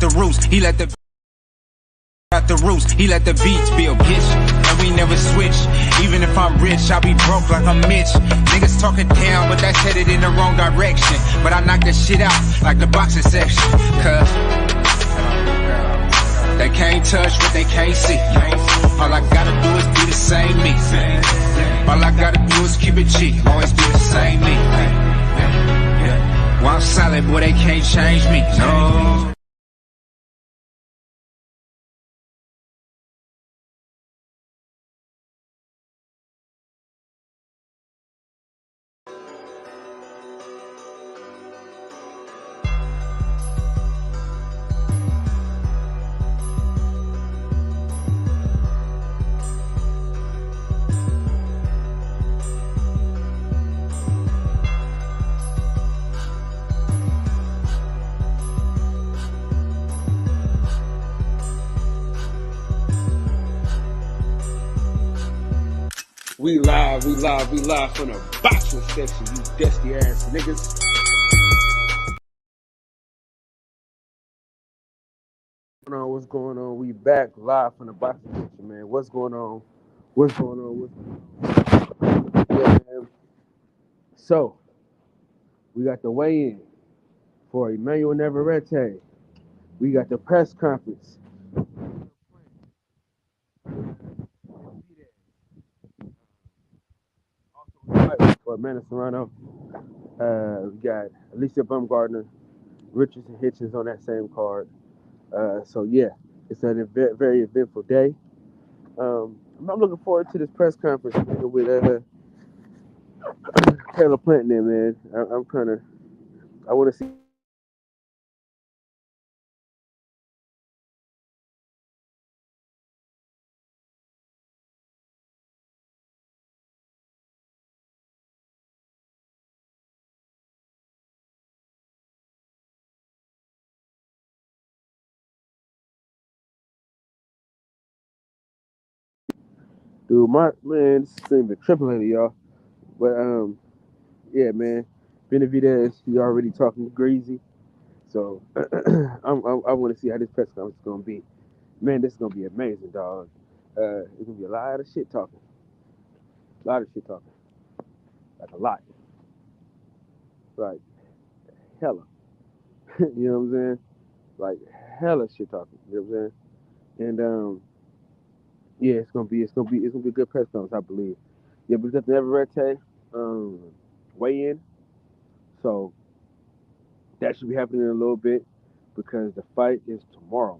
the roots. He let the beats build, bitch. And we never switch. Even if I'm rich, I'll be broke like I'm Mitch. Niggas talking down, but that's headed in the wrong direction. But I knock that shit out like the boxing section. Cause they can't touch what they can't see. All I gotta do is be the same me. All I gotta do is keep it G. Always be the same me. While I'm solid, boy, they can't change me. No. We live from the boxing section, you dusty ass niggas. What's going on? We back live from the boxing section, man. What's going on? Yeah, man. So, we got the weigh-in for Emmanuel Navarrete. We got the press conference. For Amanda Serrano. We got Alicia Baumgardner, Richardson Hitchens on that same card. So yeah, it's a very eventful day. I'm looking forward to this press conference with Taylor Plant there, man. I want to see. Dude, my man, this thing been tripping lately, y'all. But yeah, man, Benavidez, he already talking to Greasy, so I want to see how this press conference is gonna be. Man, this is gonna be amazing, dog. It's gonna be a lot of shit talking, like a lot, like hella. You know what I'm saying? Like hella shit talking. You know what I'm saying? And yeah, it's gonna be a good press conference, I believe. Yeah, but we got the Navarrete weigh in, so that should be happening in a little bit because the fight is tomorrow.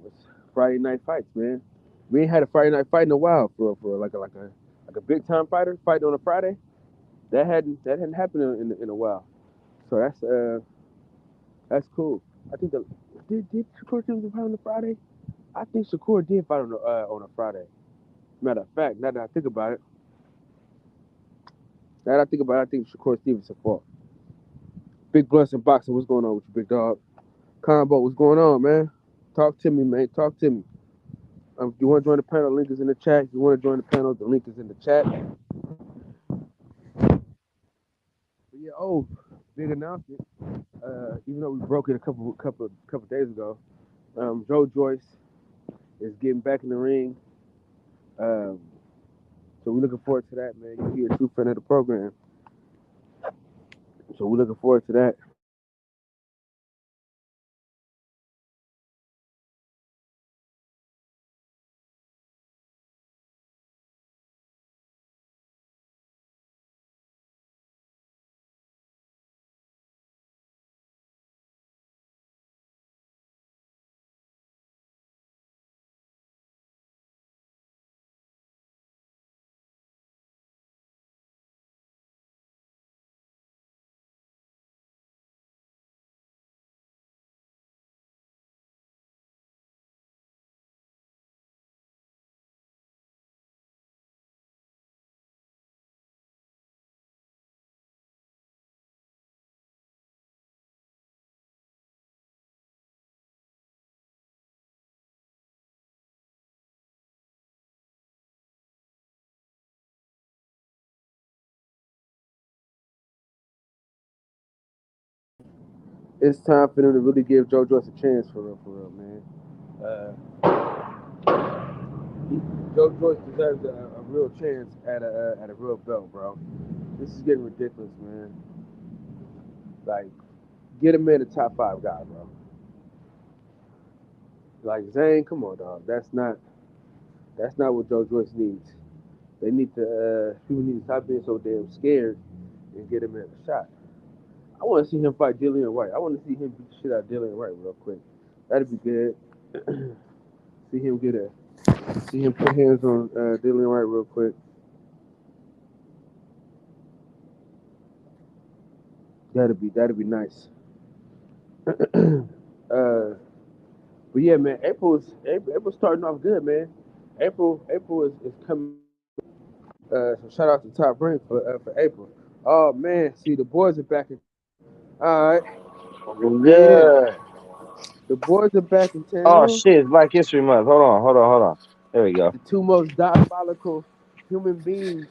It's Friday night fights, man. We ain't had a Friday night fight in a while for like a big time fighter fighting on a Friday. That hadn't happened in a while. So that's cool. I think did Shakur Stevenson fight on a Friday? I think Shakur did fight on a Friday. Matter of fact, now that I think about it, I think Shakur Stevenson fought. Big Blunts and Boxing, what's going on with you, big dog? Combo, what's going on, man? Talk to me, man. Talk to me. If you want to join the panel, link is in the chat. If you want to join the panel, the link is in the chat. But yeah, big announcement. Even though we broke it a couple days ago, Joe Joyce is getting back in the ring. So we're looking forward to that, man. You'll be a true friend of the program. So we're looking forward to that. it's time for them to really give Joe Joyce a chance for real, man. Joe Joyce deserves a real chance at a real belt, bro. This is getting ridiculous, man. Like, get him in the top 5 guy, bro. Like Zane, come on, dog. That's not what Joe Joyce needs. They need to people need to stop being so damn scared and get him in a shot. I want to see him fight Dillian White. I want to see him beat the shit out of Dillian White real quick. That'd be good. see him put hands on Dillian White real quick. That'd be nice. But yeah, man, April's starting off good, man. April is coming. So shout out to Top Rank for April. Oh man, see the boys are back in. All right. Yeah. The boys are back in town. Oh shit, it's Black History Month. Hold on. There we go. The two most diabolical human beings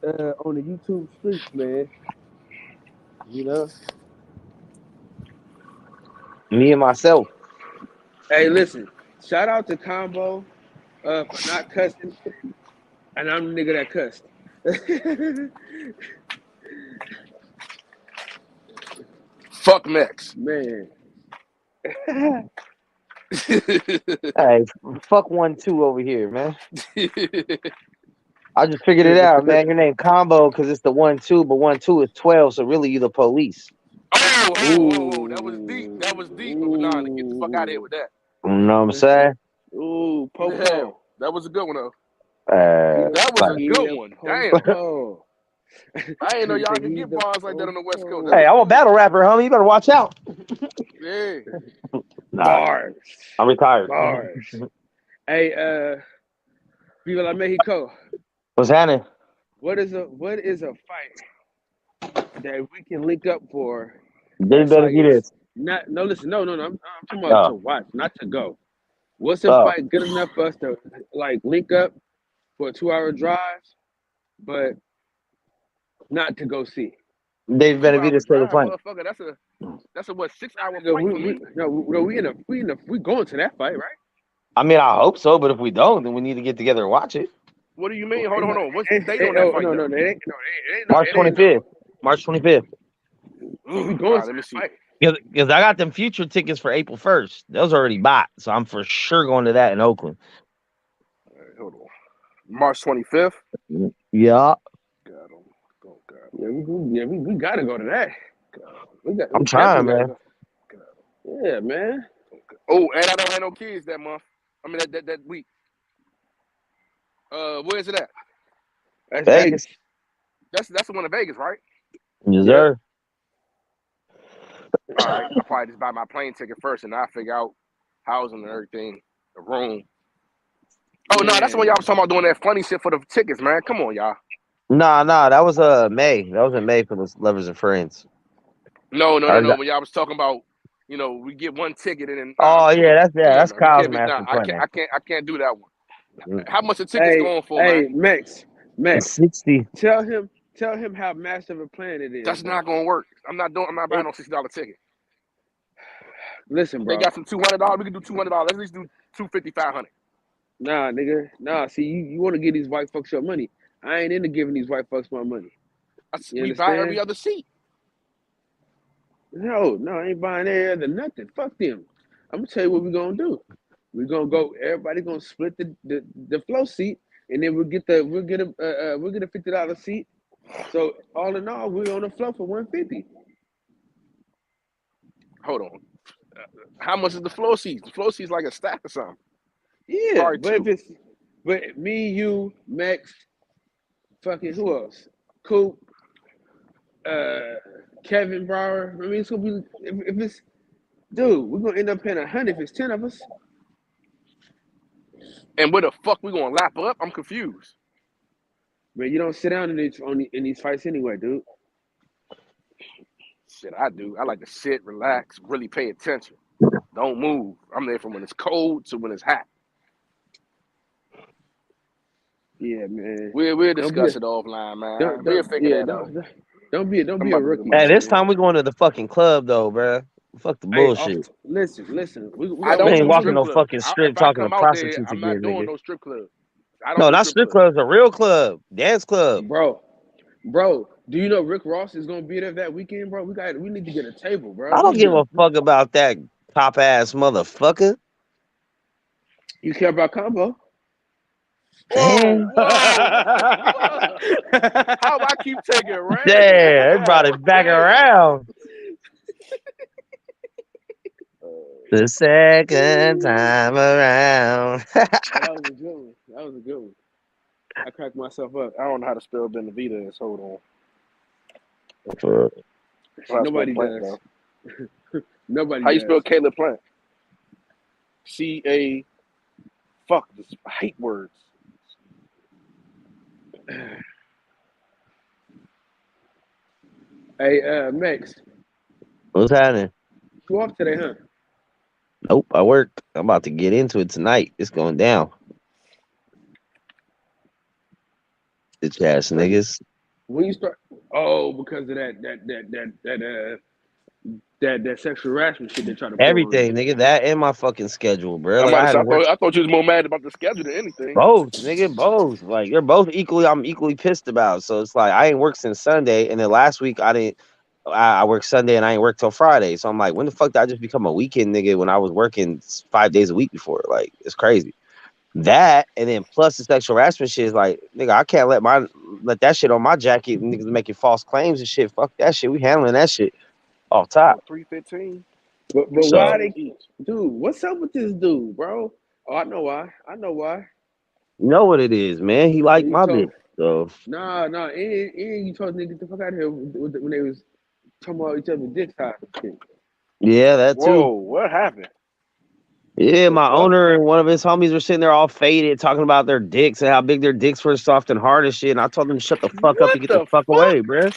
on the YouTube streets, man. You know. Me and myself. Hey, listen. Shout out to Combo for not cussing, and I'm the nigga that cussed. Fuck Max. Man. Hey, fuck 1-2 over here, man. I just figured it out, man. Your name Combo because it's the 1-2, but 1-2 is 12, so really you the police. Oh, that was deep. That was deep. Nah, get the fuck out of here with that. You know what I'm saying? Ooh, Popo. Yeah, that was a good one though. That was a good one. Damn. I ain't know y'all can get bars like that on the West Coast. Hey, I'm a battle rapper, homie. You better watch out. Yeah. Bars. I'm retired. Bars. Hey, Viva la Mexico. What's happening? What is a fight that we can link up for? They better get this. No. I'm talking about to watch, not to go. What's a fight good enough for us to like link up for a 2-hour drive, but not to go see? Dave Benavidez for the fight. That's a what 6-hour fight? We going to that fight, right? I mean, I hope so, but if we don't, then we need to get together and watch it. What do you mean? Hold on. What's the date on that fight? No, it ain't. March 25th. March 25th. We going. Let me see. Because I got them future tickets for April 1st. Those already bought, so I'm for sure going to that in Oakland. All right, hold on. March 25th. Yeah. We gotta go to that. I'm trying, man. Yeah, man. Oh, and I don't have no kids that month. I mean that week. Where is it at? That's Vegas. That's the one in Vegas, right? Yes, sir. All right, I'll probably just buy my plane ticket first, and I'll figure out housing and everything, the room. Oh no, that's the one y'all was talking about doing that funny shit for the tickets, man. Come on, y'all. Nah, that was May. That was in May for the Lovers and Friends. No. When y'all was talking about, we get one ticket and then. That's Kyle's master plan. I can't do that one. How much the tickets going for, man? Max. 60. Tell him how massive a plan it is. That's not gonna work. I'm not buying no $60 ticket. Listen, bro. They got some $200. We can do $200. Let's at least do $250, $500. Nah, nigga. Nah, see, you want to give these white folks your money. I ain't into giving these white folks my money. We buy every other seat. No, I ain't buying every other nothing. Fuck them. I'm gonna tell you what we're gonna do. We're gonna go. Everybody gonna split the flow seat, and then we'll get a $50 seat. So all in all, we're on the flow for $150. Hold on. How much is the flow seats? The flow seats like a stack or something. Yeah, but me, you, Max, fucking who else? Coop, Kevin Brower. I mean, it's gonna be if it's dude, we're gonna end up paying $100 if it's 10 of us. And where the fuck we gonna lap up? I'm confused. Man, you don't sit down in these fights anyway, dude. Shit, I do. I like to sit, relax, really pay attention. Don't move. I'm there from when it's cold to when it's hot. Yeah, man. We'll discuss it offline, man. We'll figure that out. Don't be a rookie. Hey, this time we're going to the fucking club though, bro. Fuck the Hey, bullshit. listen. We I got I don't one ain't do more walking strip no room. clubs. fucking strip If I talking to come out there, prostitutes I'm not again, doing nigga. no strip club. I don't No, do not strip strip clubs. clubs, a real club, dance club. Bro, do you know Rick Ross is gonna be there that weekend, bro? We need to get a table, bro. I don't give a fuck about that top ass motherfucker. You care about combo? Whoa, Damn. whoa. How I keep taking random? Damn, they brought it back Damn. around. The second time around. That was a good one. I cracked myself up. I don't know how to spell Benavides. Hold on. For- How to spell Nobody Plant, does. though. Nobody How you does. spell Caleb Plant? C-A. Fuck this. I hate words. Hey, Max, What's happening? you off today, huh? Nope, I work. I'm about to get into it tonight. It's going down. Bitch ass niggas. When you start? Oh, because of that sexual harassment shit they try to pull on you. Everything, nigga. That and my fucking schedule, bro. I'm Like about I to had say, to work I thought you was more mad about the schedule than anything. both, nigga. Both. Like they're both equally. I'm equally pissed about. So it's like I ain't worked since Sunday, and then last week I didn't. I worked Sunday and I ain't worked till Friday. So I'm like, when the fuck did I just become a weekend nigga when I was working 5 days a week before? Like it's crazy. That and then plus the sexual harassment shit is like, nigga, I can't let that shit on my jacket. Niggas making false claims and shit. Fuck that shit. We handling that shit off top. 315. But So why they, dude? What's up with this dude, bro? Oh, I know why. you know what it is, man. He like my bitch. So Nah, and you told niggas get the fuck out of here when they was talking about each other's dick size and shit. yeah, that too. Whoa, what happened? Yeah, my fuck? owner and one of his homies were sitting there all faded, talking about their dicks and how big their dicks were, soft and hard and shit. And I told them to shut the fuck up and get the fuck away, bruh.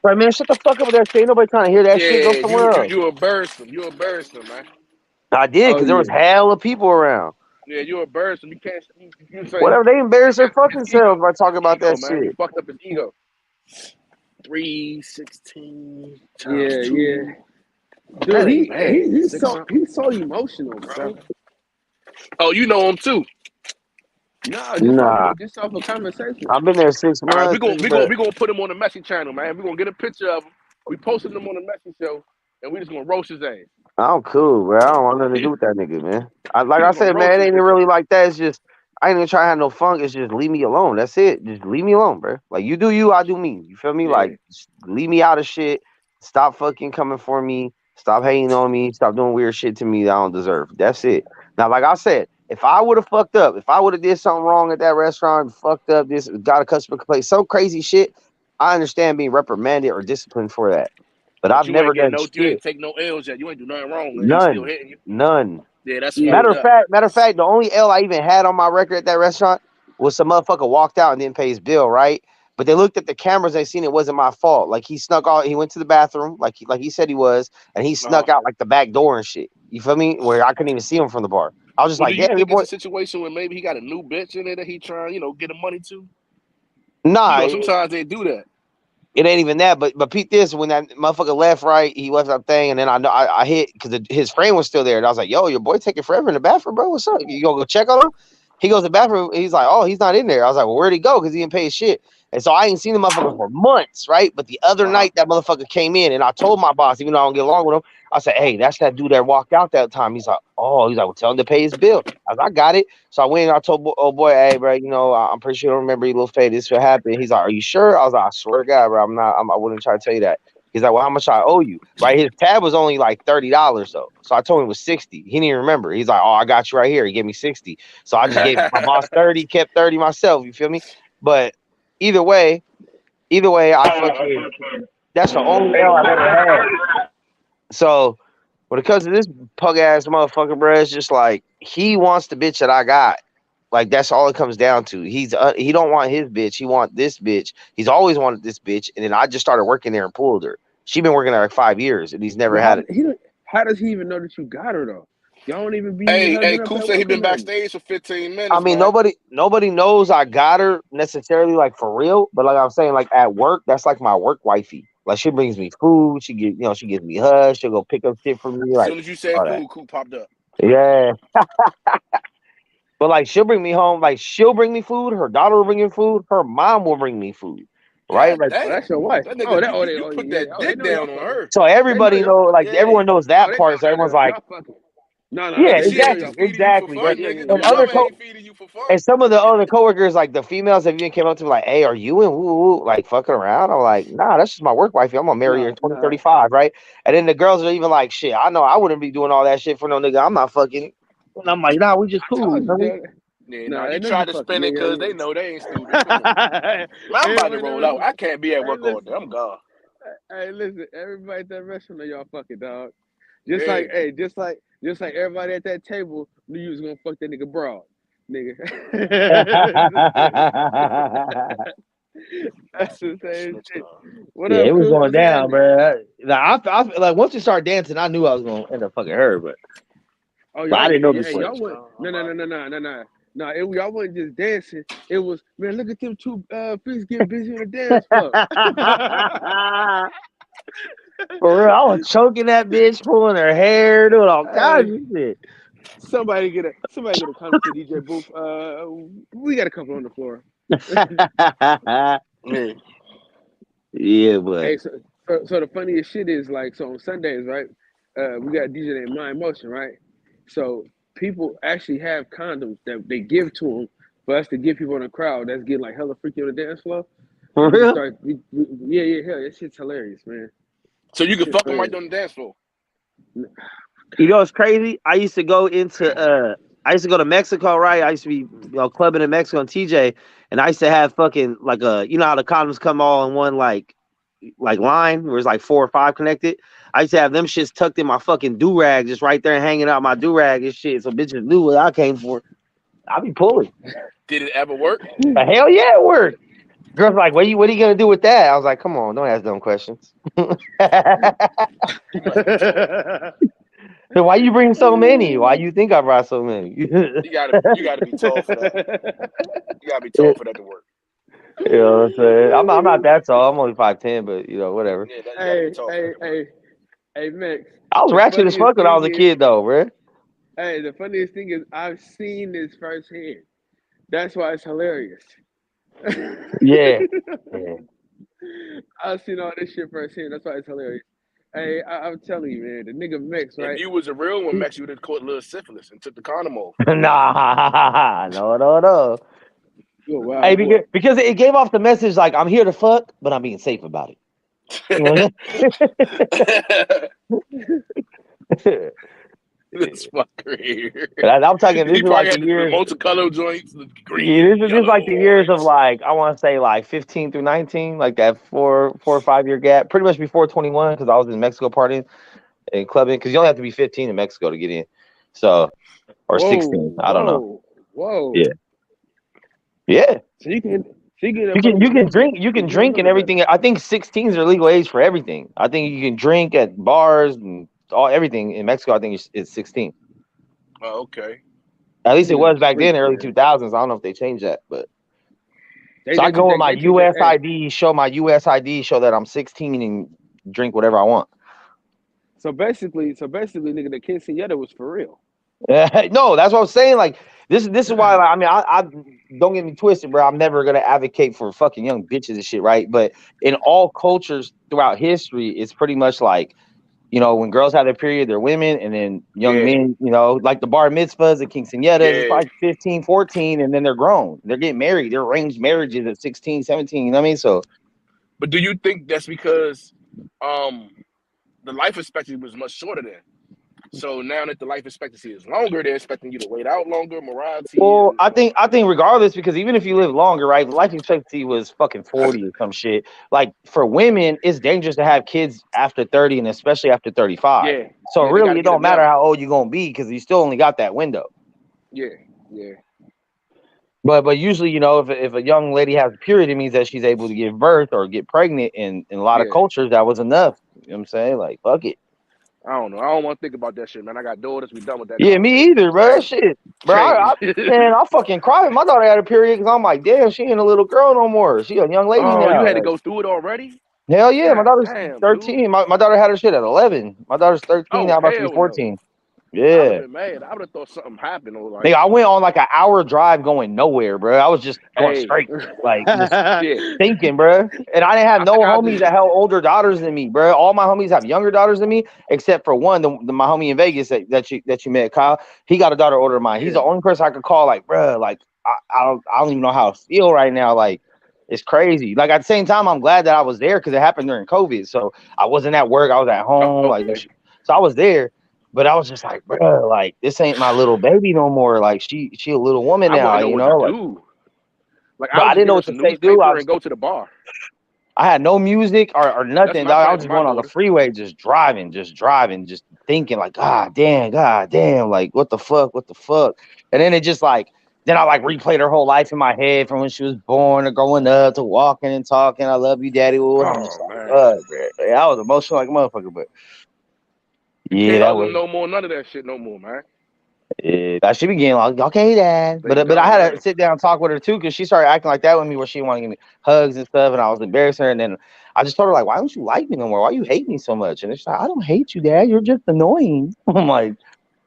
Right, man, shut the fuck up with that shit. Ain't nobody trying to hear that shit. Go somewhere else. You embarrassed him. You embarrassed him, man. I did, because there was hella people around. Yeah, you embarrassed him. You can't. You say Whatever, they embarrass their fucking his ego. selves by talking about that man. shit. You fucked up his ego. 316. Yeah. Dude, That ain't bad. he's so emotional, bro. Oh, you know him too. Nah, just off a conversation. I've been there 6 months. All right, we gonna put him on the Messi channel, man. We're gonna get a picture of him. We posted him on the Messi show, and we just gonna roast his ass. I'm cool, bro. I don't want nothing to do with that nigga, man. Like I said, man, it ain't really like that. It's just I ain't even trying to have no fun. It's just leave me alone. That's it. Just leave me alone, bro. Like you do you, I do me. You feel me? Yeah. Like just leave me out of shit. Stop fucking coming for me. Stop hating on me. Stop doing weird shit to me that I don't deserve. That's it. Now, like I said, if I would have fucked up, if I would have did something wrong at that restaurant, fucked up, this got a customer complaint, some crazy shit, I understand being reprimanded or disciplined for that. But I've never done shit. You ain't take no L's yet. You ain't do nothing wrong. Man. None. Still hitting you. None. Yeah, that's Matter of fact, the only L I even had on my record at that restaurant was some motherfucker walked out and didn't pay his bill, right? But they looked at the cameras, they seen it wasn't my fault. Like he snuck out, he went to the bathroom, like he said he was, and he snuck out like the back door and shit. You feel me? Where I couldn't even see him from the bar. I was just like, damn, your boy. It's a situation where maybe he got a new bitch in there that he trying, get him money to? Nah, sometimes they do that. It ain't even that, but Pete, this when that motherfucker left, right, he left that thing, and then I hit because his friend was still there, and I was like, "Yo, your boy taking forever in the bathroom, bro. What's up? You gonna go check on him?" He goes to the bathroom. He's like, "Oh, he's not in there." I was like, "Well, where'd he go?" Because he didn't pay his shit, and so I ain't seen the motherfucker for months, right? But the other night, that motherfucker came in, and I told my boss, even though I don't get along with him, I said, "Hey, that's that dude that walked out that time." He's like, "Oh," he's like, "Well, tell him to pay his bill." I was like, "I got it." So I went and I told old boy, "Hey, bro, I'm pretty sure you don't remember, you little fade. This what happened." He's like, "Are you sure?" I was like, "I swear to God, bro, I wouldn't try to tell you that." He's like, "Well, how much I owe you?" Right? His tab was only like $30 though. So I told him it was 60. He didn't even remember. He's like, "Oh, I got you right here." He gave me 60. So I just gave my boss 30, kept 30 myself. You feel me? But either way, I fucking that's the only L I've ever had. So when it comes to this pug ass motherfucker, bro, it's just like he wants the bitch that I got. Like that's all it comes down to. He don't want his bitch. He want this bitch. He's always wanted this bitch, and then I just started working there and pulled her. She been working there like 5 years, and he's never had it. How does he even know that you got her though? Y'all don't even be. Hey, Coop said he been backstage for 15 minutes. I mean, man. nobody knows I got her necessarily, like for real. But like I'm saying, like at work, that's like my work wifey. Like she brings me food. She gives me hugs. She'll go pick up shit for me. As Like soon as you said all that. food, Coop popped up. Yeah. But like she'll bring me home. Like she'll bring me food. Her daughter will bring me food. Her mom will bring me food. Right? God Like Oh, damn. that's your wife. That nigga, you put yeah. that Oh, they dick know y'all down on fucking. her. so They know everybody y'all. know. Like Yeah. everyone knows Oh, that they part. So know everyone's like, y'all fucking. No, yeah, Nigga, she ain't just y'all exactly. feeding you for And, fun, Yeah, nigga. yeah, and Your yeah. other mama ain't feeding you for fun. and some of the other coworkers, like the females, have even came up to me like, "Hey, are you in woo woo like fucking around?" I'm like, "Nah, that's just my work wife. I'm gonna marry her in Nah. 2035, right?" And then the girls are even like, "Shit, I know I wouldn't be doing all that shit for no nigga. I'm not fucking." And I'm like, "Nah, we just I cool." told you, You that. Yeah, Nah, you they know you tried to fucking. spin it because they know they ain't stupid. Come on. Man, I'm about to Everybody roll know. out. I can't be at Hey, work all listen. day. I'm gone. Hey, listen. Everybody at that restaurant know y'all fucking, dog. Just Yeah. like, hey, just like everybody at that table knew you was gonna fuck that nigga broad, nigga. know? That's the same Snitch shit. dog. What Yeah, up, it was Coop? going What's down, happening? bro. Like, I like once we started dancing, I knew I was gonna end up fucking her, but Oh, I y'all, didn't know hey, before. y'all went. I'm about to. No. Y'all wasn't just dancing. It was, man. Look at them two freaks getting busy on the dance floor. For real, I was choking that bitch, pulling her hair, doing all kinds Hey, of shit. somebody get a come to DJ booth. We got a couple on the floor. Yeah. Yeah, but Hey, so the funniest shit is like, so on Sundays, right? We got a DJ named Mind Motion, right? So people actually have condoms that they give to them for us to give people in the crowd that's getting like hella freaky on the dance floor. for We can real, start, hell, that shit's hilarious, man. So you can Shit's fuck them right hilarious. on the dance floor. you know what's crazy? I used to go to Mexico, right? I used to be clubbing in Mexico and TJ, and I used to have fucking like how the condoms come all in one like line where it's like 4 or 5 connected. I used to have them shits tucked in my fucking do rag, just right there hanging out my do rag and shit. So bitches knew what I came for. I be pulling. Did it ever work? The hell yeah, it worked. Girls like, what are you gonna do with that? I was like, come on, don't ask dumb questions. You gotta be tall. So why you bring so many? Why you think I brought so many? You gotta be tall for that. You gotta be tall for that to work. You know what I'm saying? I'm not that tall. I'm only 5'10", but whatever. Yeah, you gotta be hey, tall for that to work. hey, Max. I was The ratchet as funniest fuck when I was thing a is, kid though, bro. hey, the funniest thing is I've seen this firsthand. That's why it's hilarious. Yeah. I've seen all this shit firsthand. That's why it's hilarious. Hey, I'm telling you, man, the nigga Max, If right? you was a real one, He, Max, you would have caught a little syphilis and took the condom off. Nah, no. you a Hey, wild boy. because it gave off the message like I'm here to fuck, but I'm being safe about it. This fucker here. And I'm talking. This He is probably like the had the years. multicolor joints, the green, Yeah, this is yellow, like the years of orange. like I want to say like 15 through 19, like that 4 or 5 year gap, pretty much before 21 because I was in Mexico partying and clubbing because you only have to be 15 in Mexico to get in, so or 16, I don't know. Whoa. Yeah. So you can You can drink and everything. I think 16 is their legal age for everything. I think you can drink at bars and everything in Mexico. I think it's 16. Oh, okay. At least it was back then, freak, early man. 2000s. I don't know if they changed that, but They so I go with my changed that. US Hey, ID, show that I'm 16 and drink whatever I want. so basically, nigga, the quinceañera was for real. No, that's what I'm saying. Like this is why. I mean, I don't get me twisted, bro. I'm never gonna advocate for fucking young bitches and shit, right? But in all cultures throughout history, it's pretty much like, when girls have their period, they're women, and then young men, like the bar mitzvahs, the quinceañeras, it's like 15, 14, and then they're grown. They're getting married. They're arranged marriages at 16, 17. You know what I mean? So, but do you think that's because the life expectancy was much shorter then? So now that the life expectancy is longer, they're expecting you to wait out longer. Morality. well, I think regardless, because even if you live longer, right, life expectancy was fucking 40 or some shit. Like for women, it's dangerous to have kids after 30 and especially after 35. Yeah. So they really, gotta it get don't them matter young. how old you're gonna be because you still only got that window. Yeah. But usually, if a young lady has a period, it means that she's able to give birth or get pregnant. And in a lot of cultures, that was enough. You know what I'm saying? Like, fuck it. I don't know. I don't want to think about that shit, man. I got daughters. We done with that. Yeah, me either, bro. Shit, bro. I fucking cry when my daughter had a period because I'm like, damn, she ain't a little girl no more. She a young lady now. You had to go through it already? Hell yeah, my God daughter's damn, 13. dude. My daughter had her shit at 11. My daughter's 13 Oh, now, about to be hell no. 14. I would have Yeah. been mad. I would have thought something happened. Or like, Nigga, I went on like an hour drive going nowhere, bro. I was just going hey, straight, like just yeah. thinking, bro. And I didn't have I no think I homies just, that had older daughters than me, bro. All my homies have younger daughters than me, except for one, my homie in Vegas that you met, Kyle. He got a daughter older than mine. He's the only person I could call, like, bro, like I don't even know how I feel right now. Like, it's crazy. Like, at the same time, I'm glad that I was there because it happened during COVID. So I wasn't at work. I was at home. Like, so I was there. But I was just like, bro, like, this ain't my little baby no more. Like, she a little woman I now, wouldn't know you what know? to Like, do. Like, but I I would just didn't know get what us a to say, dude. newspaper and go to the bar. I had no music or That's nothing, my dog. I plan was for just my going on the daughter. freeway, just driving, just thinking, like, God damn, like, what the fuck? And then it just like, then I like replayed her whole life in my head from when she was born to growing up to walking and talking. I love you, daddy. Oh, I'm just like, man. bro. I was emotional like a motherfucker, but yeah, Can't that tell was. them no more, none of that shit no more, man. Yeah, I should be getting like, okay, dad. They But I had done, to sit down and talk with her too, because she started acting like that with me, where she wanted to give me hugs and stuff, and I was embarrassing her. And then I just told her, like, why don't you like me no more? Why you hate me so much? And she's like, I don't hate you, dad. You're just annoying. I'm like,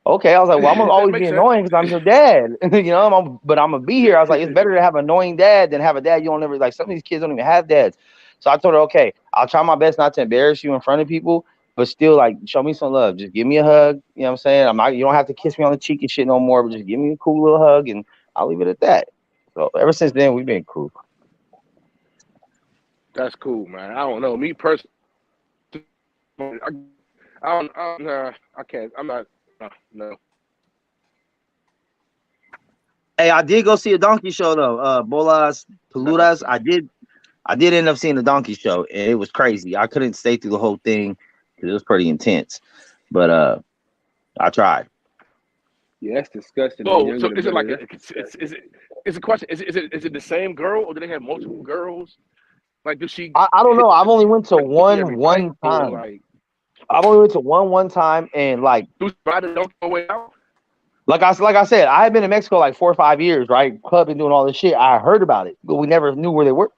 okay. I was like, well, I'm gonna That always makes be sense. annoying because I'm your dad. You know, but I'm gonna be here. I was like, it's better to have an annoying dad than have a dad you don't ever like. Some of these kids don't even have dads. So I told her, okay, I'll try my best not to embarrass you in front of people, but still, like, show me some love. Just give me a hug. You know what I'm saying? I'm not. You don't have to kiss me on the cheek and shit no more. But just give me a cool little hug, and I'll leave it at that. So ever since then, we've been cool. That's cool, man. I don't know. Me personally, I can't. I'm not. No. Hey, I did go see a donkey show though. Bolas Peludas. I did end up seeing the donkey show, and it was crazy. I couldn't stay through the whole thing because it was pretty intense. But I tried. Yeah, that's disgusting. Oh, so is it like is a question? Is it the same girl, or do they have multiple girls? Like, does she? I don't know. I've only went to every one night, or, time. like, I've only went to one time, and like do she ride the donkey way out? like I said, I had been in Mexico like 4 or 5 years, right? Clubbing, doing all this shit. I heard about it, but we never knew where they were.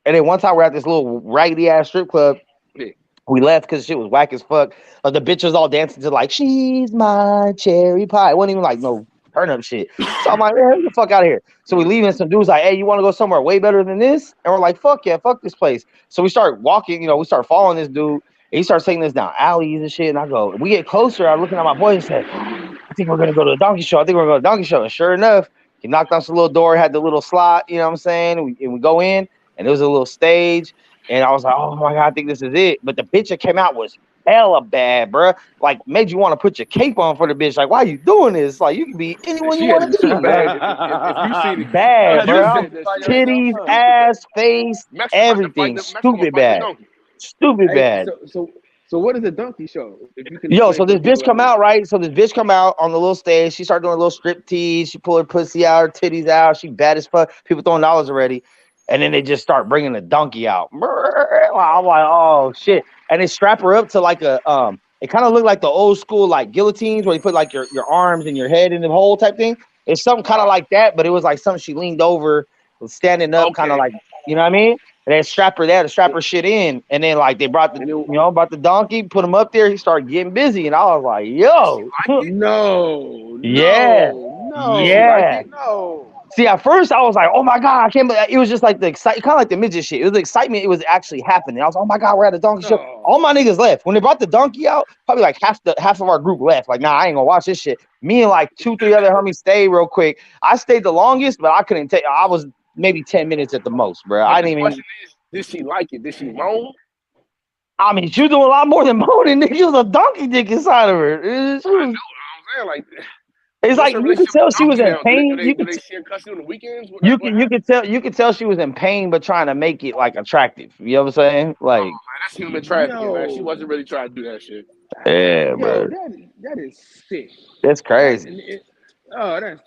And then one time we're at this little raggedy ass strip club. Yeah. We left because shit was whack as fuck. Like the bitches all dancing to like "She's My Cherry Pie." It wasn't even like no turn up shit. So I'm like, man, get the fuck out of here. So we leave, and some dudes like, hey, you want to go somewhere way better than this? And we're like, fuck yeah, fuck this place. So we start walking, we start following this dude. And he starts taking us down alleys and shit. And I go, we get closer. I'm looking at my boy and said, I think we're gonna go to the donkey show. And sure enough, he knocked on some little door, had the little slot, you know what I'm saying? And we go in, and there was a little stage. And I was like, oh my God, I think this is it. But the bitch that came out was hella bad, bro. Like, made you want to put your cape on for the bitch. Like, why are you doing this? Like, you can be anyone you want to be. So bad. If you see Bad, bro. that Titties, ass, face, everything. Stupid bad. Stupid bad. So what is a donkey show? If you can So this bitch come out, right? So this bitch come out on the little stage. She started doing a little strip tease. She pulled her pussy out, her titties out. She bad as fuck. People throwing dollars already. And then they just start bringing the donkey out. I'm like, oh shit! And they strap her up to like a It kind of looked like the old school like guillotines where you put like your arms and your head in the hole type thing. It's something kind of like that, but it was like something she leaned over, was standing up, kind of like, you know what I mean? And they strap her there to strap her shit in, and then like they brought the brought the donkey, put him up there. He started getting busy, and I was like, yo, no, yeah. See, at first I was like, "Oh my God, I can't believe it." Was just like the excitement, kind of like the midget shit. It was the excitement. It was actually happening. I was like, "Oh my God, we're at a donkey show." All my niggas left when they brought the donkey out. Probably like half of our group left. Like, nah, I ain't gonna watch this shit. Me and like 2-3 other homies stayed real quick. I stayed the longest, but I couldn't take. I was maybe 10 minutes at the most, bro. I didn't even. Did she like it? Did she moan? I mean, she was doing a lot more than moaning. Nigga, was a donkey dick inside of her. I'm saying, like. It's like you could tell she was in pain. Do they share custody on the weekends? You could tell she was in pain, but trying to make it like attractive. You know what I'm saying? Like, man, that's human trafficking, man. She wasn't really trying to do that shit. Yeah, bro. That is sick. That's crazy.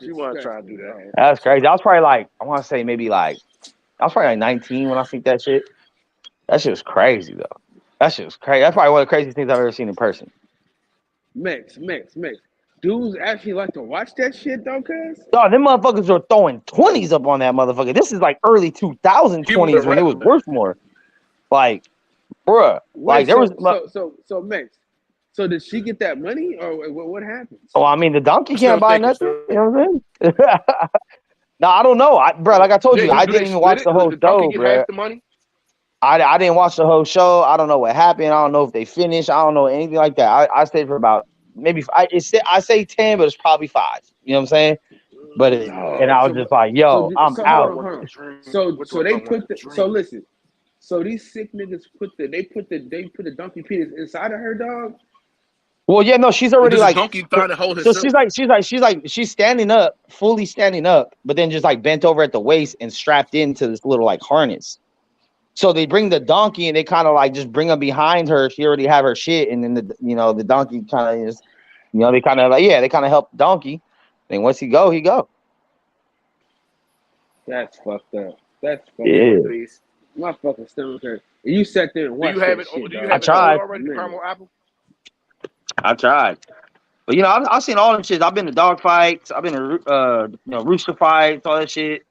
She wasn't trying to do that. That's crazy. I was probably like, I want to say maybe like, I was probably like 19 when I seen that shit. That shit was crazy though. That shit was crazy. That's probably one of the craziest things I've ever seen in person. Mix. Dudes actually like to watch that shit though, cuz? Dog, them motherfuckers were throwing 20s up on that motherfucker. This is like early 2020s when it was worth more. Like, bruh. Like Wait, there was. so Max. So did she get that money, or what happened? Oh, I mean, the donkey I'm still can't buy thinking, nothing. still- You know what I'm saying? No, I don't know, bro. Like I told Yeah, you, I do they didn't even split watch it? the Does whole the donkey show, get bro. half the money? I didn't watch the whole show. I don't know what happened. I don't know if they finished. I don't know anything like that. I stayed for about maybe I say 10, but it's probably 5. You know what I'm saying? But and I was just like, yo, I'm hold out. on. So they put so listen. So these sick niggas put the donkey penis inside of her dog. Well, yeah, no, she's already Does the like. donkey try to hold So herself? she's standing up, fully standing up, but then just like bent over at the waist and strapped into this little like harness. So they bring the donkey and they kind of like just bring her behind her. She already have her shit, and then the donkey kind of is, they kind of like they kind of help the donkey. Then once he go. That's fucked up. That's fucked Yeah. up, please. My fucking stomach hurts. And you sat there and Do watched you have that it? shit, Do you dog. have it tried. already? The caramel apple. I tried, but I've seen all them shit. I've been to dog fights. I've been to rooster fights, all that shit.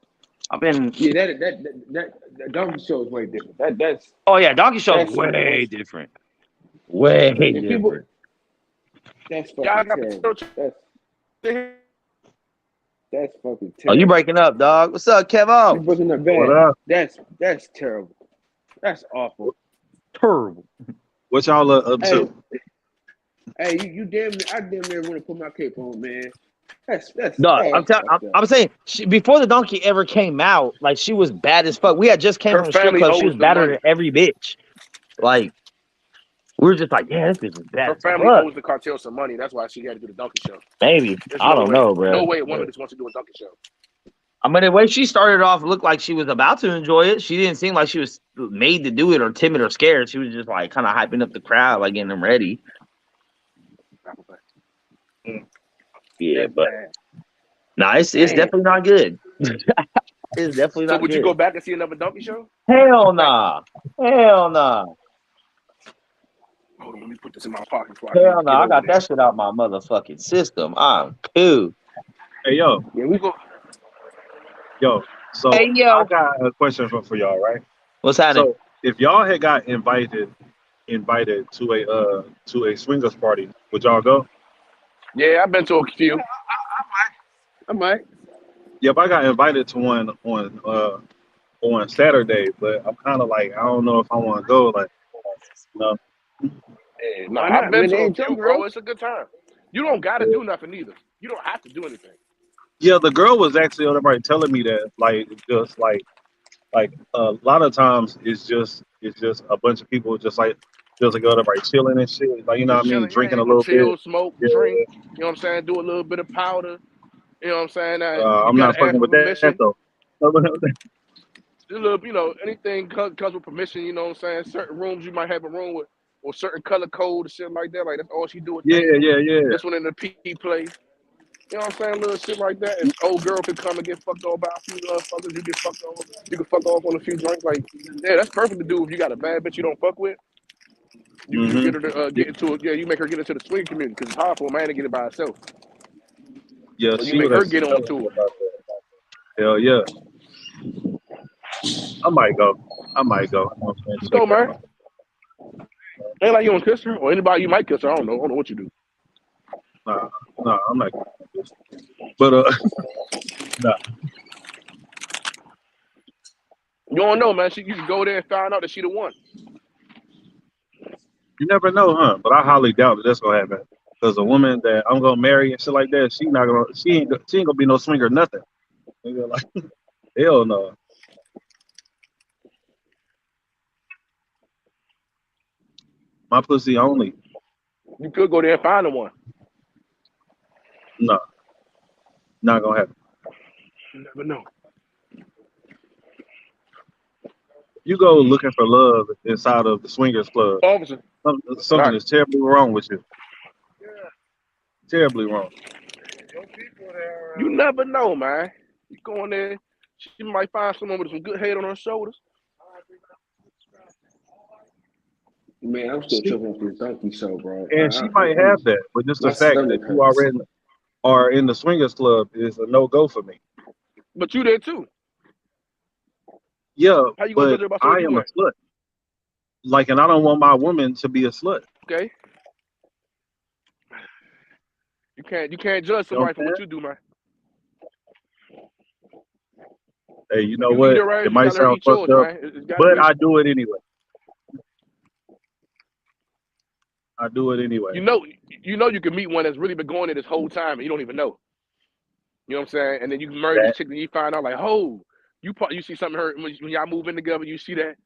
I've been. Yeah, that donkey show is way different. That's Oh yeah, donkey show is that's way different. Way and different. people. That's Y'all fucking got terrible. That's fucking terrible. Oh, you breaking up, dog? What's up, You Kevin? breaking up What bad. up? That's terrible. That's awful. Terrible. What y'all up Hey, to? hey, you damn near, I damn near want to put my cape on, man. That's No, fucked up. I'm saying before the donkey ever came out, like she was bad as fuck. We had just came Her from the strip family club. She owes was the badder money. than every bitch. Like we were just like, yeah, this bitch is bad Her as family fuck. owes the cartel some money. That's why she had to do the donkey show. Maybe There's I don't know, bro. No way a woman just wants to do a donkey show. I mean, the way she started off looked like she was about to enjoy it. She didn't seem like she was made to do it or timid or scared. She was just like kind of hyping up the crowd, like getting them ready. Yeah, That's but bad. nah, it's Damn. definitely not good. It's definitely So not would good. you go back and see another donkey show? Hell nah. Hell nah. Hold on, let me put this in my pocket before Hell no, get I over got there. that shit out my motherfucking system. I'm cool. Hey, yo. Yeah, we go. So Hey, yo. I got a question for y'all, right? What's happening? So if y'all had got invited to a swingers party, would y'all go? Yeah, I've been to a few. I might. Yep, I got invited to one on Saturday, but I'm kind of like I don't know if I want to go. Like, no, Yeah, no, Why not? I've been Man, to they a ain't your few, bro. girl. It's a good time. You don't got to do nothing either. You don't have to do anything. yeah, the girl was actually on the right telling me that just like a lot of times it's just a bunch of people just like go to right chilling and shit, like you know Just what I mean, chilling. Yeah, drinking a you go little chill, bit. smoke, Yeah, drink. You know what I'm saying? Do a little bit of powder. You know what I'm saying? You I'm got not to ask fucking for with that permission. though. A little, anything comes with permission. You know what I'm saying? Certain rooms you might have a room with or certain color code or shit like that. Like that's all she do with Yeah, things. yeah. This one in the P place. You know what I'm saying? Little shit like that. And old girl could come and get fucked over by a few motherfuckers. You get fucked over. You can fuck off on a few drinks. Like, yeah, that's perfect to do if you got a bad bitch you don't fuck with. You Mm-hmm. get her to get into it. Yeah, you make her get into the swing community because it's hard for a man to get it by herself. Yeah, So you she make was her actually get on telling to me it. about that. Hell yeah. I might go. You know what I'm saying? Just Check go, that man. out. Ain't like you don't kiss her or anybody you might kiss her. I don't know what you do. Nah, I'm not gonna do this. But nah. You don't know, man. You can go there and find out that she the one. You never know, huh? But I highly doubt that that's gonna happen. Because a woman that I'm gonna marry and shit like that, she ain't gonna be no swinger, nothing. Nigga, like, hell no. My pussy only. You could go there and find the one. No, not gonna happen. You never know. You go looking for love inside of the swingers club. Officer. Something Right. is terribly wrong with you. Terribly wrong. You never know, man. You go in there, she might find someone with some good head on her shoulders. Man, I'm still choking off this donkey show, bro. And she might have that, but just the My fact stomach that you hurts. already are in the swingers club is a no go for me. But you there too. Yeah, How you gonna but judge her about I something you am a at? slut. like, and I don't want my woman to be a slut. Okay, you can't judge You know somebody what for I'm what saying? you do, man. Hey, you If know you eat what? her ass, It you might gotta let her sound eat fucked yours, up, man. It's gotta but be. I do it anyway. I do it anyway. You know you can meet one that's really been going there this whole time and you don't even know. You know what I'm saying? And then you marry this That chick and you find out like, oh, you see something her when y'all move in together, you see that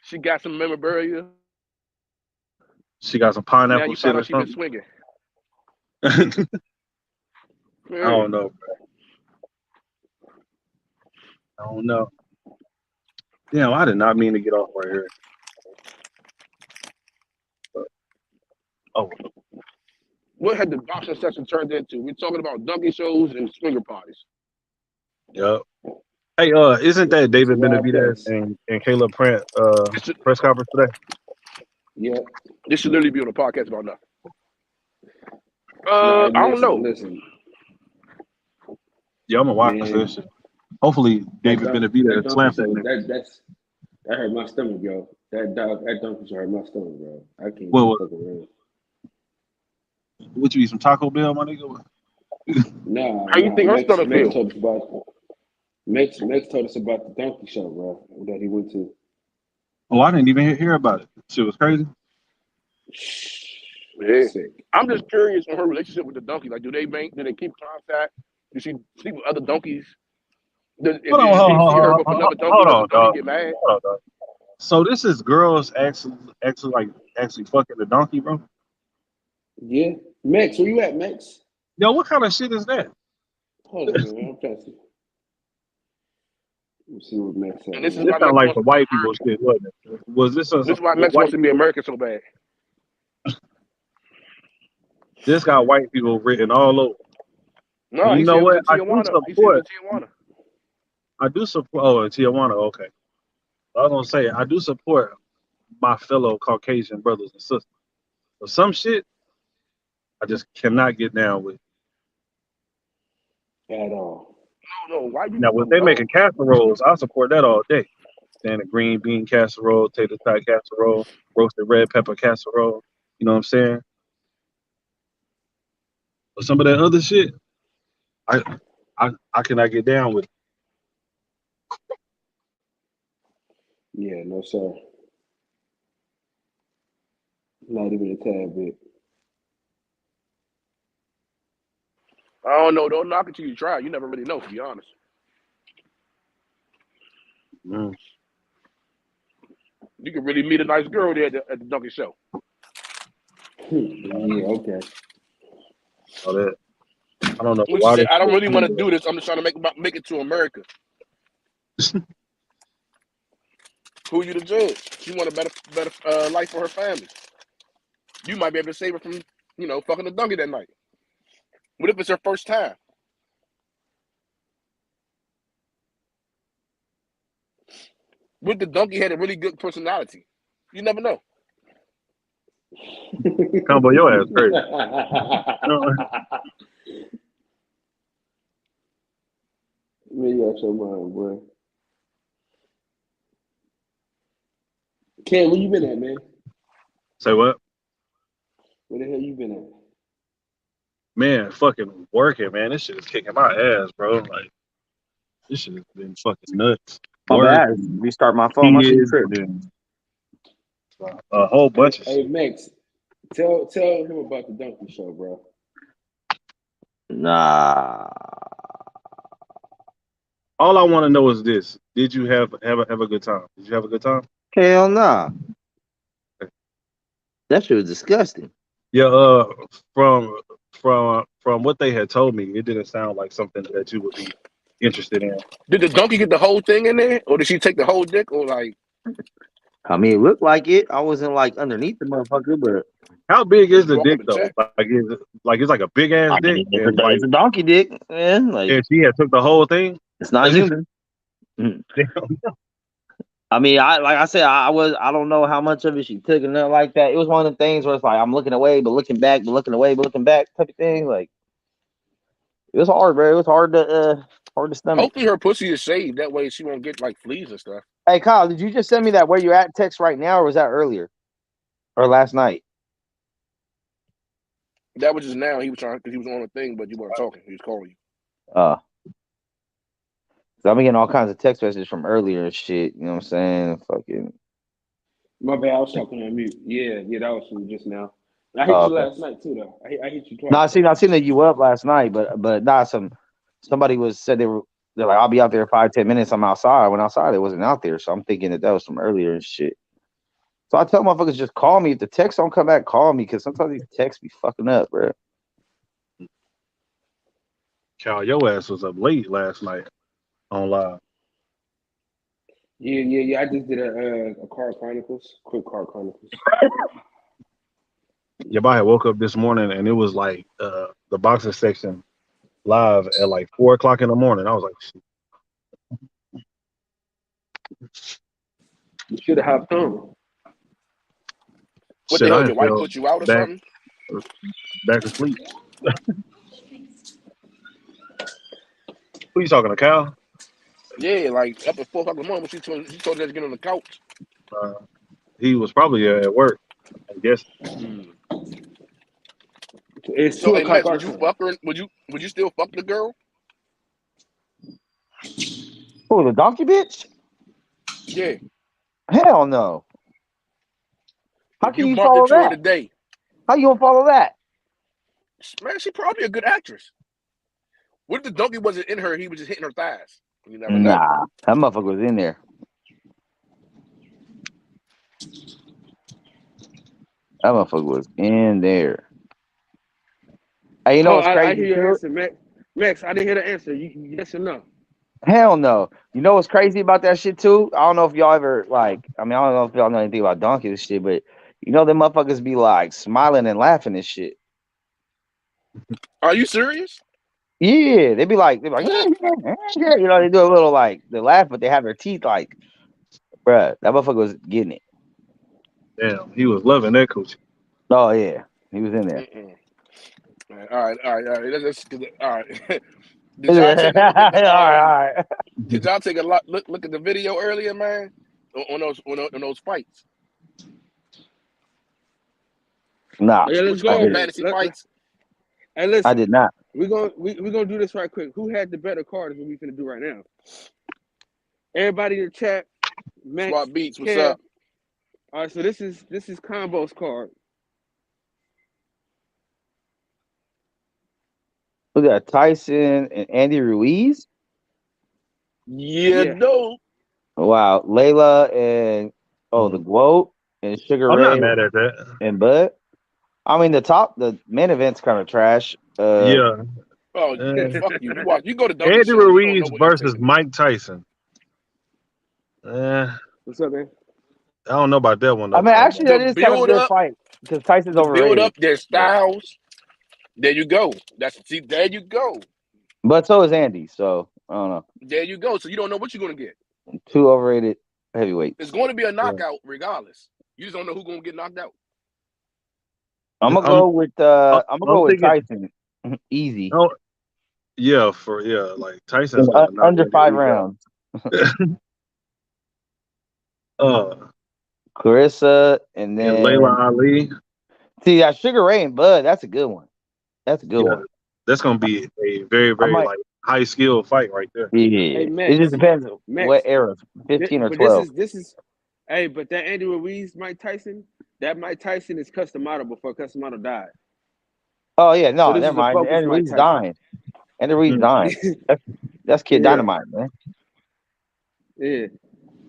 she got some memorabilia. she got some Now pineapple you find shit out or she been something. swinging. I Yeah. don't know. I don't know. Damn, I did not mean to get off right here. But, oh, What had the boxing session turned into? We're talking about donkey shows and swinger parties. yeah. Hey, isn't that It's a David wild Benavidez place. and Caleb Plant This should, press conference today? Yeah. this should literally be on a podcast about nothing. Nah, I don't know. listen, Yeah, I'm gonna watch man. this shit. Hopefully, David That Benavidez donkey slams that show, nigga. that hurt my stomach, yo. That donkey show hurt my stomach, bro. I can't even Well, fuck around. what you eat, some Taco Bell, my nigga? How you think her stomach Max feel? told us about Max told us about the donkey show, bro, that he went to. Oh, I didn't even hear about it. Shit was crazy. Yeah. Sick. I'm just curious on her relationship with the donkey. Like, do they keep contact? Does she sleep with other donkeys? If Hold on, he see her with another donkey, hold does the on, donkey dog. get mad? Hold on, dog. So this is girls actually fucking the donkey, bro. Yeah. Max, where you at, Max? Yo, what kind of shit is that? Hold on, man. I'm trying to see. Let's see what Max And this is said. This why sound Max like wants some to be white people American. shit, wasn't it? Was this This is why Max white wants to be people? American so bad. This got white people written all over. No, And he you said know it was what? in Tijuana. He said it was in Tijuana. I do support. Oh, in Tijuana, okay. I was gonna say I do support my fellow Caucasian brothers and sisters. But some shit I just cannot get down with. At all. No, white Now, people when do they not. making casseroles, I support that all day. Then a green bean casserole, tater tot casserole, roasted red pepper casserole. You know what I'm saying? But some of that other shit, I I cannot get down with. Yeah, no, sir. Not even a tad bit. I don't know. Don't knock it till you try. You never really know, to be honest. Mm. You can really meet a nice girl there at the donkey show. Yeah, okay. All that. I don't know When she why said, this I don't shit really want to do this. I'm just trying to make it to America. Who you to judge? She want a better life for her family. You might be able to save her from, fucking the donkey that night. What if it's her first time? What if the donkey had a really good personality? You never know. combo your ass crazy. Man, you out your mind, boy. Ken, where you been at, man? Say what? Where the hell you been at? Man, fucking working, man. This shit is kicking my ass, bro. Like this shit has been fucking nuts. My bad. Working, Restart my phone. My shit kids, tripped. and a whole bunch of Hey, shit. Max, tell him about the donkey show, bro. Nah. All I want to know is this: did you have a good time? Did you have a good time? Hell nah. That shit was disgusting. Yeah. From what they had told me, it didn't sound like something that you would be interested in. Did the donkey get the whole thing in there? Or did she take the whole dick? Or like, I mean, it looked like it. I wasn't like underneath the motherfucker, but How big is the walk up dick and though? check? It's like a big ass I dick, mean, and like it's a donkey dick, man. Like and she had took the whole thing. it's not human. I mean, like I said, I don't know how much of it she took and nothing like that. It was one of the things where it's like I'm looking away, but looking back, but looking away, but looking back type of thing. Like it was hard, bro. It was hard to hard to stomach. Hopefully her pussy is shaved. That way she won't get like fleas and stuff. Hey, Kyle, did you just send me that where you at text right now, or was that earlier or last night? That was just now. He was trying because he was on a thing, but you weren't talking. He was calling you. So I'm getting all kinds of text messages from earlier and shit. You know what I'm saying? Fucking. My bad, I was talking on mute. Yeah, that was from just now. I hit you Okay. last night too, though. I hit you twice. No, I seen that you up last night, but nah, somebody said they're like, I'll be out there in 5-10 minutes. I'm outside. I went outside, it wasn't out there, so I'm thinking that was from earlier and shit. So I tell motherfuckers, just call me if the text don't come back. Call me because sometimes these texts be fucking up, bro. Cal, your ass was up late last night on live. Yeah. I just did a Car Chronicles, quick Car Chronicles. Yeah, but I woke up this morning and it was like the boxing section live at like 4 o'clock in the morning. I was like, shit. You should have hopped on. What Shit, the hell? I Your wife fell put you out or back something? asleep. Who you talking to, Cal? Yeah, like up at 4 o'clock in the morning when she told you to get on the couch. He was probably at work, I guess. It's So, 2 hey, o'clock. Max, would you fuck her? Would you still fuck the girl? Who, the donkey bitch? Yeah. Hell no. How can you bumped follow into her that? today? How you gonna follow that? Man, she probably a good actress. What if the donkey wasn't in her? He was just hitting her thighs. You never know. Nah, that motherfucker was in there. That motherfucker was in there. Hey, you know what's crazy? I hear your answer, Max. Max, I didn't hear the answer. Yes or no? Hell no. You know what's crazy about that shit too? I don't know if y'all ever I don't know if y'all know anything about donkeys and shit, but you know them motherfuckers be like smiling and laughing and shit. Are you serious? Yeah, they be like, yeah, you know, they do a little like they laugh, but they have their teeth like, bruh, that motherfucker was getting it. Damn, he was loving that coochie. Oh yeah, he was in there. All right. All right. Did All y'all take a look at the, right. Did y'all take a look at the video earlier, man? On those fights. Nah, Yeah, let's What you call go. fantasy fights? Hey, listen. I did not. We're gonna do this right quick. Who had the better card is what we finna do right now. Everybody in the chat. Max, Swap Beats, what's Kev. up? All right, so this is Combo's card. We got Tyson and Andy Ruiz. Yeah. No. Wow, Layla and the Globe and Sugar I'm Ray not mad at that. and Bud. I mean, the main event's kind of trash. Yeah. Oh, fuck you. You go to Donkey Andy Show. You don't Ruiz know what you're versus taking. Mike Tyson. What's up, man? I don't know about that one though. I mean, actually, that is kind of a good fight because Tyson's overrated. Build up their styles. There you go. There you go. But so is Andy. So I don't know. There you go. So you don't know what you're gonna get. 2 overrated heavyweights. It's going to be a knockout regardless. You just don't know who's gonna get knocked out. I'm gonna go with Tyson. Easy. Oh, yeah, like Tyson's under 5 rounds. Clarissa and then Layla Ali. See that Sugar Ray and Bud. That's a good one. That's a good one. That's gonna be a very, very like high skill fight right there. Yeah, hey, Max, it just depends what era, 15 or 12. This is. Hey, but that Andy Ruiz, Mike Tyson, that Mike Tyson is custom model before custom model died. Oh yeah, no, So never mind. Andy Ruiz dying. Andy Ruiz dying. That's Kid Dynamite, man. Yeah.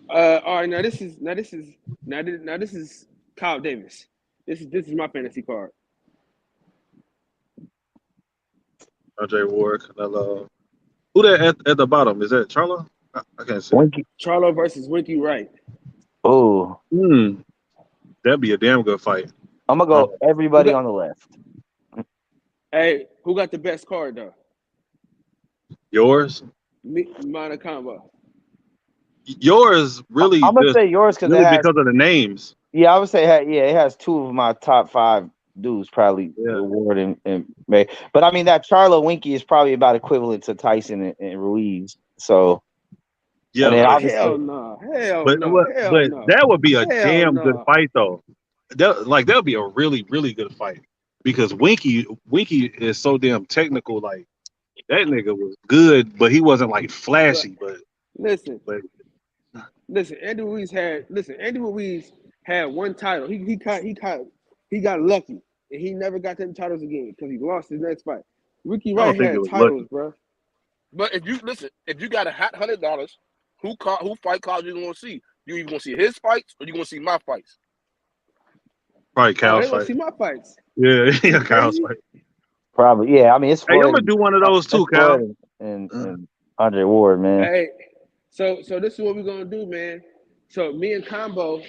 All right. Now this is Kyle Davis. This is my fantasy card. Andre Ward, Canelo. Who that at the bottom? Is that Charlo? I can't see. Charlo versus Winky Wright. Oh. That'd be a damn good fight. I'm gonna go everybody on the left. Hey, who got the best card though? Yours? Mine combo. Yours really. I'm gonna say yours because of the names. Yeah, I would say it has 2 of my top 5 dudes probably Yeah. Ward and May. But I mean that Charlo Winky is probably about equivalent to Tyson and Ruiz. So Yeah, and then but obviously Hell no. Hell but no. what? Hell But no. that would be a Hell damn good no. fight though. That would be a really really good fight because Winky is so damn technical. Like that nigga was good, but he wasn't like But flashy. listen, But Andy Ruiz had one title. He got lucky, and he never got them titles again because he lost his next fight. Ricky I don't Wright think it had was titles, lucky. bro. But if you got a hot $100, who fight cards you gonna see? You either gonna see his fights or you gonna see my fights? Probably Oh, Cal's they gonna fight. see my fights. Yeah, You Cal's crazy? fight. probably I mean it's Hey, I'm Floyd gonna do one of those too, it's Cal. Floyd and Andre Ward, man. Hey, so this is what we're gonna do, man. So me and Combo,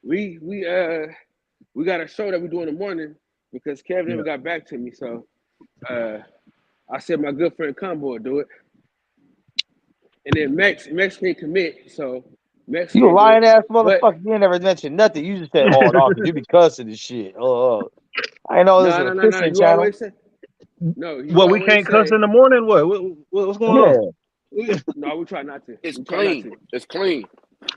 we got a show that we do in the morning because Kev never got back to me. So I said my good friend Combo will do it. And then Max can't commit, so Max You a can't do lying it. ass But motherfucker. You ain't never mentioned nothing. You just said, oh no, because you be cussing and shit. Oh. I know this is a no. Christian You channel. always say no. You Well, we always can't cuss say in the morning. What's going on? Yeah. no. We try not to. It's We try not clean. to. It's clean.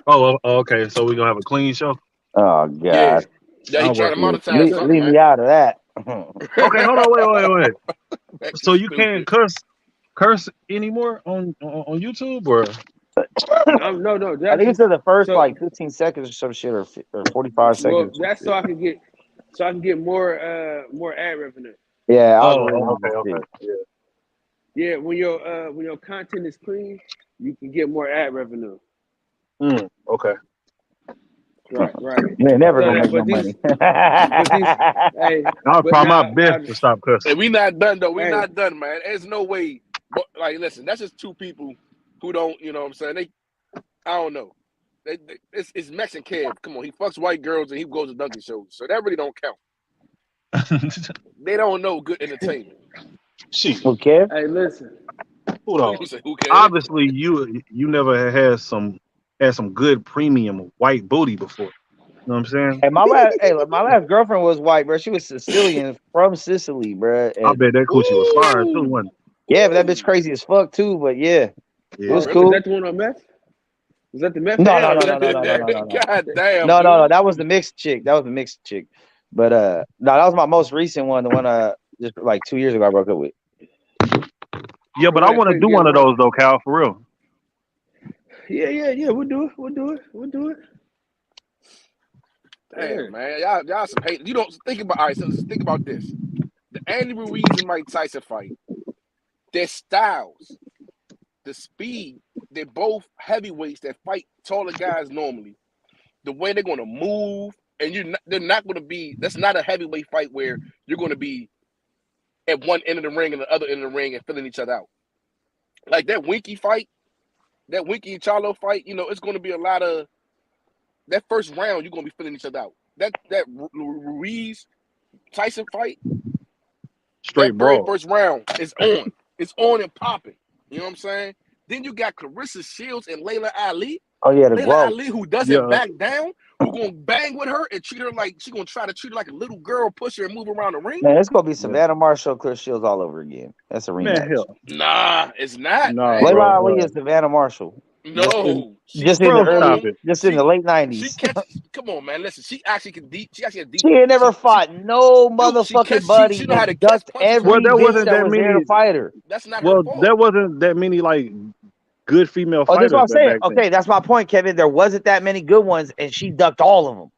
Oh, okay. So we're gonna have a clean show. Oh Yeah. God. Yeah, he I'll trying work to with it. monetize something, Leave man. me out of that. Okay, hold on, wait. Max So is you can't stupid. curse anymore on YouTube or? No. I That's think it's in the first so. like 15 seconds or some shit or 45 Well, seconds. that's so I can get more ad revenue. Yeah, Oh, algorithms and okay. shit. Yeah. Yeah, when your content is clean, you can get more ad revenue. Okay. Right. You ain't never So gonna that, make no but these, money. hey, I'll but try my now, best to stop cussing. Hey, we not done though. We hey, not done, man. There's no way. But like, listen, that's just two people who don't. You know what I'm saying? I don't know. It's Max and Kev. Come on, he fucks white girls and he goes to donkey shows, so that really don't count. They don't know good entertainment. Shit. Well, Kev? hey, listen. Hold on. You say, who cares? Obviously, you never had some good premium white booty before. You know what I'm saying? Hey, my last girlfriend was white, bro. She was Sicilian from Sicily, bro. I And bet that coochie was fire too, Ooh, wasn't yeah, but that bitch crazy as fuck too. But yeah, it? it Yeah. was is cool. that the one on meth? Is that the meth No, head no, or no, is no, that no, no, no, no, no, no. God damn. No. Dude. That was the mixed chick. But no, that was my most recent one. The one just like 2 years ago I broke up with. Yeah, but I want to do one of those though, Cal, for real. Yeah. We'll do it. Damn, man. Y'all some hate. You don't think about. All right, so think about this: the Andy Ruiz and Mike Tyson fight. Their styles, the speed. They're both heavyweights that fight taller guys normally. The way they're going to move, and they're not going to be. That's not a heavyweight fight where you're going to be at one end of the ring and the other end of the ring and filling each other out. Like that Winky fight, that Winky and Charlo fight. You know, it's going to be a lot of. That first round, you're going to be filling each other out. That Ruiz Tyson fight, Straight that very brawl. first round is on. It's on and popping. You know what I'm saying? Then you got Clarissa Shields and Layla Ali. Oh yeah, the Layla glow. Ali, who doesn't back down, who gonna bang with her and treat her like she gonna try to treat her like a little girl, push her and move around the ring. Man, it's gonna be Savannah Marshall, Chris Shields all over again. That's a rematch. Man, hell. Nah, it's not. Nah, man. Layla bro. Ali is Savannah Marshall. No, Just in Bro, the stop early, it. just in the late she 90s. catches. Come on, man. Listen, she actually can deep. She actually has deep. She ain't never fought no motherfucking buddy She know how to and catch ducked punches. every Well, there bitch wasn't that that was there many. to fight her. That's not her Well, fault. there wasn't that many like good female Oh, fighters. that's what I'm saying. back then. Okay, that's my point, Kevin. There wasn't that many good ones, and she ducked all of them.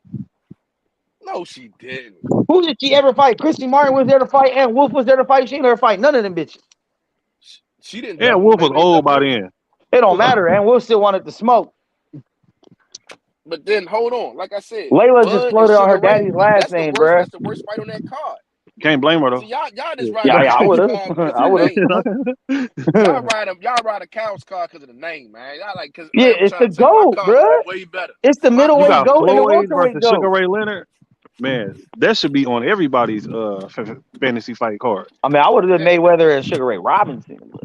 No, she didn't. Who did she ever fight? Christy Martin was there to fight, and Wolf was there to fight. She didn't ever fight none of them bitches. She didn't. Yeah, duck Wolf was Layla old ducked by her. then. It don't matter, and Wolf still wanted to smoke. But then hold on, like I said, Layla Bud just and floated on her Sugar Ray, daddy's last that's the name, worst. bruh. That's the worst fight on that card. Can't blame her though. See, y'all just ride Yeah, I a would cow's have. card because I of would the have. name. Y'all ride a cow's card because of the name, man. Y'all like, because Yeah, man, I'm it's trying the to tell you, my GOAT, card bruh. is way better. It's the My You middleweight got card, GOAT and the Floyd welterweight versus Sugar GOAT. Ray Leonard. Man, that should be on everybody's fantasy fight card. I mean, I would have been Mayweather and Sugar Ray Robinson. But,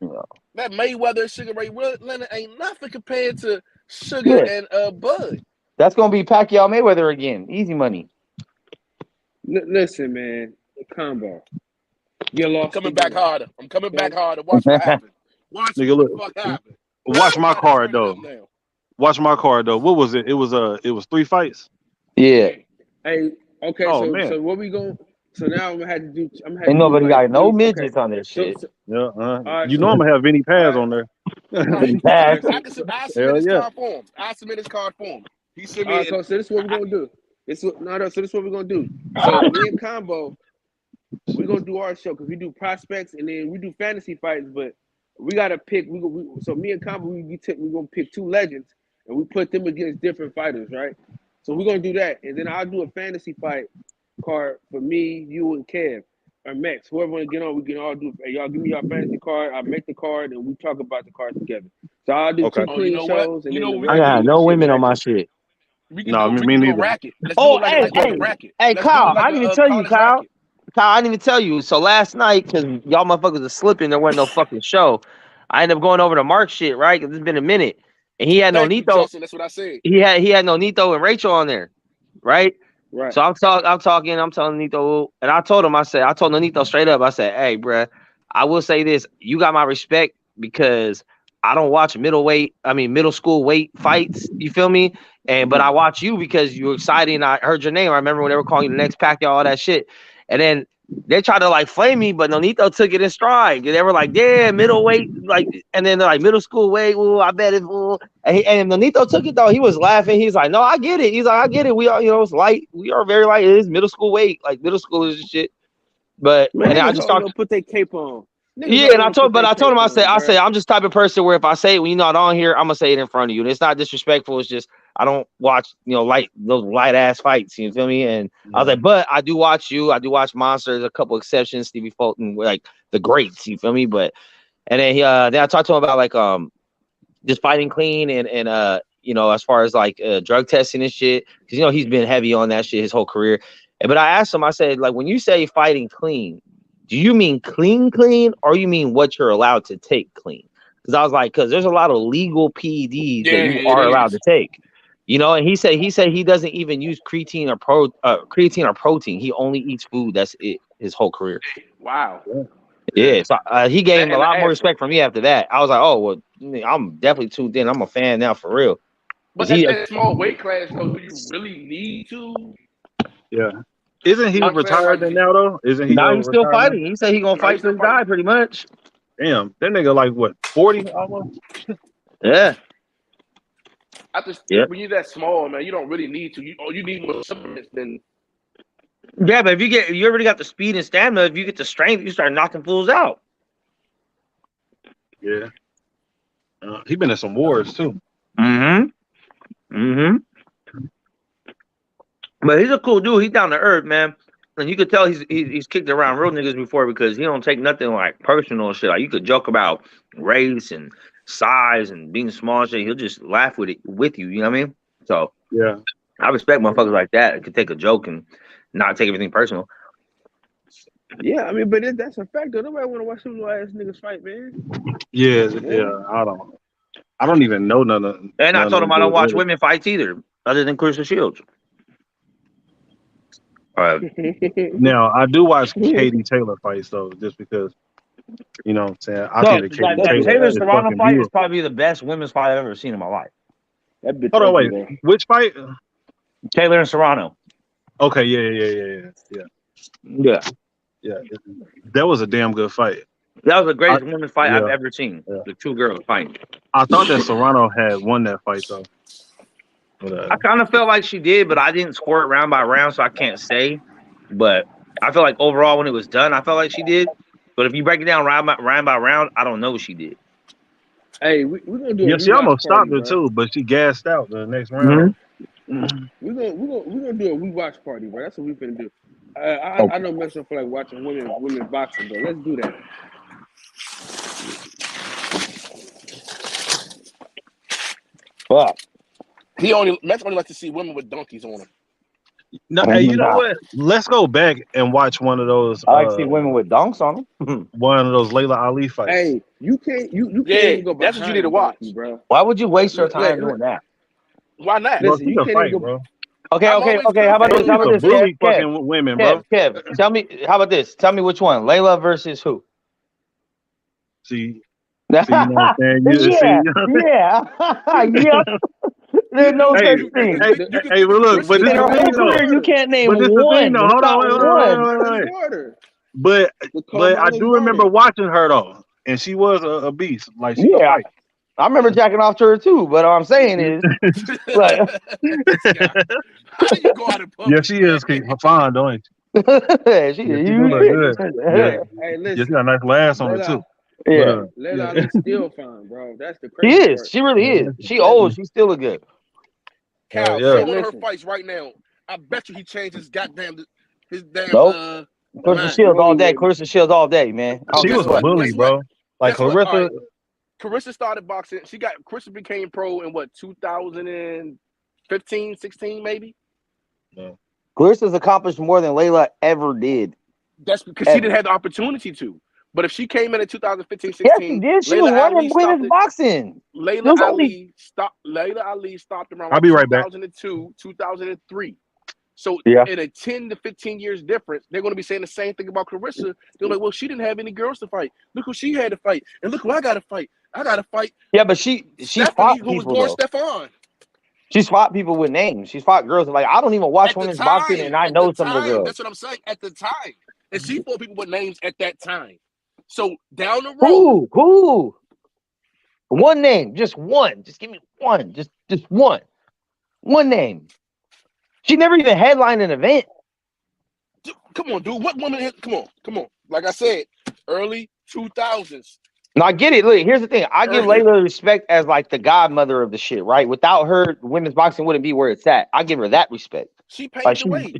you know. that Mayweather and Sugar Ray Leonard ain't nothing compared to Sugar and Bud. That's gonna be Pacquiao Mayweather again. Easy money. Listen, man. Combo. Get lost. Coming back harder. I'm coming back harder. Watch what happens. Watch Nigga, what the look. fuck happens. Watch my Everybody card turning up though. now. Watch my card though. What was it? It was 3 fights. Yeah. Hey, okay, Oh so man. what we going? So now I'm gonna have to do. I'm gonna have Ain't to do nobody like got no 3. midgets Okay. on this So, shit. so Yeah. all right. You So know I'm gonna have Vinny all Paz right. on there. Right. Pass. Okay. I submit Hell his yeah. card for him. I submit his card for him. He sent All me. right, so this is what we're gonna do. So this is what we're gonna do. So me and Combo, we're gonna do our show because we do prospects and then we do fantasy fights, but we gotta pick. So me and Combo, we're gonna pick 2 legends and we put them against different fighters, right? So we're gonna do that, and then I'll do a fantasy fight card for me, you, and Kev or Max. Whoever wanna get on, we can all do. Hey, y'all give me your fantasy card. I make the card and we talk about the cards together. So I'll do Okay. 2 Oh, you clean know what? shows, and You then know the what we I can rest got we do? no see women what on my happens. shit. We can No, do me a neither. racket. Let's do Oh, it like hey, let's do a hey, racket. hey, Let's do Kyle, it like I didn't even a tell you, college Kyle. racket. Kyle, I didn't even tell you. So last night, because y'all motherfuckers was slipping, there wasn't no fucking show. I ended up going over to Mark shit, right? Because it's been a minute. And he had no Thank you, Nito. Justin. That's what I said. He had no Nito and Rachel on there, right? Right. So I'm telling Nito, and I told Nito straight up, I said, hey, bruh, I will say this. You got my respect because I don't watch middle school weight fights. You feel me? But I watch you because you're excited and I heard your name. I remember when they were calling you the next Pacquiao, all that shit. And then they tried to like flame me, but Nonito took it in stride. They were like, yeah, middleweight, like, and then they're like middle school weight. Ooh, I bet it. Ooh. And Nonito took it though. He was laughing. He's like, no, I get it. He's like, I get it. We are, it's light. We are very light. It is middle school weight. Like middle school is shit. But Man, and I niggas just always talked. gonna put their cape on. Niggas Yeah, always and I gonna put told their him, cape I on, say, bruh. I'm just the type of person where if I say it when you're not on here, I'm gonna say it in front of you. And it's not disrespectful. It's just I don't watch, those light ass fights. You feel me? And I was like, but I do watch you. I do watch Monsters. A couple exceptions, Stevie Fulton, like the greats. You feel me? But and then then I talked to him about like just fighting clean and as far as like drug testing and shit, because he's been heavy on that shit his whole career. But I asked him, I said, like, when you say fighting clean, do you mean clean, or you mean what you're allowed to take clean? Because I was like, because there's a lot of legal PEDs that you are allowed to take, And he said he doesn't even use creatine or protein. He only eats food. That's it. His whole career. Wow. Yeah. So he gave him a And lot I more asked respect from me after that. I was like, oh well, I'm definitely tuned in. I'm a fan now for real. But at that small weight class, though, do you really need to? Yeah. Isn't he I'm saying, retired like, now though? Isn't he? Now he's still retired now? fighting. He said he's gonna No, fight he's still till he die, pretty much. Damn, that nigga like what, 40 almost? Yeah. I just Yeah. when you're that small, man, you don't really need to. You need more supplements than. Yeah, but if you already got the speed and stamina, if you get the strength, you start knocking fools out. Yeah. He been in some wars too. But he's a cool dude. He's down to earth, man. And you could tell he's kicked around real niggas before because he don't take nothing like personal and shit. Like you could joke about race and size and being small and shit. He'll just laugh with you. You know what I mean? So Yeah. I respect motherfuckers like that. It could take a joke and not take everything personal. Yeah, I mean, but that's a fact though. Nobody want to watch some little ass niggas fight, man. Yeah. I don't even know none of. And I told him I don't watch women. women fights either, other than Clarissa Shields. Now I do watch Katie Taylor fights though, just because you know what I'm saying. I think that Katie Taylor Taylor is Serrano fucking fight is beautiful. probably the best women's fight I've ever seen in my life. That bitch Hold on, ugly, wait. though. Which fight? Taylor and Serrano. Okay, yeah. That was a damn good fight. That was the greatest women's fight I've yeah. ever seen. Yeah. The two girls fighting. I thought that Serrano had won that fight though. But, I kind of felt like she did, but I didn't score it round by round, so I can't say. But I feel like overall, when it was done, I felt like she did. But if you break it down round by round, I don't know what she did. Hey, we're gonna do. yeah, she almost stopped her it too, but she gassed out the next round. We're gonna do a we watch party, bro. That's what we finna do. I know Metro don't feel like watching women boxing, but let's do that. Fuck. Metro only like to see women with donkeys on them. No, hey, you know what? Let's go back and watch one of those. I like to see women with donks on them. One of those Layla Ali fights. Hey, you can't even go that's what you need to watch, bro. Why would you waste your time doing that? Why not? Bro, Listen, you can't fight, even go. bro. Okay. I'm always How about Bro, this? you used to bully fucking women, bro. Kev, tell me. How about this? Tell me which one. Layla versus who? See, you know what I'm saying? You see, you know what I'm saying? Yep. There's no Hey, such thing. hey, well, look, but In this her the whole thing, though. career, you can't name But this the thing, one. though. Hold on, Not wait. Water. But The cold I is do remember water. watching her though, and she was a beast. Like she could Yeah, fight. I remember jacking off to her too. But all I'm saying is, like, How do you go out in public? Yeah, she is fine, don't she? she Yeah, a she do huge look good. bitch. Yeah, Hey, yeah, listen. she got a nice laugh on her too. Yeah, Layla Yeah. Ali's still fine, bro. That's the she crazy is. part. She really Yeah. is. She old. She still look good. Cal, Yeah. show Hey, one of her listen. fights right now. I bet you he changed his damn Nope. Clarissa Mind. Shields No, all he day. wouldn't. Clarissa Shields all day, man. I don't She give was a a fuck. bully, Guess what? bro. Like Guess what? Clarissa. All right. Clarissa started boxing. Clarissa became pro in what, 2015, 16 maybe? Clarissa's accomplished more than Layla ever did. That's because she didn't have the opportunity to. But if she came in 2015, 16, Yes, she did. She was running women's boxing. Layla Ali stopped around I'll be right back. 2002, 2003. So Yeah. in a 10 to 15 years difference, they're going to be saying the same thing about Clarissa. They're like, well, she didn't have any girls to fight. Look who she had to fight. And look who I got to fight. I got to fight. Yeah, but she Stephanie, fought who was people, born though. Stefan. She's fought people with names. She's fought girls. Like, I don't even watch women's boxing, and I know some of the girls. That's what I'm saying. At the time. And she fought people with names at that time. So down the road. Who? One name. Just one. Just give me one. Just one. One name. She never even headlined an event. Come on, dude. What woman? Come on. Like I said, early 2000s. Now, I get it. Look, here's the thing. I give Layla respect as like the godmother of the shit, right? Without her, women's boxing wouldn't be where it's at. I give her that respect. She paved the way.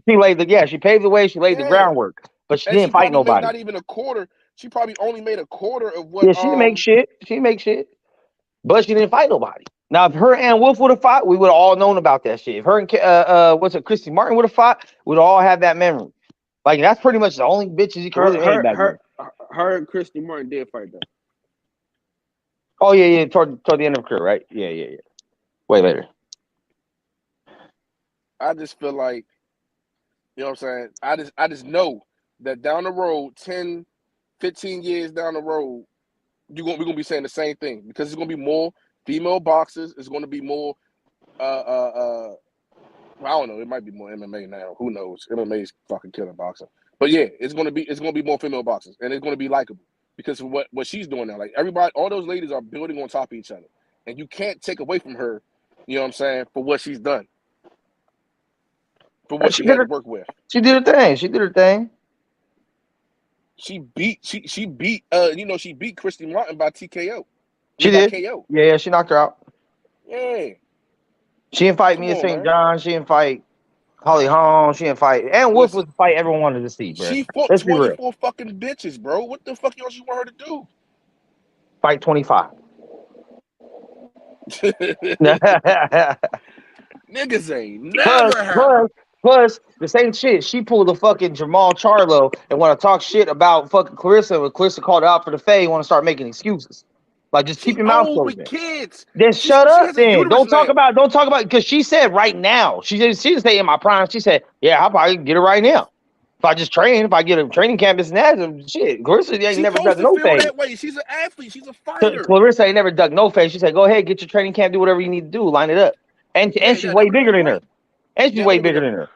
She paved the way. She laid the groundwork, but she didn't fight nobody. Not even a quarter. She probably only made a quarter of what. Yeah, she didn't make shit. But she didn't fight nobody. Now, if her and Wolf would have fought, we would have all known about that shit. If her and Christy Martin would have fought, we'd all have that memory. Like, that's pretty much the only bitches you can really name back then. Her and Christy Martin did fight though. Oh yeah, toward the end of her career, right? Yeah. Way later. I just feel like, you know what I'm saying? I just know that down the road, 10, 15 years down the road, we're gonna be saying the same thing because it's gonna be more female boxers. It's gonna be more I don't know, it might be more MMA now. Who knows? MMA is fucking killing boxing. But yeah, it's gonna be more female boxers, and it's gonna be likable because of what she's doing now. Like everybody, all those ladies are building on top of each other, and you can't take away from her. You know what I'm saying? For what she's done, for what she had to work with. She did her thing. She beat she beat Christy Martin by TKO. She did. KO. Yeah, she knocked her out. Yeah. She didn't fight Mia St. John. She didn't fight Holly Holm. She didn't fight. And Wolf was the fight everyone wanted to see, bro. She fought 24 fucking bitches, bro. What the fuck else you want her to do? Fight 25. Niggas ain't never Plus, the same shit. She pulled a fucking Jamal Charlo and want to talk shit about fucking Clarissa. When Clarissa called her out for the fade, want to start making excuses. Like, just keep your mouth closed. With kids. Then shut up. Then don't talk about because she said right now. She didn't say in my prime. She said, yeah, I'll probably get it right now. If I just train, if I get a training camp, this and that, shit. Clarissa ain't never dug no fade. She's an athlete. She's a fighter. Clarissa ain't never dug no fade. She said, go ahead, get your training camp, do whatever you need to do, line it up. And she's way bigger than her. And she's way bigger than her.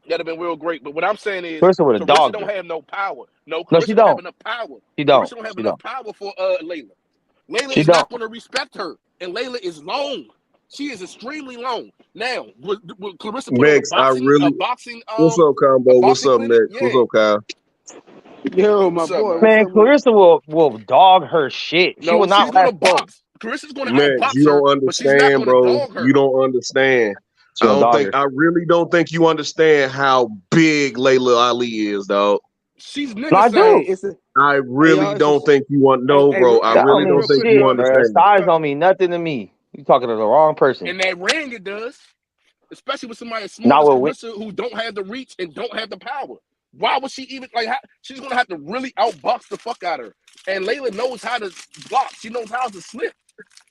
That'd have been real great. But what I'm saying is, Clarissa don't have no power. No, she don't have enough power. She don't. Clarissa don't have enough power for Layla. Layla is not going to respect her, and Layla is long. She is extremely long. Now, with Clarissa put Mex, a boxing. What's up, Combo? What's up, Mex? Yeah. What's up, Kyle? Yo, my boy. Man, Clarissa will dog her shit. She will not last box. Carissa's going to outbox you don't understand, bro. You don't understand. I really don't think you understand how big Layla Ali is, dog. She's nigga. I really don't think you want bro. I really don't think you understand. Size don't mean nothing to me. You talking to the wrong person. In that ring, it does. Especially with somebody as small as Clarissa who don't have the reach and don't have the power. Why would she even she's gonna have to really outbox the fuck out of her. And Layla knows how to block. She knows how to slip.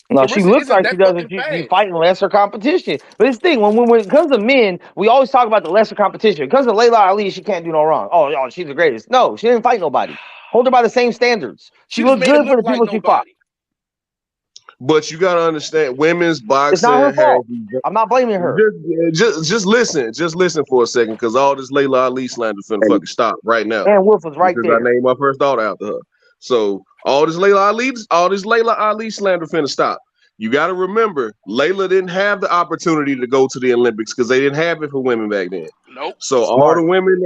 No, she looks like she does if you fighting lesser competition. But it's the thing, when it comes to men, we always talk about the lesser competition. When it comes to Layla Ali, she can't do no wrong. Oh, she's the greatest. No, she didn't fight nobody. Hold her by the same standards. She looked good for the people she fought. But you gotta understand, women's boxing. It's not her fault. I'm not blaming her. Just listen for a second, because all this Layla Ali slander finna fucking stop right now. And Wolf was right there. I named my first daughter after her. So all this Layla Ali slander finna stop. You got to remember, Layla didn't have the opportunity to go to the Olympics because they didn't have it for women back then. Nope. So all the women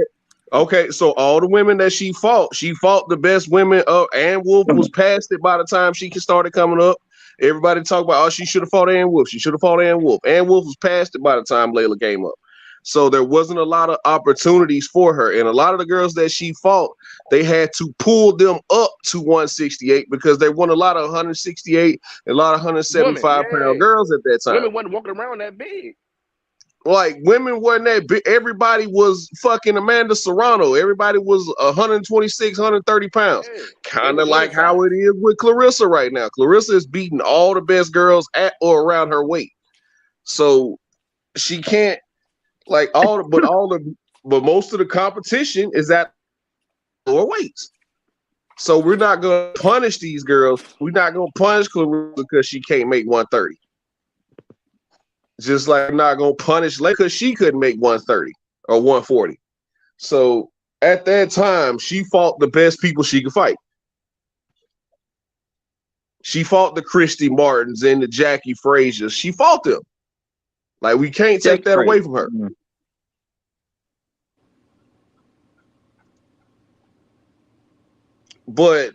that she fought the best women. Ann Wolf was past it by the time she started coming up. Everybody talk about, oh, she should have fought Ann Wolf. She should have fought Ann Wolf. Ann Wolf was past it by the time Layla came up. So there wasn't a lot of opportunities for her. And a lot of the girls that she fought, they had to pull them up to 168 because they won a lot of 168 and a lot of 175-pound girls at that time. Women wasn't walking around that big. Like, women wasn't that big. Everybody was fucking Amanda Serrano. Everybody was 126, 130 pounds. Yeah. Kind of like how it is with Clarissa right now. Clarissa is beating all the best girls at or around her weight. So she can't, but most of the competition is at lower weights. So we're not going to punish these girls. We're not going to punish Clarissa because she can't make 130. Just like we're not going to punish Layla because she couldn't make 130 or 140. So at that time, she fought the best people she could fight. She fought the Christy Martins and the Jackie Frazier's. She fought them. Like, we can't take that away from her. Mm-hmm. But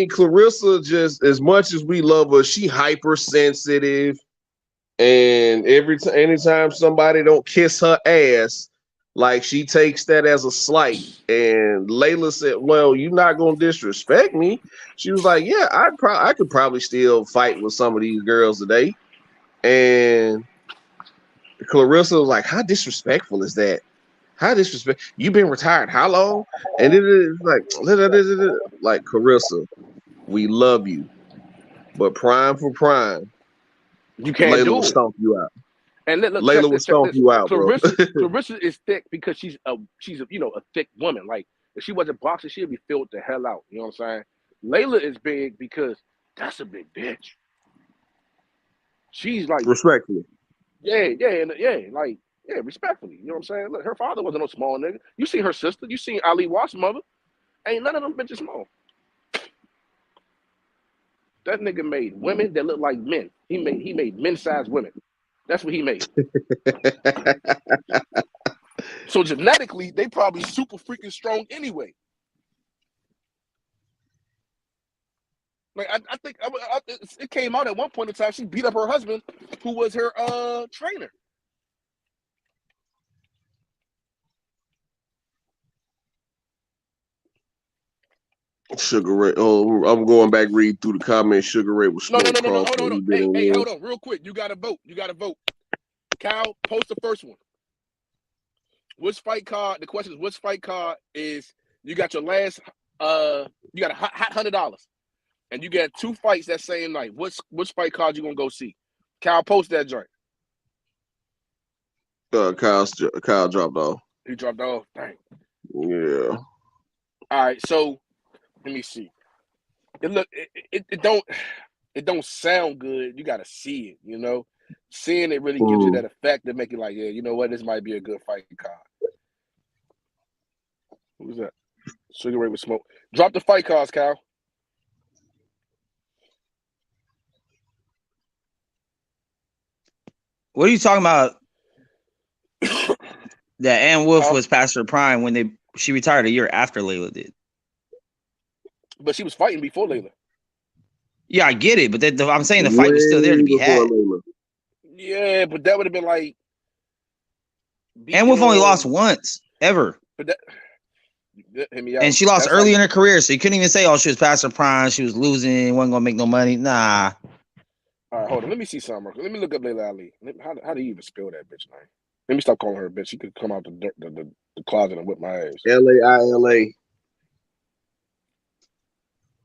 Clarissa, just as much as we love her, she hypersensitive. And anytime somebody don't kiss her ass, like, she takes that as a slight. And Layla said, well, you're not going to disrespect me. She was like, yeah, I could probably still fight with some of these girls today. And Clarissa was like, how disrespectful is that? How disrespectful? You've been retired how long? And it is like, Clarissa, we love you. But prime for prime, you can't Layla do will it. stomp you out. And Layla will stomp you out, Clarissa, bro. Clarissa is thick because she's a thick woman. Like, if she wasn't boxing, she'd be filled the hell out. You know what I'm saying? Layla is big because that's a big bitch. She's like, respectfully. Respectfully. You know what I'm saying? Look, her father wasn't no small nigga. You see her sister. You seen Ali Watt's mother. Ain't none of them bitches small. That nigga made women that look like men. He made men-sized women. That's what he made. So genetically, they probably super freaking strong anyway. Like, I think it came out at one point in time she beat up her husband, who was her trainer. Sugar Ray. Oh, I'm going back read through the comments. Sugar Ray was no. Hold on. Hey, hold on, real quick. You gotta vote. Cal, post the first one. Which fight card? The question is, which fight card is you got your last? You got a hot $100, and you got 2 fights that same night. Which fight card you gonna go see? Cal, post that joint. Kyle dropped off. He dropped off. Dang. Yeah. All right, so let me see. It don't sound good. You gotta see it, you know. Seeing it really gives you that effect to make it like, yeah, you know what, this might be a good fight card. Who's that? Sugar Ray with smoke. Drop the fight cards, Kyle. What are you talking about? That Ann Wolf was past her prime when she retired a year after Layla did. But she was fighting before Layla. Yeah, I get it, but I'm saying the fight was still there to be had. Yeah, but that would have been like. Ann Wolf only lost once ever. But that, hit me out. And she lost early in her career, so you couldn't even say, "Oh, she was past her prime. She was losing. Wasn't gonna make no money." Nah. All right, hold on. Let me see something. Let me look up Layla Ali. How do you even spell that bitch name? Let me stop calling her a bitch. She could come out the closet and whip my ass. Laila.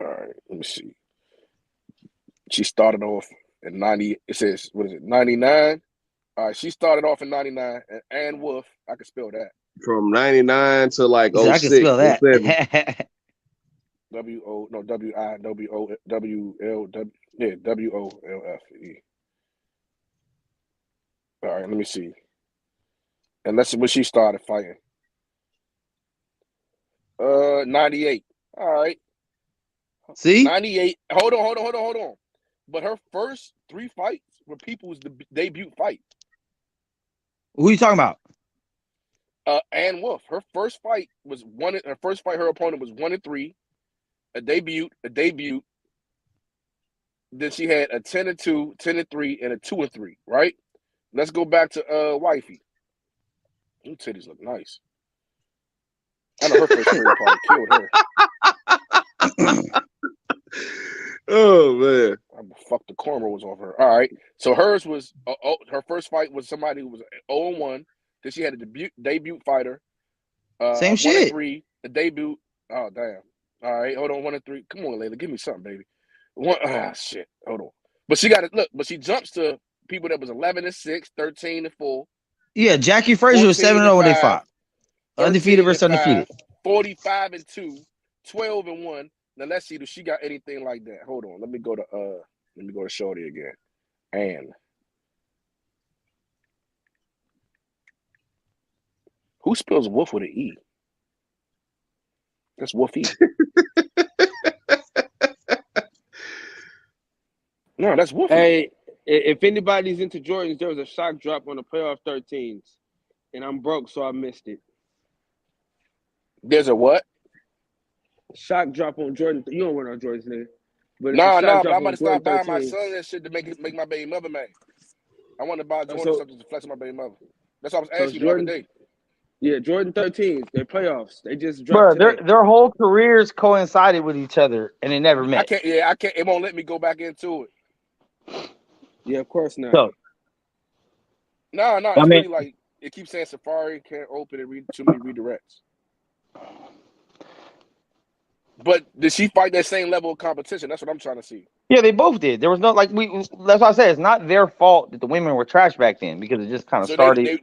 All right, let me see. She started off in 90. It says, what is it, 99? All right, she started off in 99. And Ann Wolf, I can spell that. From 99 to like He said, I can 06, spell that. 07. WOLF. All right, let me see. And that's when she started fighting. 98. All right. See? 98. Hold on. But her first 3 fights were people's debut fight. Who are you talking about? Ann Wolf. Her first fight was one. Her first fight, her opponent was 1-3, a debut. Then she had a 10-2, 10-3, and a 2-3. Right. Let's go back to Wifey. Them titties look nice. I know her first fight probably killed her. Oh man. Fuck, the cornrows off her. All right. So hers was her first fight was somebody who was 0-1. Then she had a debut fighter. Same shit. 1-3. The debut. Oh damn. All right. Hold on. 1-3. Come on, Layla. Give me something, baby. Shit. Hold on. But she got it. Look. But she jumps to people that was 11-6, 13-4. Yeah, Jackie Frazier was 7-0 when they fought. Undefeated versus undefeated. 45-2, 12-1. Now let's see, does she got anything like that? Hold on. Let me go to Shorty again. Ann. Who spells Wolf with an E? That's Wolfie. No, that's Wolfie. Hey, if anybody's into Jordans, there was a shock drop on the playoff 13s, and I'm broke, so I missed it. There's a what? Shock drop on Jordan. You don't wear no Jordans, nigga. But No, but I'm on about to start Jordan buying my 13s. son that shit to make my baby mother mad. I want to buy Jordan so- something to flex on my baby mother. That's what I was So asking you the other Jordan- day. Yeah, Jordan 13s. They're playoffs. They just Bro, dropped today. their whole careers coincided with each other and they never I met. can't. It won't let me go back into it. Yeah, of course not. So No. It's I mean- really like it keeps saying Safari can't open and read too many redirects. But did she fight that same level of competition? That's what I'm trying to see. yeah, they both did. There was no that's what I said. It's not their fault that the women were trash back then because it just kind of So started you feel like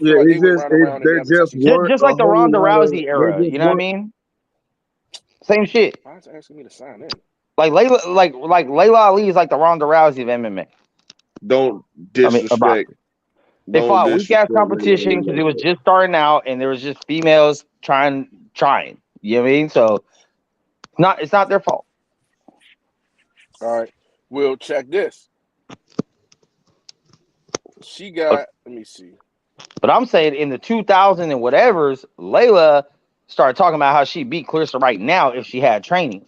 Yeah, they went it's just round they're and never just touched each other. work just like a the whole Ronda lot of- Rousey they era. just You know what I work- mean? Same shit. Why is it asking me to sign in? Like Layla Ali is like the Ronda Rousey of MMA. Don't about disrespect. They Don't fought weak ass disrespect competition me because like it was that. just starting out and there was just females trying. You know what I mean? So it's not their fault. All right. We'll check this. She got. Let me see. But I'm saying in the 2000 and whatevers, Layla started talking about how she beat Clarissa right now if she had training.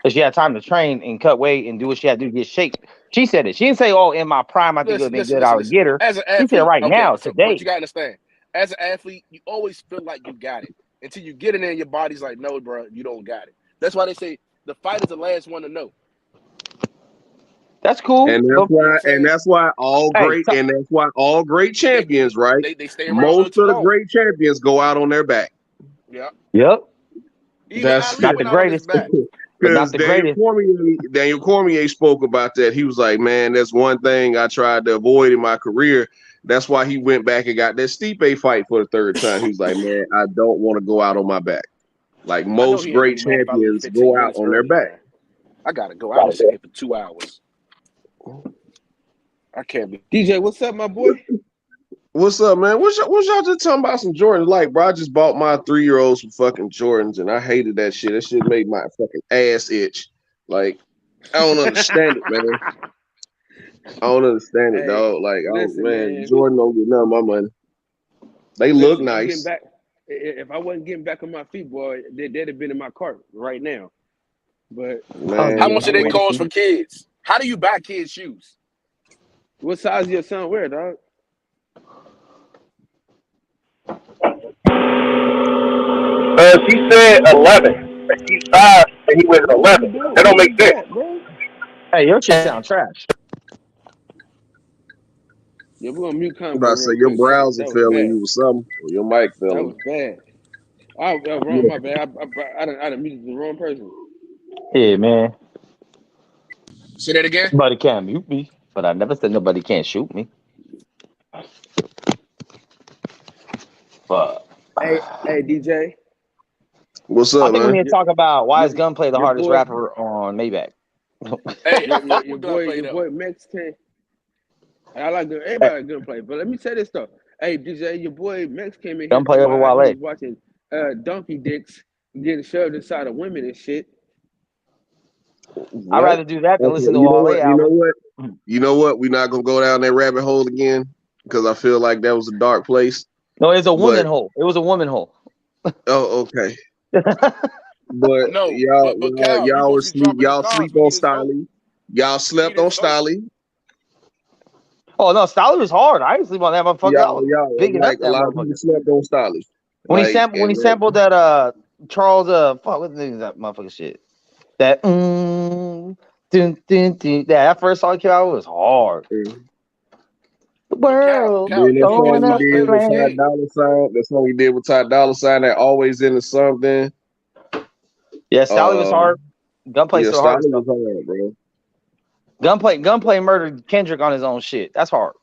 If she had time to train and cut weight and do what she had to do to get shaped. She said it. She didn't say, oh, in my prime, I think it would have been good. I would get her. As an She athlete, said right okay, now, so, today. But you gotta understand, as an athlete, you always feel like you got it until you get in there and your body's like, no, bro, you don't got it. That's why they say the fight is the last one to know. That's cool. And that's why all great champions, right? They stay around Most too of the long. great champions go out on their back. Yeah. Yep. Even That's Ali not went the out on his greatest. back. But not Because the Daniel Cormier spoke about that. He was like, man, that's one thing I tried to avoid in my career. That's why he went back and got that Stipe fight for the third time. He was like, man, I don't want to go out on my back. Like I know most he ain't great gonna be mad if I leave champions 15 go out minutes on their early, back. man. I gotta go. I was sitting here for 2 hours. I can't be. DJ, what's up, my boy? What's up, man? What y'all just talking about some Jordans? Like, bro, I just bought my 3-year-old some fucking Jordans, and I hated that shit. That shit made my fucking ass itch. Like, I don't understand it, man. I don't understand it, Hey, dog. Like, listen, man. Jordan don't get none of my money. They Listen, look I'm nice. getting back. If I wasn't getting back on my feet, boy, they'd have been in my cart right now. But Man, How much do they cost for kids? How do you buy kids shoes? what size your son wear, dog? She said 11. And he's 5 and he wears 11. That don't make sense. Bro? Hey, your shit sound trash. Yeah, we're gonna mute I'm combo about to say real your quick. browser That was failing bad. you or something, or your mic That failing. was bad. Wrong, my bad. I done muted the wrong person. Yeah, man. Say that again. Nobody can mute me, but I never said nobody can't shoot me. But Hey, DJ. What's I up, think we need man? to talk about why is Your Gunplay the your hardest boy rapper on Maybach. Hey, I your fuck your with Gunplay your though. boy Mex came. I like good. Everybody like Gunplay, but let me say this though. Hey, DJ, your boy Mex came in here Gunplay talking over about how he Wale. was watching donkey dicks getting shoved inside of women and shit. I'd What? rather do that than Okay, listen to you know Wale what? You know album. what? You know what? We're not gonna go down that rabbit hole again because I feel like that was a dark place. No, it's a woman But hole. It was a woman hole. okay. But No, y'all Cal, we y'all were supposed to be sleep. dropping the Y'all cards. sleep We on need his vote. Stolly. Y'all We slept need on his vote. Stolly. Oh no, Stolly was hard. I didn't sleep on that motherfucker. I was Y'all bigging up like a that lot of people motherfucker. slept on Stolly. When he Like sampled and sampled that Charles fuck what's the name of that motherfucker shit. That dun, dun, dun, that first song came out was hard. then The But Cal, world you that need his song throwing he up vote. the did Let me with say, Ty flag. Dolla $ign. The song he did with Ty Dolla $ign that always into something. Yeah, Stolly was hard. Gunplay Yeah, still hard as Stolly fuck. was hard, bro. Gunplay murdered Kendrick on his own shit. That's hard.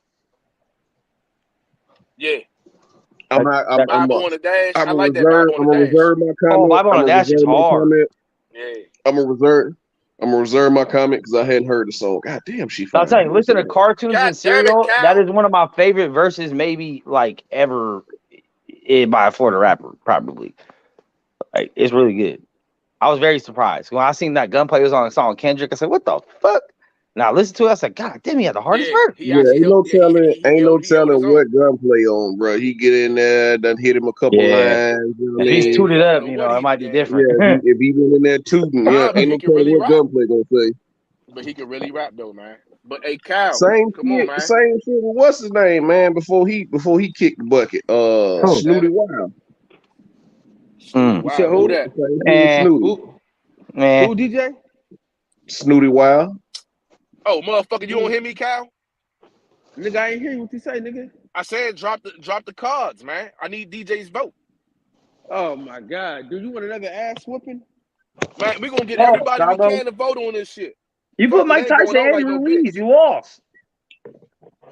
yeah, I'm That, not. that, Bible on the dash. I I'm like that Bible on gonna the dash. reserve my oh, comment. Bible on the Dash is hard. Yeah, I'm gonna reserve my comment because I hadn't heard the song. God damn, she I'll fine. tell you, listen to Cartoons God and damn it, Serial. That Cal. is one of my favorite verses, maybe like ever by a Florida rapper, probably. Like it's really good. I was very surprised when I seen that Gunplay was on a song Kendrick. I said, "What the fuck?" Now I listened to it. I said, "God damn, he had the hardest Yeah, verse." he actually held. Yeah, Ain't no he held his telling own. what Gunplay on, bro. He get in there, done hit him a couple Yeah, lines. You know what if I he's mean? tooted I don't up, know you what know, it might be different. Yeah, if he been in there tooting, yeah, But ain't he no can telling really what rap. Gunplay gonna say. But he can really rap though, man. But hey, Cal, Same come on, man. shit. What's his name, man? Before he kicked the bucket, Who? Snooty Wild. Snooty, You said wow, who who? that? Snooty. Who DJ? Snooty Wild. Oh, motherfucker, you don't hear me, Cal? Nigga, I ain't hear you. What you say, nigga? I said drop the cards, man. I need DJ's vote. Oh my God, do you want another ass whooping? Man, we gonna get Oh, everybody we Bravo. can to vote on this shit. You Fuck put it, Mike ain't going Tyson out and like Andy no Ruiz. bitch. You lost.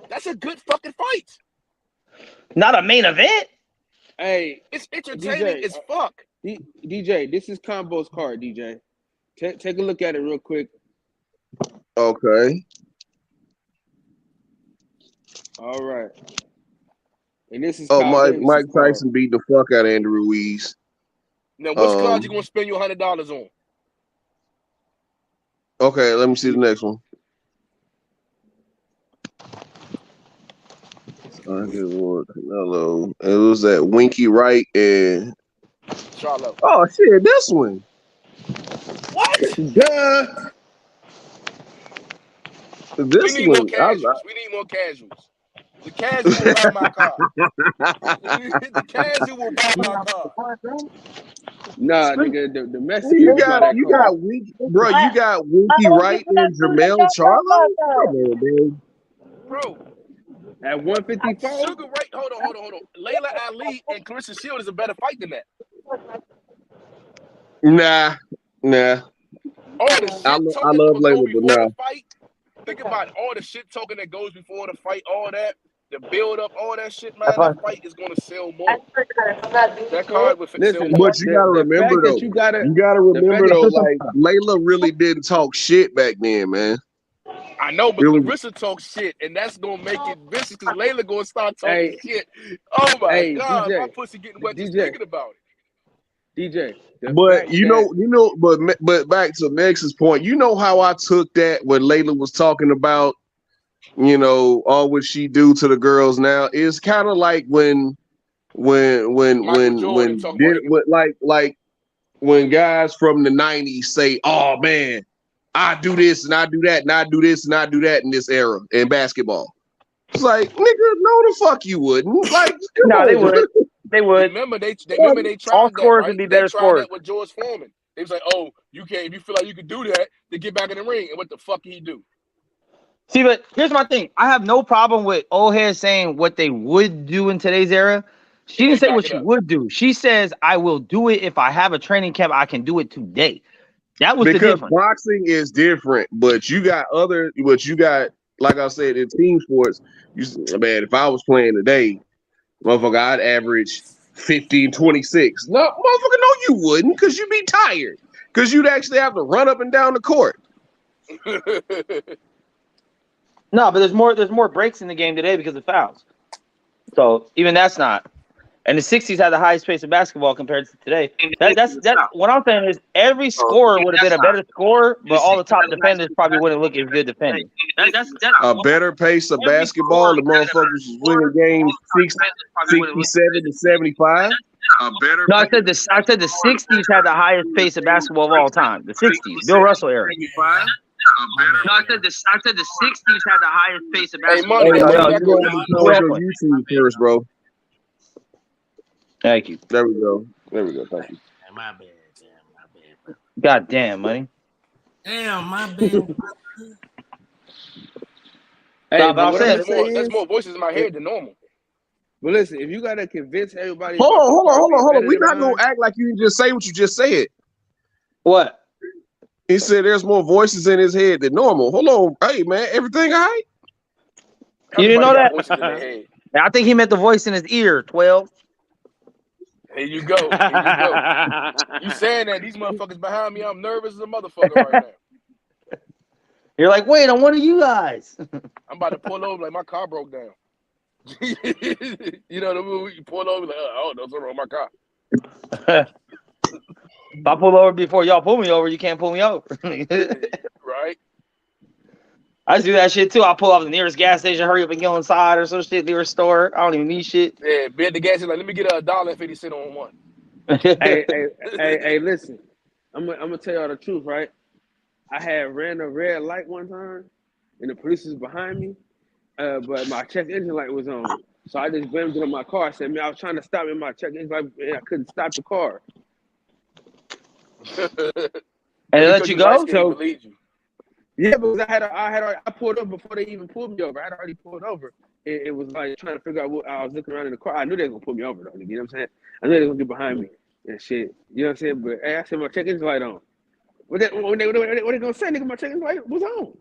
That's a good fucking fight. Not a main event. Hey, It's entertaining DJ, as fuck. DJ, this is Combo's card, DJ. Take a look at it real quick. Okay. All right. And this is Oh, Kyle Davis's Mike card. Tyson beat the fuck out of Andy Ruiz. Now, which card you gonna spend your $100 on? Okay, let me see the next one. Hello. It was that Winky Wright and Charlotte. oh shit, this one. What? Duh. We need more casuals. We need more casuals. The casual will buy my car. The casual will buy my car. Nah, nigga, the Mexican You will buy that car. got Winky Wright and Jamel Charlo? Come on, dude. Bro, At 155? Sugar Ray, hold on. Layla Ali and Clarissa Shield is a better fight than that. Nah. All the shit I talking love that goes Layla, but before nah. the fight. Think about it. All the shit talking that goes before the fight, all that, the build up, all that shit, man. That fight is gonna sell more. That card would sell more. But you gotta remember though. Like Layla really didn't talk shit back then, man. I know, but Clarissa talks shit, and that's gonna make it vicious because Layla gonna start talking shit. Oh my God, DJ, my pussy getting wet just thinking about it. DJ, but but back to Max's point, you know how I took that when Layla was talking about, you know, all what she do to the girls now. It's kind of like when guys from the 90s say, oh man, I do this and I do that and I do this and I do that in this era in basketball. It's like, nigga, no the fuck you wouldn't. Like, no, they would. They would. Remember they all tried scores that, right? would be They better tried scores. that with George Foreman. They was like, oh, you can't, if you feel like you could do that, then get back in the ring. And what the fuck did he do? See, but here's my thing. I have no problem with old heads saying what they would do in today's era. She didn't say what she would do. She says, I will do it if I have a training camp. I can do it today. That was the Because difference. boxing is different, but you got like I said, in team sports, man, if I was playing today, motherfucker, I'd average 15, 26. No, motherfucker, no, you wouldn't, because you'd be tired. Because you'd actually have to run up and down the court. No, but there's more breaks in the game today because of fouls. So even that's not. And the 60s had the highest pace of basketball compared to today. That's what I'm saying is every scorer would have been a better scorer, but all the top defenders probably wouldn't look as good defending. A better pace of basketball, the motherfuckers was winning games 67 to 75. No, I said the 60s had the highest pace of basketball of all time. The 60s, Bill Russell era. No, I said the 60s had the highest pace of basketball. Hey, you go YouTube first, bro. Thank you. There we go. Thank you. My bad. God damn, money. Damn, my bad. Hey, but but I'm saying There's more voices in my head than normal. But listen, if you gotta convince everybody, Hold on. We're not gonna act like you can just say what you just said. What? He said there's more voices in his head than normal. Hold on. Hey man, everything all right? You didn't know that? Voices in their head. I think he meant the voice in his ear, 12. Here you go. You saying that these motherfuckers behind me, I'm nervous as a motherfucker right now. You're like, wait, I'm one of you guys. I'm about to pull over like my car broke down. You know the movie, you pull over like, oh, no, something wrong with my car. If I pull over before y'all pull me over, you can't pull me over. Right? I just do that shit too. I pull off the nearest gas station, hurry up and go inside or some shit, nearest store. I don't even need shit. Yeah, be at the gas station like, let me get $1.50 on one. hey, listen. I'm gonna tell y'all the truth, right? I had ran a red light one time, and the police was behind me, but my check engine light was on. So I just blamed it on my car. I said, man, I was trying to stop in my check engine light, and I couldn't stop the car. And they let you go? So, yeah, because I pulled up before they even pulled me over. I had already pulled over. It was like trying to figure out what I was looking around in the car. I knew they were gonna pull me over though. You know what I'm saying? I knew they were gonna get behind me and shit. You know what I'm saying? But hey, I said my check engine light on. What they gonna say? Nigga, my check engine light was on.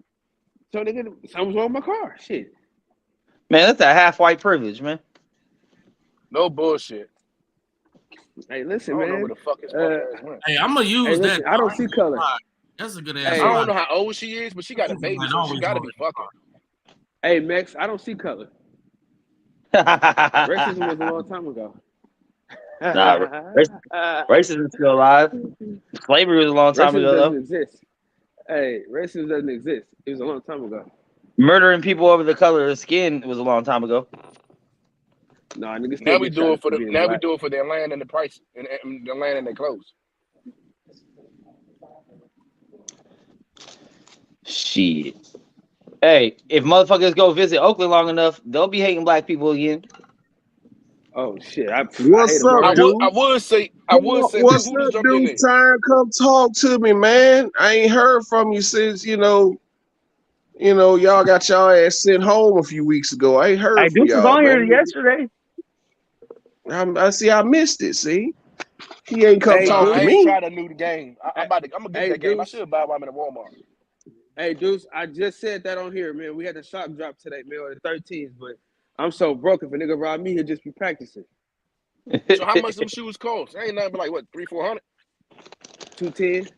So nigga, something's wrong with my car. Shit. Man, that's a half white privilege, man. No bullshit. Hey, listen, I don't man. know where the fuck is Hey, I'm gonna use that. I don't see color. That's a good I ass. don't know how old she is, but she got a baby, so she gotta be fucking. Hey, Max, I don't see color. Racism was a long time ago. Nah, racism is still alive. Slavery was a long time ago, though. Exist. Hey, racism doesn't exist. It was a long time ago. Murdering people over the color of the skin was a long time ago. Nah, niggas. Now we do it for their land and the price and the land and their clothes. Shit. Hey, if motherfuckers go visit Oakland long enough, they'll be hating black people again. Oh shit! What's up, dude? I would say. What's up, dude? Time, come talk to me, man. I ain't heard from you since y'all got y'all ass sent home a few weeks ago. I ain't heard from y'all. I was on here yesterday. I see. I missed it. See, he ain't come talk to me. I ain't try to new the game. I'm gonna get that game. I should buy one at Walmart. Hey, Deuce, I just said that on here, man. We had the shock drop today, man, on the 13th, but I'm so broke. If a nigga rob me, he'll just be practicing. So how much them shoes cost? Ain't nothing but like what, $300-$400? $210.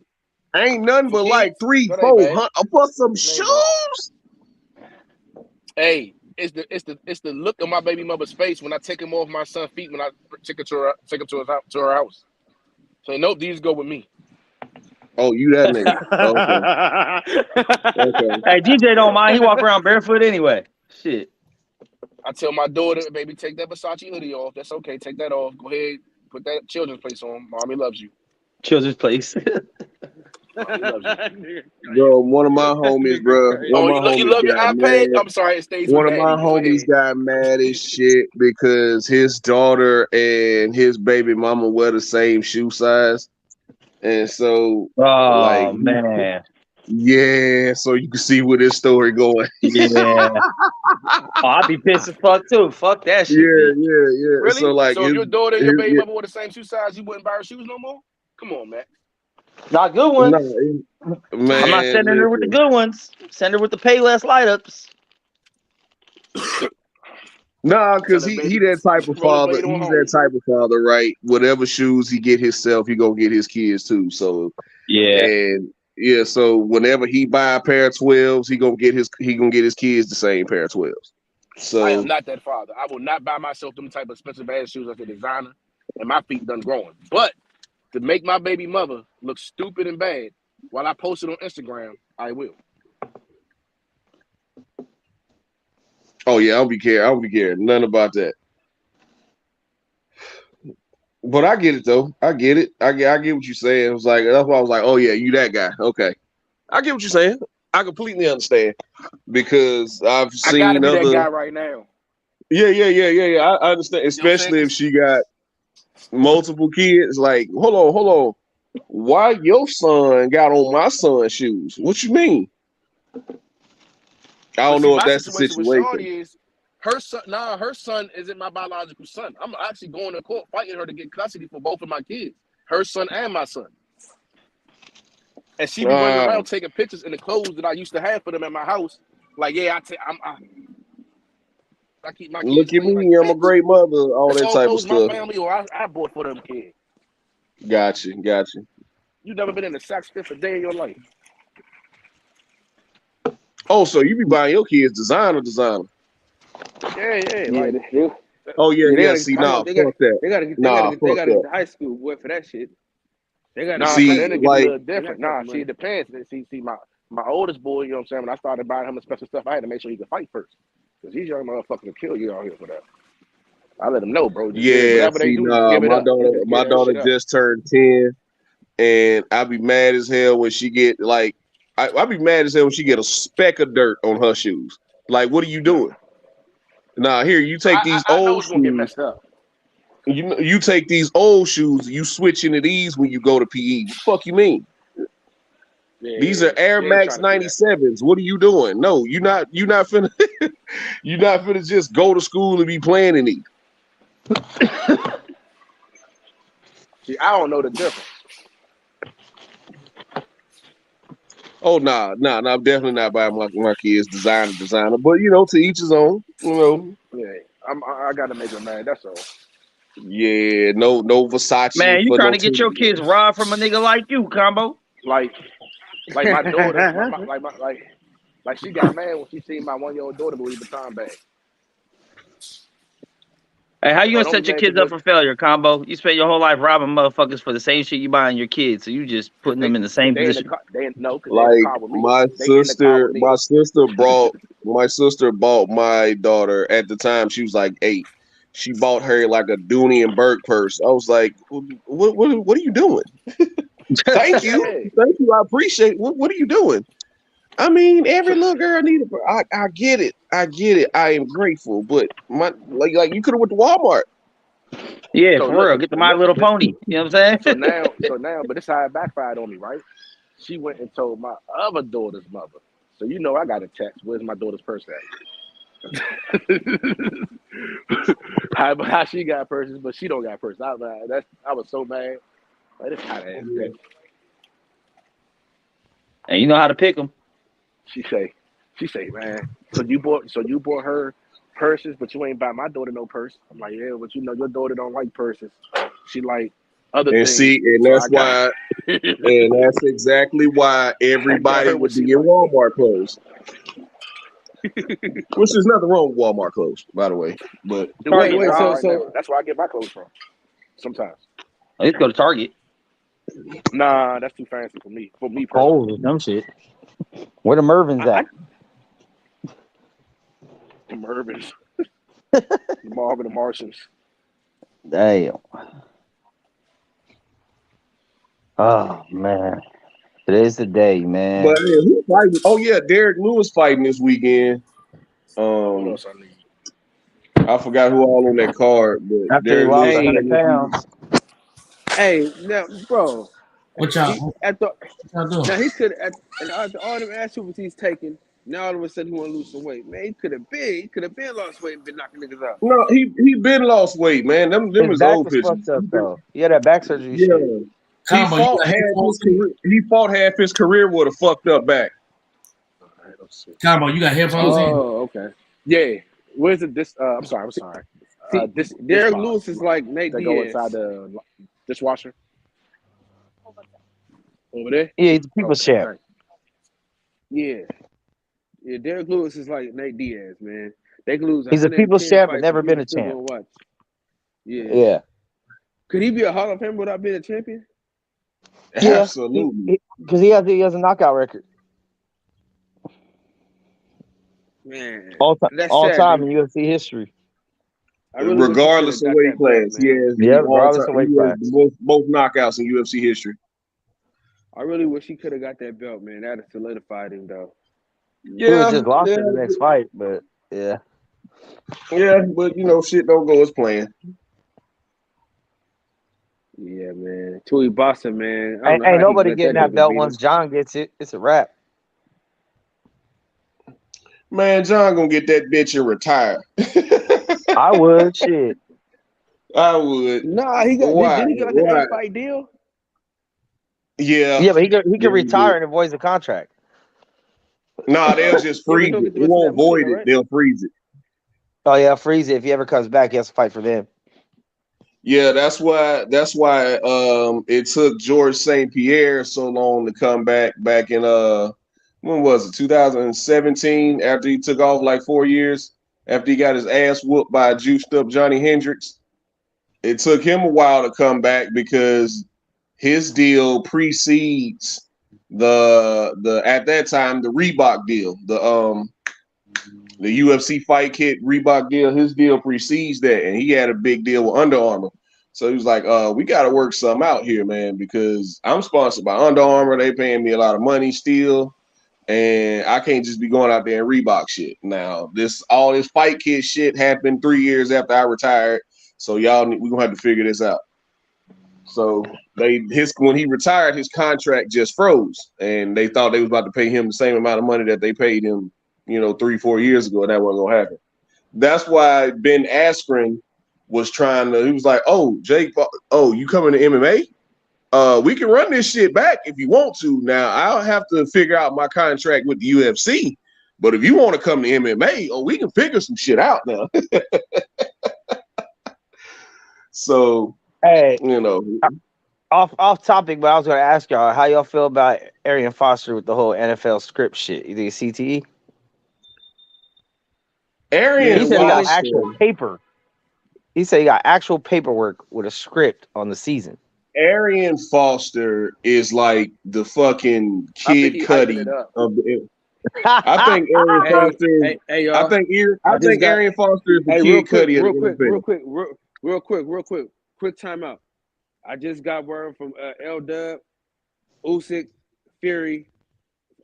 Ain't nothing but like $300-$400 for some shoes. Hey, it's the look of my baby mother's face when I take him off my son's feet when I take him to her house. So nope, these go with me. Oh, you that nigga. Okay. Hey, DJ don't mind. He walk around barefoot anyway. Shit. I tell my daughter, baby, take that Versace hoodie off. That's okay. Take that off. Go ahead. Put that Children's Place on. Mommy loves you. Children's Place. Mommy loves you. Bro, one of my homies, bro. You love your iPad? Mad. I'm sorry, it stays One with of my homies got mad as shit because his daughter and his baby mama wear the same shoe size. And so, man. Yeah, so you can see where this story going. Yeah. I'd be pissed as fuck too. Fuck that shit. Yeah. Really? So if your daughter and your baby mother were the same shoe size, you wouldn't buy her shoes no more? Come on, man. Not good ones. No, I'm not man, sending her with the listen. good ones. Send her with the pay less light ups. Nah, Tell cause that he baby that type of father. rollerblade on He's that home. type of father, right? Whatever shoes he get himself, he gonna get his kids too. So Yeah. and yeah, so whenever he buy a pair of 12s, he gonna get his kids the same pair of 12s. I am So not that father. I will not buy myself them type of expensive ass shoes as a designer, and my feet done growing. But to make my baby mother look stupid and bad while I post it on Instagram, I will. oh yeah, I don't be caring nothing about that. But I get it though. I get it. I get what you're saying. It was like that's why I was like, oh yeah, you that guy. Okay. I get what you're saying. I completely understand because I've I gotta seen be that other. guy right now. Yeah. I understand, You know what I'm saying? especially if she got multiple kids. Like, hold on. Why your son got on my son's shoes? What you mean? I But don't see, know if my that's the situation with situation. Shorty is her son. Nah, her son isn't my biological son. I'm actually going to court fighting her to get custody for both of my kids, her son and my son. And she be running around taking pictures in the clothes that I used to have for them at my house. Like, yeah, I keep my kids Look at clean. Like, me, I'm a bitch, great mother. All that's that all type of clothes my stuff. family or I bought for them kids. Got you. You never been in a Saks Fifth a day in your life. Oh, so you be buying your kids designer? Yeah. Yeah, Like, Oh yeah. they gotta, See, come nah, on, they fuck that. gotta get Nah, fuck they gotta get that. to high school, boy, for that shit. They gotta nah, get high See, then it school. get a like, little And different. that type Nah, of see, it money. depends. See, my oldest boy, you know what I'm saying? When I started buying him the special stuff, I had to make sure he could fight first. Because these young motherfuckers will kill you out here for that. I let them know, bro. Just give yeah. whatever they See, do, just nah, give it up. Just give my that daughter shit up. just turned 10, and I be mad as hell when she get like, I be mad as hell when she get a speck of dirt on her shoes. Like, what are you doing? Nah, here you take these I know old it's gonna get shoes. messed up. You take these old shoes. You switch into these when you go to PE. What the fuck you mean? These are Air They ain't Max trying to see that. 97s. What are you doing? No, you're not finna you're not finna just go to school and be playing in these. See, I don't know the difference. Oh nah, I'm definitely not buying my kids designer. But you know, to each his own. You know, Yeah, I gotta make them mad. That's all. yeah, no Versace Man, you for trying no to get your kids Timberlands. robbed from a nigga like you, Combo? Like my daughter, like she got mad when she seen my 1-year-old daughter Louis Vuitton bag. Hey, how you And gonna only set your thing kids up for failure, Combo? You spend your whole life robbing motherfuckers for the same shit you buying your kids, so you just putting them in the same they in the position. car. They in the Like car with me. They in the car with me. my sister bought my daughter at the time she was like 8. She bought her like a Dooney and Burke purse. I was like, what are you doing? Thank you. I appreciate it. What are you doing? I mean, every little girl need a. I get it. I am grateful, but like you could have went to Walmart. Yeah, So for real. listen, Get the My Little Pony. You know what I'm saying? so now, but this how it backfired on me, right? She went and told my other daughter's mother. So you know, I got a text. Where's my daughter's purse at? how she got purses, but she don't got purses. I was so mad. Like, this hot ass bitch. And you know how to pick them. She say, man. So you bought her purses, but you ain't buy my daughter no purse. I'm like, yeah, but you know your daughter don't like purses. She like other And things. see, and So that's why, and that's exactly why everybody would be in Walmart clothes. Which there's nothing wrong with Walmart clothes, by the way. But Wait, so that's where I get my clothes from. Sometimes. Let's go to Target. Nah, that's too fancy for me. For me personally. Oh, dumb shit. Where the Mervins at? The Mervins. Marvin and Martians. Damn. Oh man. Today's the day, man. But who fighting? Oh yeah, Derek Lewis fighting this weekend. What else I need? I forgot who all on that card, but After he lost 100 pounds. Hey, now, bro. What y'all doing? Now he could after all them ass whoopers he's taking. Now all of a sudden he want to lose some weight. Man, he could have been lost weight and been knocking niggas out. No, he been lost weight, man. Them His is back old was pictures. fucked up though. He had that back surgery Yeah. shit. Combo, you got headphones in? He fought half his career with a fucked up back. Combo, you got headphones in? Oh, okay. Yeah. Where's it? I'm sorry. This Derek pod. Lewis is like Nate They Diaz. go inside the dishwasher. Over there? Yeah, he's a people's champ. Thanks. Yeah, Derek Lewis is like Nate Diaz, man. They can lose. He's a people's 110 champ, but fights never and been a people still champ. gonna watch. Yeah. Yeah. Could he be a Hall of Famer without being a champion? Yeah, Absolutely. because he has a knockout record Man, all that's sad, time dude. in UFC history. I really wish he Regardless of coulda weight got that belt, class, man. he Yeah, has regardless of weight class. both knockouts in UFC history. I really wish he could have got that belt, man. That'd have solidified him, though. He would have just lost it in the next fight, but yeah. Yeah, but shit don't go as planned. Yeah, man. Tui Bassa, man. Ain't nobody getting that belt once John gets it. It's a wrap. Man, John gonna get that bitch and retire. I would. Shit. I would. Nah, he got. Why? Did he get like an 8-fight deal? Yeah. Yeah, but he could retire and avoid the contract. Nah, they'll just freeze it. They won't void it. They'll freeze it. Oh yeah, freeze it. If he ever comes back, he has to fight for them. Yeah, that's why it took George St. Pierre so long to come back in when was it, 2017, after he took off like 4 years, after he got his ass whooped by a juiced up Johnny Hendricks. It took him a while to come back because his deal precedes the at that time the Reebok deal, the UFC Fight Kit Reebok deal. His deal precedes that, and he had a big deal with Under Armour. So he was like, we got to work something out here, man, because I'm sponsored by Under Armour. They paying me a lot of money still, and I can't just be going out there and Reebok shit. Now, all this Fight Kit shit happened 3 years after I retired, so we're gonna have to figure this out. So when he retired, his contract just froze, and they thought they was about to pay him the same amount of money that they paid him, 3-4 years ago, and that wasn't gonna happen. That's why Ben Askren was he was like, "Oh, Jake, you coming to MMA? We can run this shit back if you want to. Now I'll have to figure out my contract with the UFC, but if you want to come to MMA, we can figure some shit out now." So, hey, off topic, but I was gonna ask y'all how y'all feel about Arian Foster with the whole NFL script shit. You think it's CTE? Arian, he said he got actual paper. He said he got actual paperwork with a script on the season. Arian Foster is like the fucking Kid Cudi of the. I think Arian Foster. I think Arian Foster is the Kid Cudi. Real quick. Quick timeout. I just got word from L-Dub, Usyk, Fury,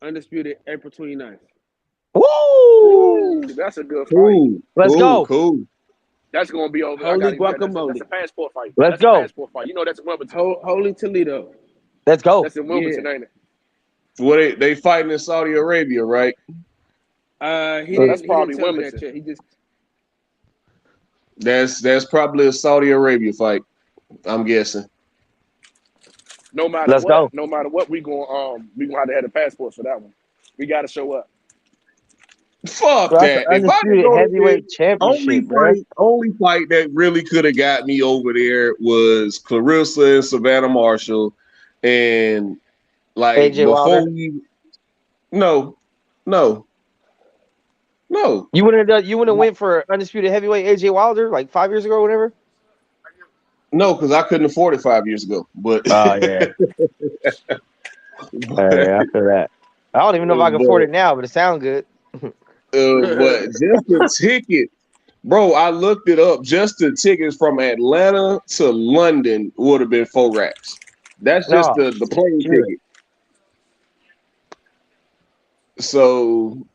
undisputed April 29th. Woo! That's a good fight. Let's go. Cool. That's gonna be over. Holy guacamole. That's a passport fight. Let's go. Passport fight. That's in Wimbledon. Holy Toledo. Let's go. That's in Wimbledon, ain't it? Well, they fighting in Saudi Arabia, right? That's probably Wimbledon. He just. That's probably a Saudi Arabia fight, I'm guessing. No matter what, we gonna have to have the passports for that one. We got to show up. Fuck that! If I could go heavyweight championship, only fight that really could have got me over there was Clarissa and Savannah Marshall, and like AJ before Wilder? No. You wouldn't went for undisputed heavyweight AJ Wilder like 5 years ago or whatever? No, because I couldn't afford it 5 years ago. But yeah. After that, I don't even know if I can afford it now, but it sounds good. But just the ticket, bro, I looked it up. Just the tickets from Atlanta to London would have been 4 racks. That's just the plane ticket. So,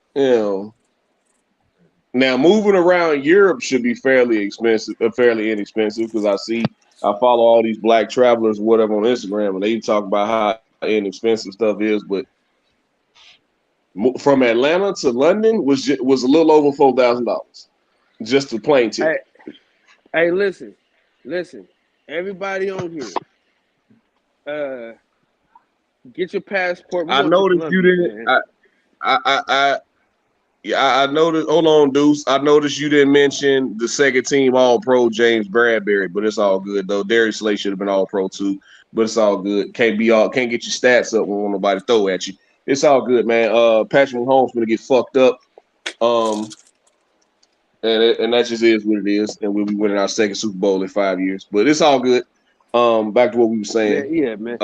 now moving around Europe should be fairly inexpensive because I follow all these black travelers, whatever, on Instagram, and they talk about how inexpensive stuff is. But from Atlanta to London was a little over $4,000, just the plane ticket. Hey, listen, everybody on here. Get your passport. We're I going to noticed you Colombia, didn't. man. I noticed. Hold on, Deuce. I noticed you didn't mention the second team All Pro James Bradbury, but it's all good though. Darius Slay should have been All Pro too, but it's all good. Can't get your stats up when nobody throw at you. It's all good, man. Patrick Mahomes gonna get fucked up. And that just is what it is. And we'll be winning our second Super Bowl in 5 years. But it's all good. Back to what we were saying. Yeah, man.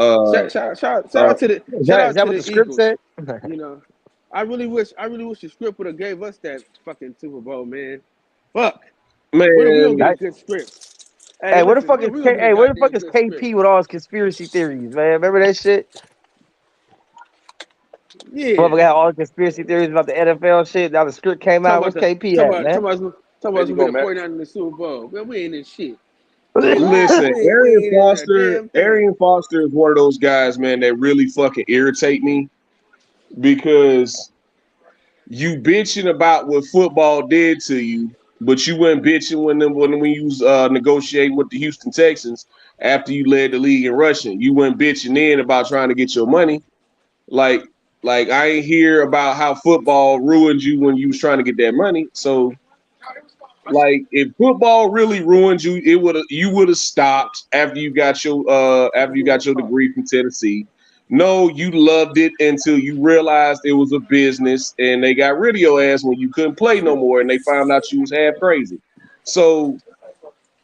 Shout out to the Is that what the script Eagles. said? You know, I really wish the script would have gave us that fucking Super Bowl, man. Fuck, we don't get a good script. Hey, where the fuck is we don't get a where the fuck goddamn is good KP script. with all his conspiracy theories, man? Remember that shit? Yeah. Motherfucker had all the conspiracy theories about the NFL shit. Now the script came out. Where's KP at, man? Talking about There us you winning go, the Matt. 49 in the Super Bowl. Man, we ain't in shit. Listen, We Arian ain't in a Foster. damn thing. Arian Foster is one of those guys, man, that really fucking irritate me because you bitching about what football did to you, but you weren't bitching when you was negotiating with the Houston Texans after you led the league in rushing. You weren't bitching then about trying to get your money. Like I ain't hear about how football ruined you when you was trying to get that money. So, like, if football really ruined you, you would have stopped after you got your degree from Tennessee. No, you loved it until you realized it was a business, and they got rid of your he couldn't play no more, and they found out you was half crazy. So,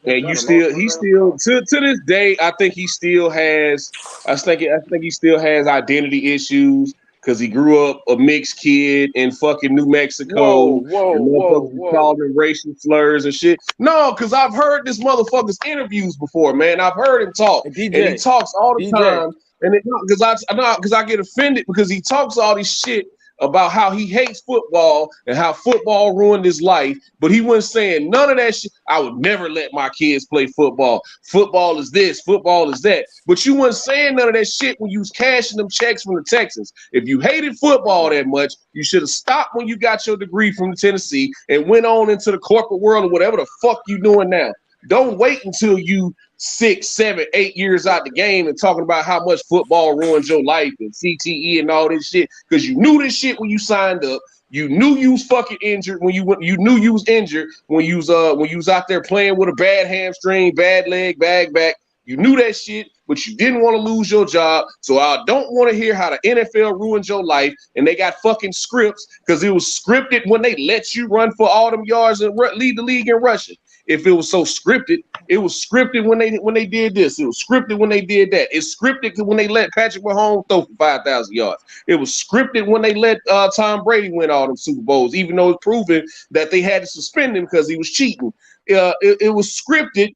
and he still to this day, I think he still has. I think he still has identity issues because he grew up a mixed kid in fucking New Mexico. And motherfuckers called him racial slurs and shit. No, because I've heard this motherfucker's interviews before, man. I've heard him talk, and he talks all the time. And because I get offended because he talks all this shit about how he hates football and how football ruined his life, but he wasn't saying none of that shit. I would never let my kids play football. Football is this, football is that. But you wasn't saying none of that shit when you was cashing them checks from the Texans. If you hated football that much, you should have stopped when you got your degree from Tennessee and went on into the corporate world or whatever the fuck you doing now. Don't wait until you 6, 7, 8 years out the game and talking about how much football ruins your life and CTE and all this shit because you knew this shit when you signed up. You knew you was fucking injured when you went. You knew you was injured when you was out there playing with a bad hamstring, bad leg, bad back. You knew that shit, but you didn't want to lose your job. So I don't want to hear how the NFL ruined your life and they got fucking scripts because it was scripted when they let you run for all them yards and lead the league in rushing. If it was so scripted, it was scripted when they did this. It was scripted when they did that. It's scripted when they let Patrick Mahomes throw for 5,000 yards. It was scripted when they let Tom Brady win all them Super Bowls, even though it's proven that they had to suspend him because he was cheating. It was scripted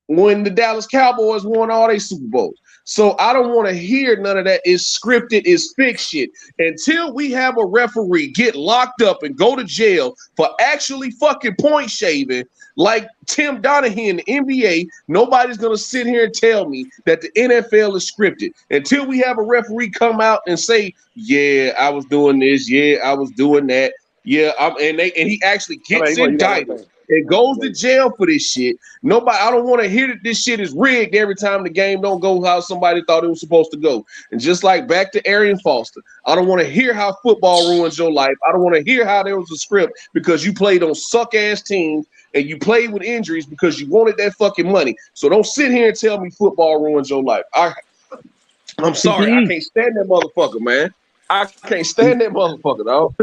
when the Dallas Cowboys won all their Super Bowls. So I don't want to hear none of that. It's scripted, it's fixed shit. Until we have a referee get locked up and go to jail for actually fucking point shaving, like Tim Donaghy in the NBA, nobody's going to sit here and tell me that the NFL is scripted. Until we have a referee come out and say, yeah, I was doing this. Yeah, I was doing that. Yeah, and he actually gets indicted and goes to jail for this shit. I don't want to hear that this shit is rigged every time the game don't go how somebody thought it was supposed to go. And just like back to Arian Foster, I don't want to hear how football ruins your life. I don't want to hear how there was a script because you played on suck-ass teams and you played with injuries because you wanted that fucking money. So don't sit here and tell me football ruins your life. I'm sorry. I can't stand that motherfucker, man. I can't stand that motherfucker, dog.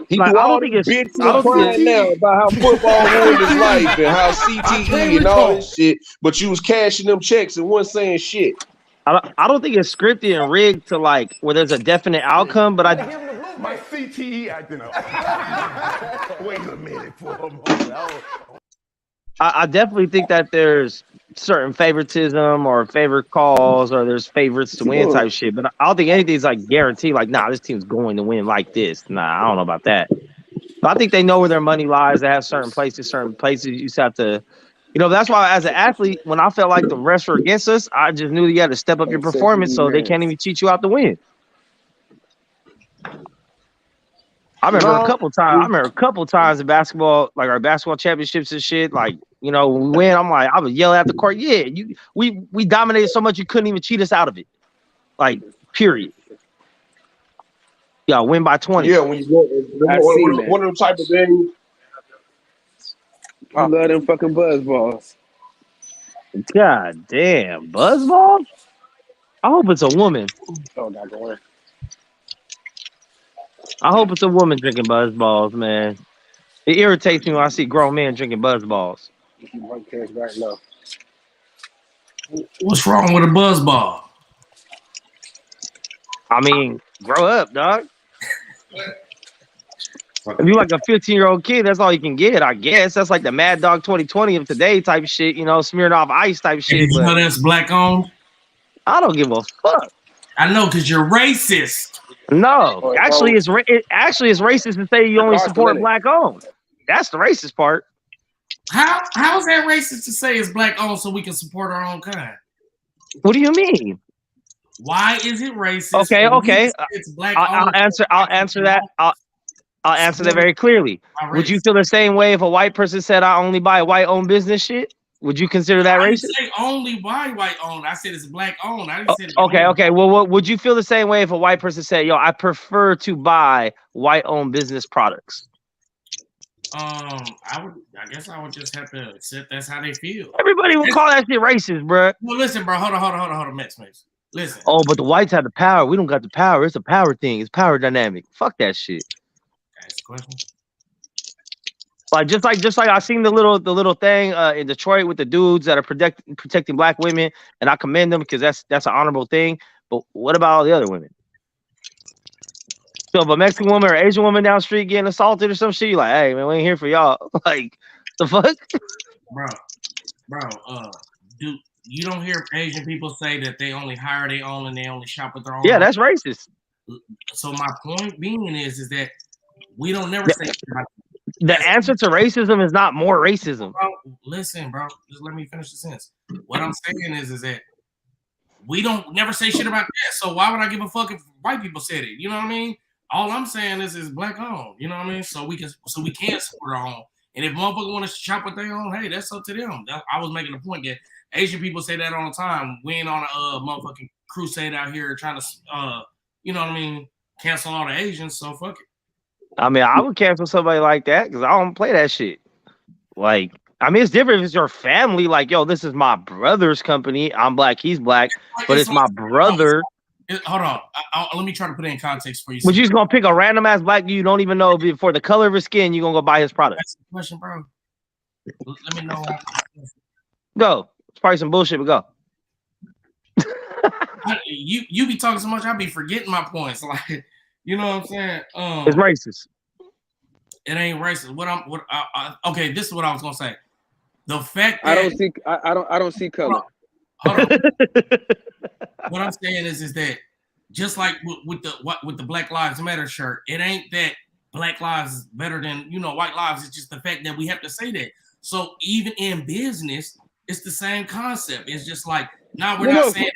He do all this bitching and crying now about how football ruined his life and how CTE and all this shit, but you was cashing them checks and wasn't saying shit. I don't think it's scripted and rigged to like where there's a definite outcome, but my CTE acting up. Wait a minute for a moment. I definitely think that there's certain favoritism or favorite calls or there's favorites to win type shit, but I don't think anything's like guaranteed. Like, nah, this team's going to win like this. Nah, I don't know about that. But I think they know where their money lies. They have certain places. You just have to, that's why as an athlete, when I felt like the refs were against us, I just knew you had to step up your performance so they can't even cheat you out the win. I remember a couple times in basketball, like our basketball championships and shit. Like, when we win, I would yell at the court, yeah, we dominated so much you couldn't even cheat us out of it. Like, period. Y'all win by 20. Yeah, when you go, I seen one that. of them type of things. I love them fucking buzz balls. God damn, buzzball. I hope it's a woman. Oh, not going. I hope it's a woman drinking buzzballs, man. It irritates me when I see grown men drinking buzzballs. Right now. What's wrong with a buzz ball? I mean, grow up, dog. If you like a 15-year-old kid, that's all you can get, I guess. That's like the Mad Dog 2020 of today type shit, you know, smearing off ice type Hey, shit. did you know But that's black owned? I don't give a fuck. I know, because you're racist. No, actually, it's racist to say you only support black owned. That's the racist part. How is that racist to say it's black owned so we can support our own kind? What do you mean? Why is it racist? Okay. It's black I'll owned. answer that. I'll answer that very clearly. Not Would you racist. feel the same way if a white person said I only buy white-owned business shit? Would you consider that I didn't racist? say only white owned. I said it's black owned. I didn't say Okay. Well, would you feel the same way if a white person said, "Yo, I prefer to buy white-owned business products"? I guess I would just have to accept that's how they feel. Everybody would call that shit racist, bro. Well, listen, bro. Hold on, Max. Listen. Oh, but the whites have the power. We don't got the power. It's a power thing. It's power dynamic. Fuck that shit. Ask a question. Like just like I seen the little thing in Detroit with the dudes that are protecting black women, and I commend them because that's an honorable thing. But what about all the other women? So if a Mexican woman or Asian woman down the street getting assaulted or some shit, you're like, hey man, we ain't here for y'all. Like the fuck? Bro, dude, you don't hear Asian people say that they only hire their own and they only shop with their own. Yeah, that's racist. So my point being is that we don't never say the answer to racism is not more racism. Bro, listen, bro, just let me finish the sentence. What I'm saying is that we don't never say shit about that. So why would I give a fuck if white people said it? You know what I mean? All I'm saying is black owned. You know what I mean? So we can support our own. And if motherfuckers want to shop with their own, hey, that's up to them. I was making the point that Asian people say that all the time. We ain't on a motherfucking crusade out here trying to you know what I mean, cancel all the Asians. So fuck it. I mean, I would cancel somebody like that because I don't play that shit. Like, I mean, it's different if it's your family. Like, yo, this is my brother's company. I'm black, he's black, but it's my brother. Hold on. Let me try to put it in context for you. But you just gonna pick a random ass black dude you don't even know for the color of his skin, you're gonna go buy his product. That's the question, bro. Let me know. Go. It's probably some bullshit, but go. You be talking so much, I be forgetting my points. Like, you know what I'm saying? It's racist. It ain't racist. Okay, this is what I was gonna say. The fact that I don't see color. Hold on. What I'm saying is that just like with the Black Lives Matter shirt, it ain't that Black lives is better than white lives. It's just the fact that we have to say that. So even in business, it's the same concept. It's just like now we're not saying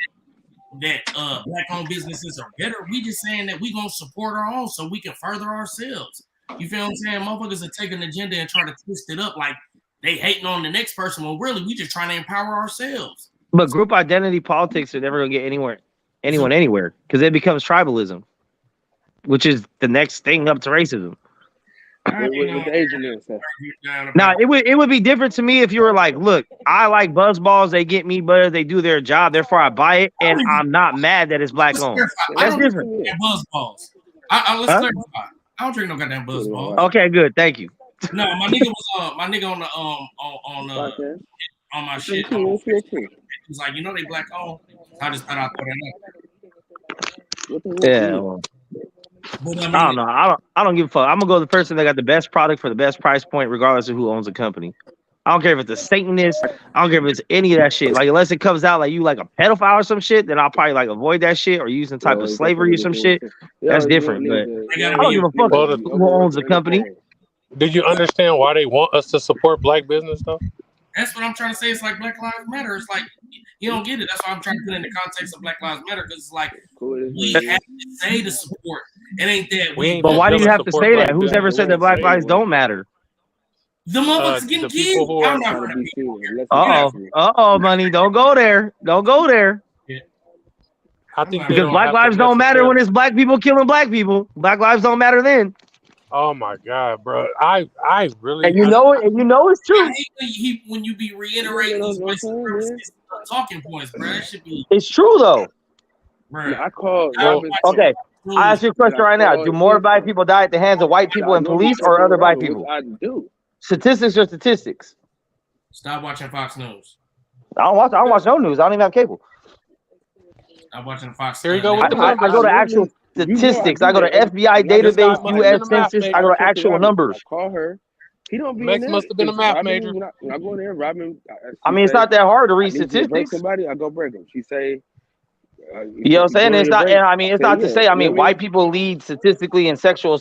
that black-owned businesses are better. We just saying that we gonna support our own so we can further ourselves. You feel what I'm saying? Motherfuckers are taking an agenda and try to twist it up like they hating on the next person. Well, really, we just trying to empower ourselves. But group identity politics are never gonna get anywhere because it becomes tribalism, which is the next thing up to racism. Now it would be different to me if you were like, look, I like buzz balls, they get me better, they do their job, therefore I buy it, and I'm not mad that it's black owned. That's different. Buzz balls. Let's clarify. I don't drink no goddamn buzz balls. Okay, good, thank you. No, my nigga was my nigga on the on my shit. He was like, they black owned. I just thought I'd throw that in. Yeah. Well, I don't know. I don't give a fuck. I'm gonna go to the person that got the best product for the best price point, regardless of who owns the company. I don't care if it's a Satanist. I don't care if it's any of that shit. Like, unless it comes out like you like a pedophile or some shit, then I'll probably like avoid that shit or use some type of slavery or some shit. That's different. But I don't give a fuck who owns the company. Did you understand why they want us to support black business though? That's what I'm trying to say. It's like Black Lives Matter. It's like you don't get it. That's why I'm trying to put it in the context of Black Lives Matter because it's like we have to say to support. It ain't that. But why do you have to say that? Who's ever said that Black lives don't matter? The motherfuckers getting killed. I'm not for the money. Don't go there. Don't go there. Yeah. I think they Because don't Black have to lives don't matter when necessarily. it's black people killing black people. Black lives don't matter then. Oh my God, bro! I really And you know it. And you know it's I true. hate when you be reiterating these white supremacist talking points, bro. That should be, It's true though. bro. I called I Robin. Okay, I ask you a And question I right now. called Do more his black son. people die at the hands of white people I and know he police fucking or other with black Robin, which people? I do. Statistics are statistics. Stop watching Fox News. I don't watch no news. I don't even have cable. Stop watching Fox. Here you go with the I numbers. go to actual statistics. I go to FBI This guy database, must have U.S. been a math Census. I major. go to actual numbers. I call her. He don't be Max in there. must have been a It's math Robin, major. when I go in there, Robin. I mean, it's not that hard to read I need you to break statistics. somebody. I go break them. She say, You know what I'm saying? It's not. I mean, it's not to say. I mean, white people. people lead statistically in sexual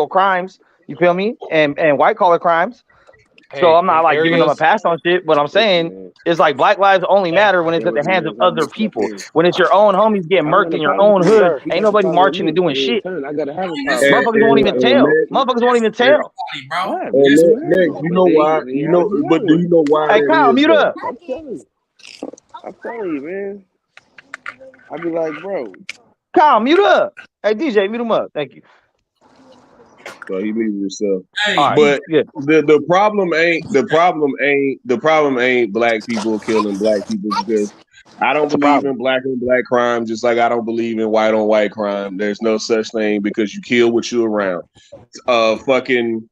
crimes. You feel me? And white collar crimes. So Hey, I'm not in like giving them a areas, pass on shit. But I'm saying it's like black lives only matter when it's at the hands of other people. When it's your own homies getting murked in your own hood, ain't nobody marching and doing shit. I gotta have a Motherfuckers won't even tell. Motherfuckers won't even tell. Bro. And next, you know why? You know, but do you know why Hey, that Kyle, is, mute though? up. I'm telling you, man. I be like, bro. Kyle, mute up. Hey, DJ, mute him up. Thank you. So he muted himself. Hey, But the problem ain't black people killing black people, because I don't believe in black on black crime, just like I don't believe in white on white crime. There's no such thing, because you kill what you around. Fucking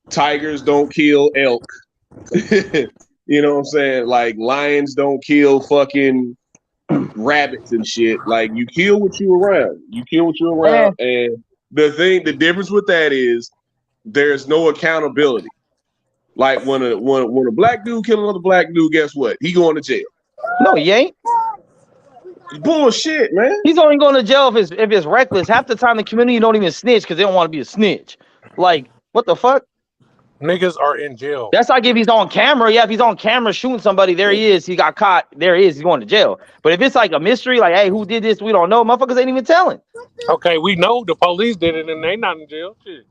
tigers don't kill elk. You know what I'm saying? Like lions don't kill fucking rabbits and shit. Like you kill what you around. You kill what you around. And the difference with that is there's no accountability. Like when a black dude kill another black dude, guess what? He going to jail. No, he ain't. Bullshit, man. He's only going to jail if it's reckless. Half the time the community don't even snitch because they don't want to be a snitch. Like, what the fuck? niggas are in jail. That's like if he's on camera. Yeah, if he's on camera shooting somebody, there he is. He got caught. There he is. He's going to jail. But if it's like a mystery, like, hey, who did this? We don't know. Motherfuckers ain't even telling. Okay, we know the police did it and they not in jail. Shit.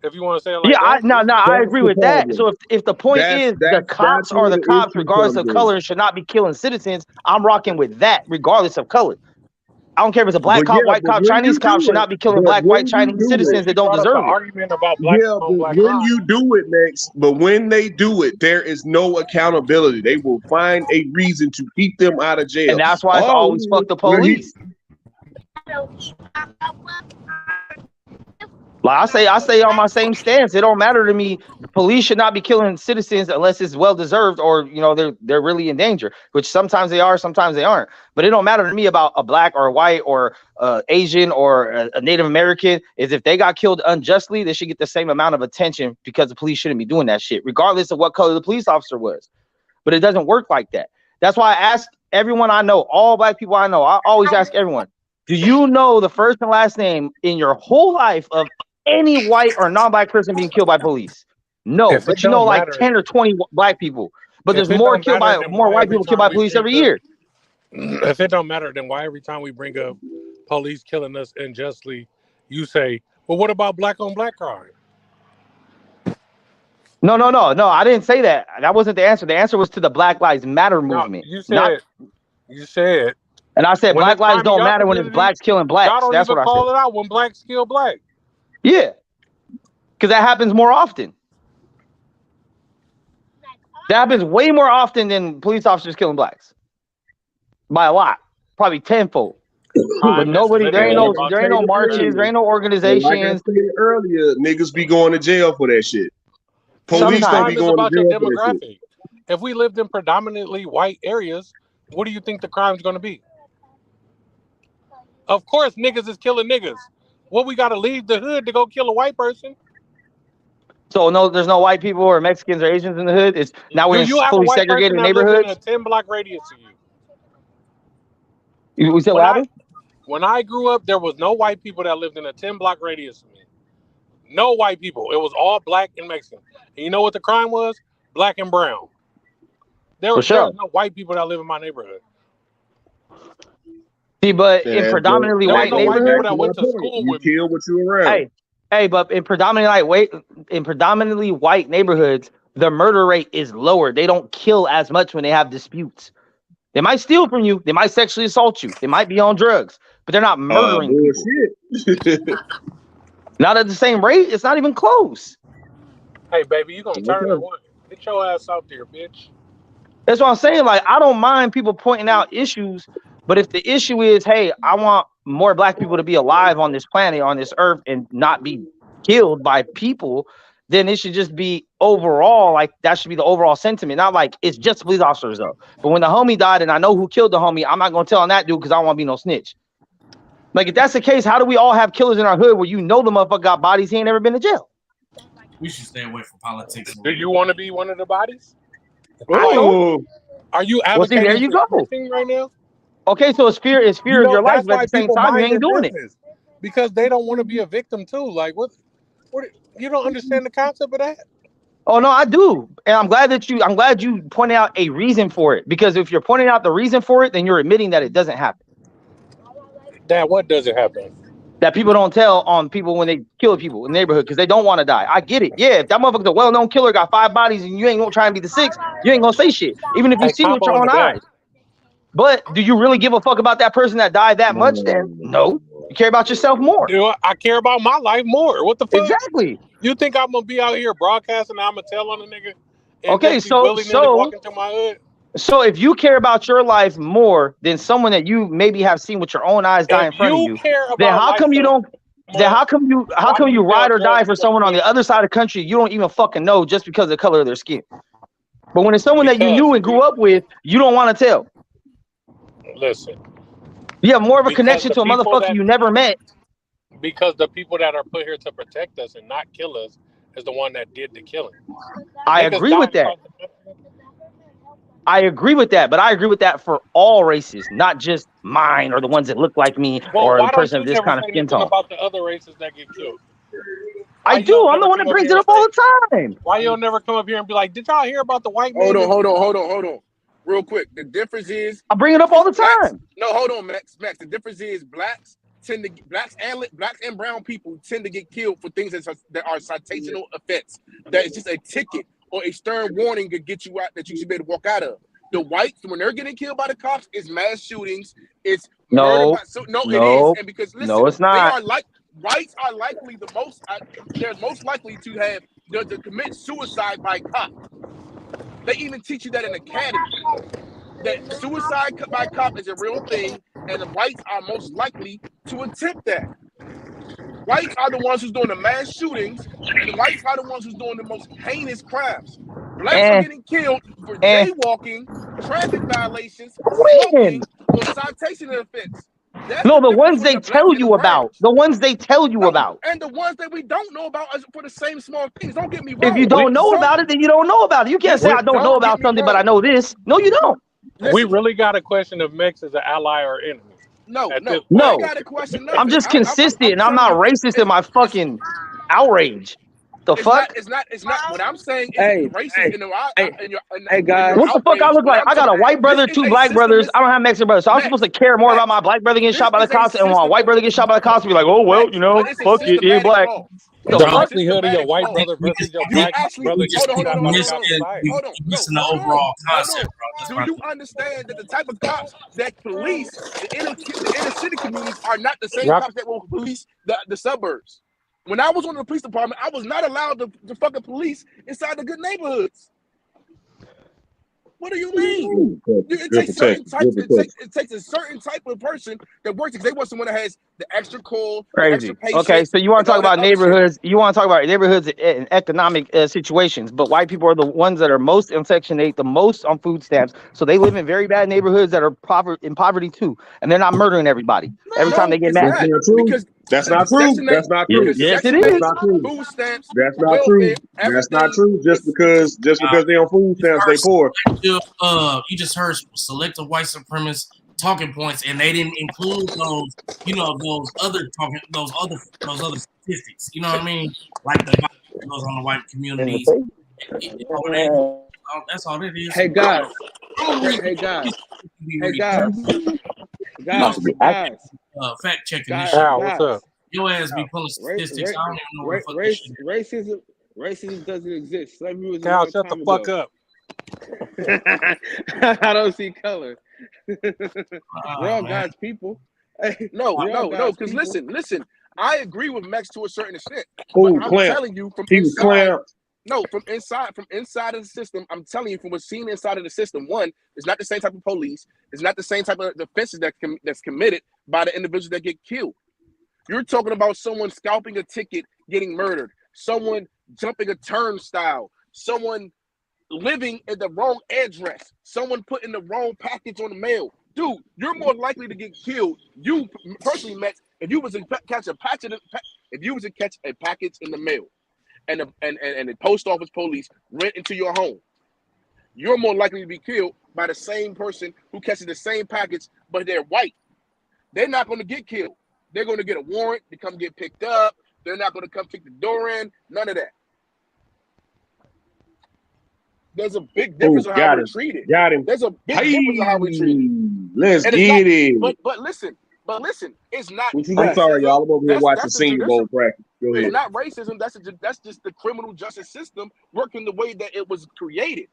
If you want to say it like Yeah, that. I agree with that. So if the point is the cops are the cops, regardless of color, and should not be killing citizens, I'm rocking with that, regardless of color. I don't care if it's a black cop, white cop, Chinese cop should not be killing black, white, Chinese citizens that don't deserve it. Argument about black on black when you do it next, but when they do it, there is no accountability. They will find a reason to keep them out of jail. And that's why it's always fuck the police. Like I say on my same stance. It don't matter to me. The police should not be killing citizens unless it's well deserved or they're really in danger, which sometimes they are, sometimes they aren't. But it don't matter to me about a black or a white or Asian or a Native American. Is if they got killed unjustly, they should get the same amount of attention because the police shouldn't be doing that shit, regardless of what color the police officer was. But it doesn't work like that. That's why I ask everyone I know, all black people I know, I always ask everyone, do you know the first and last name in your whole life of any white or non-black person being killed by police? No, but you know like 10 or 20 black people. But there's more white people killed by police every year. If it don't matter, then why every time we bring up police killing us unjustly, you say, well, what about black on black crime? No. I didn't say that. That wasn't the answer. The answer was to the Black Lives Matter movement. You said. And I said black lives don't matter when it's blacks killing blacks. Y'all don't That's even what I call said. it out when blacks kill black. Yeah, because that happens more often. That happens way more often than police officers killing blacks. By a lot, probably tenfold. But nobody, there ain't no marches, there ain't no organizations. Like I said earlier, niggas be going to jail for that shit. Police don't be going to jail for that shit. If we lived in predominantly white areas, what do you think the crime's going to be? Of course, niggas is killing niggas. What, we got to leave the hood to go kill a white person? So no, there's no white people or Mexicans or Asians in the hood. It's now we're in fully segregated neighborhoods. In a 10-block radius of you. We said what happened? When I grew up, there was no white people that lived in a 10-block radius of me. No white people. It was all black and Mexican. And you know what the crime was? Black and brown. There was no white people that live in my neighborhood. See, but in predominantly white neighborhoods, that went to school with me. Kill what you around. Hey, but in predominantly white neighborhoods, the murder rate is lower. They don't kill as much when they have disputes. They might steal from you. They might sexually assault you. They might be on drugs, but they're not murdering people. Not at the same rate. It's not even close. Hey, baby, you gonna turn or what? Get your ass out there, bitch. That's what I'm saying. Like, I don't mind people pointing out issues, but if the issue is, hey, I want more black people to be alive on this planet, on this earth, and not be killed by people, then it should just be overall, like, that should be the overall sentiment. Not like it's just police officers, though. But when the homie died and I know who killed the homie, I'm not going to tell on that dude because I don't want to be no snitch. Like, if that's the case, how do we all have killers in our hood where you know the motherfucker got bodies, he ain't never been to jail? We should stay away from politics. Do you want to be one of the bodies? Oh. Are you Well, see, advocating there you for go. everything right now? Okay, so it's fear of your life, that's but why at the same people time, you mind ain't their doing it. business. Because they don't want to be a victim too. Like, what? You don't understand the concept of that? Oh no, I do, and I'm glad you pointed out a reason for it. Because if you're pointing out the reason for it, then you're admitting that it doesn't happen. That what doesn't happen? That people don't tell on people when they kill people in the neighborhood because they don't want to die. I get it. Yeah, if that motherfucker's a well-known killer, got 5 bodies, and you ain't gonna try and be the 6th, you ain't gonna say shit, even if you see it with your own eyes. But do you really give a fuck about that person that died that much? Then no, you care about yourself more. Do I care about my life more? What the fuck? Exactly. You think I'm gonna be out here broadcasting? I'm gonna tell on a nigga? Okay, so walking to my hood? So if you care about your life more than someone that you maybe have seen with your own eyes die in front of you, then how come you don't? Then how come you ride or die for someone on the other side of the country you don't even fucking know just because of the color of their skin? But when it's someone that you knew and grew up with, you don't want to tell. Listen, you have more of a connection to a motherfucker you never met. Because the people that are put here to protect us and not kill us is the one that did the killing. I agree with that. I agree with that, but I agree with that for all races, not just mine or the ones that look like me or the person of this kind of skin tone. About the other races that get killed. I do. I'm the one that brings it up all the time. Why you don't never come up here and be like, did y'all hear about the white man? Hold on. Real quick. The difference is I bring it up all the time. No, hold on, Max. The difference is blacks and brown people tend to get killed for things that are citational offense. That is just a ticket or a stern warning to get you out that you should be able to walk out of. The whites, when they're getting killed by the cops, it's mass shootings. It's no, it is. And because listen, no, it's not. Whites are likely the most. They're most likely to have to commit suicide by cop. They even teach you that in academy. That suicide by cop is a real thing, and the whites are most likely to attempt that. Whites are the ones who's doing the mass shootings, and the whites are the ones who's doing the most heinous crimes. Blacks are getting killed for jaywalking, traffic violations, smoking, or citation offense. No, the ones they tell you about. The ones they tell you about. And the ones that we don't know about is for the same small things. Don't get me wrong. If you don't know about it, then you don't know about it. You can't say I don't know about something, but I know this. No, you don't. We really got a question of Mex as an ally or enemy. No. Got a question, I'm just consistent, and I'm not racist in my fucking outrage. The fuck? It's not. What I'm saying is racist. Hey guys, what the fuck I look like? I got a white brother, 2 black brothers. I don't have Mexican brothers, so I'm supposed to care more about my black brother getting shot by the cops, and my white brother getting shot by the cops, be like, oh well, you know, fuck it, you're black. The likelihood of your white brother versus your black brother just missing the overall concept, bro. Do you understand that the type of cops that police the inner city communities are not the same cops that will police the suburbs? When I was on the police department, I was not allowed to fucking police inside the good neighborhoods. What do you mean? It takes a certain type of person that works because they want someone that has the extra cool, crazy. Extra patience, okay, so you want to talk about neighborhoods? You want to talk about neighborhoods and economic situations, but white people are the ones that are most in Section 8, the most on food stamps. So they live in very bad neighborhoods that are in poverty too, and they're not murdering everybody every time they get mad. That's not true. That's not true. Yes, it is. That's not true. Food stamps. That's not true. That's not true. Just because they're on food stamps, they poor. You just heard selective white supremacist talking points, and they didn't include those, those other statistics. You know what I mean? Like the goes on the white communities. That's all it is. Hey guys. Fact checking this shit. What's up? Your ass be pulling statistics. I don't even know what the fuck racism doesn't exist. Cal, shut the fuck up. I don't see color. We're all God's people. Hey, No, we're all God's because people. listen. I agree with Max to a certain extent, Who but I'm clamped? telling you from He was inside. clamped. No, from inside of the system. I'm telling you from what's seen inside of the system. One, it's not the same type of police. It's not the same type of offenses that's committed by the individuals that get killed. You're talking about someone scalping a ticket, getting murdered, someone jumping a turnstile, someone living at the wrong address, someone putting the wrong package on the mail. Dude, you're more likely to get killed. You personally, Max, if you was to catch a package in the mail, and the post office police went into your home, you're more likely to be killed by the same person who catches the same package, but they're white. They're not going to get killed. They're going to get a warrant to come get picked up. They're not going to come kick the door in. None of that. There's a big difference on how we're treated. Got him. There's a big difference on how we're treated. Let's And get it. But listen, it's not. I'm sorry, y'all. I'm over here watching Senior Bowl practice. Go ahead. It's not racism. That's just the criminal justice system working the way that it was created.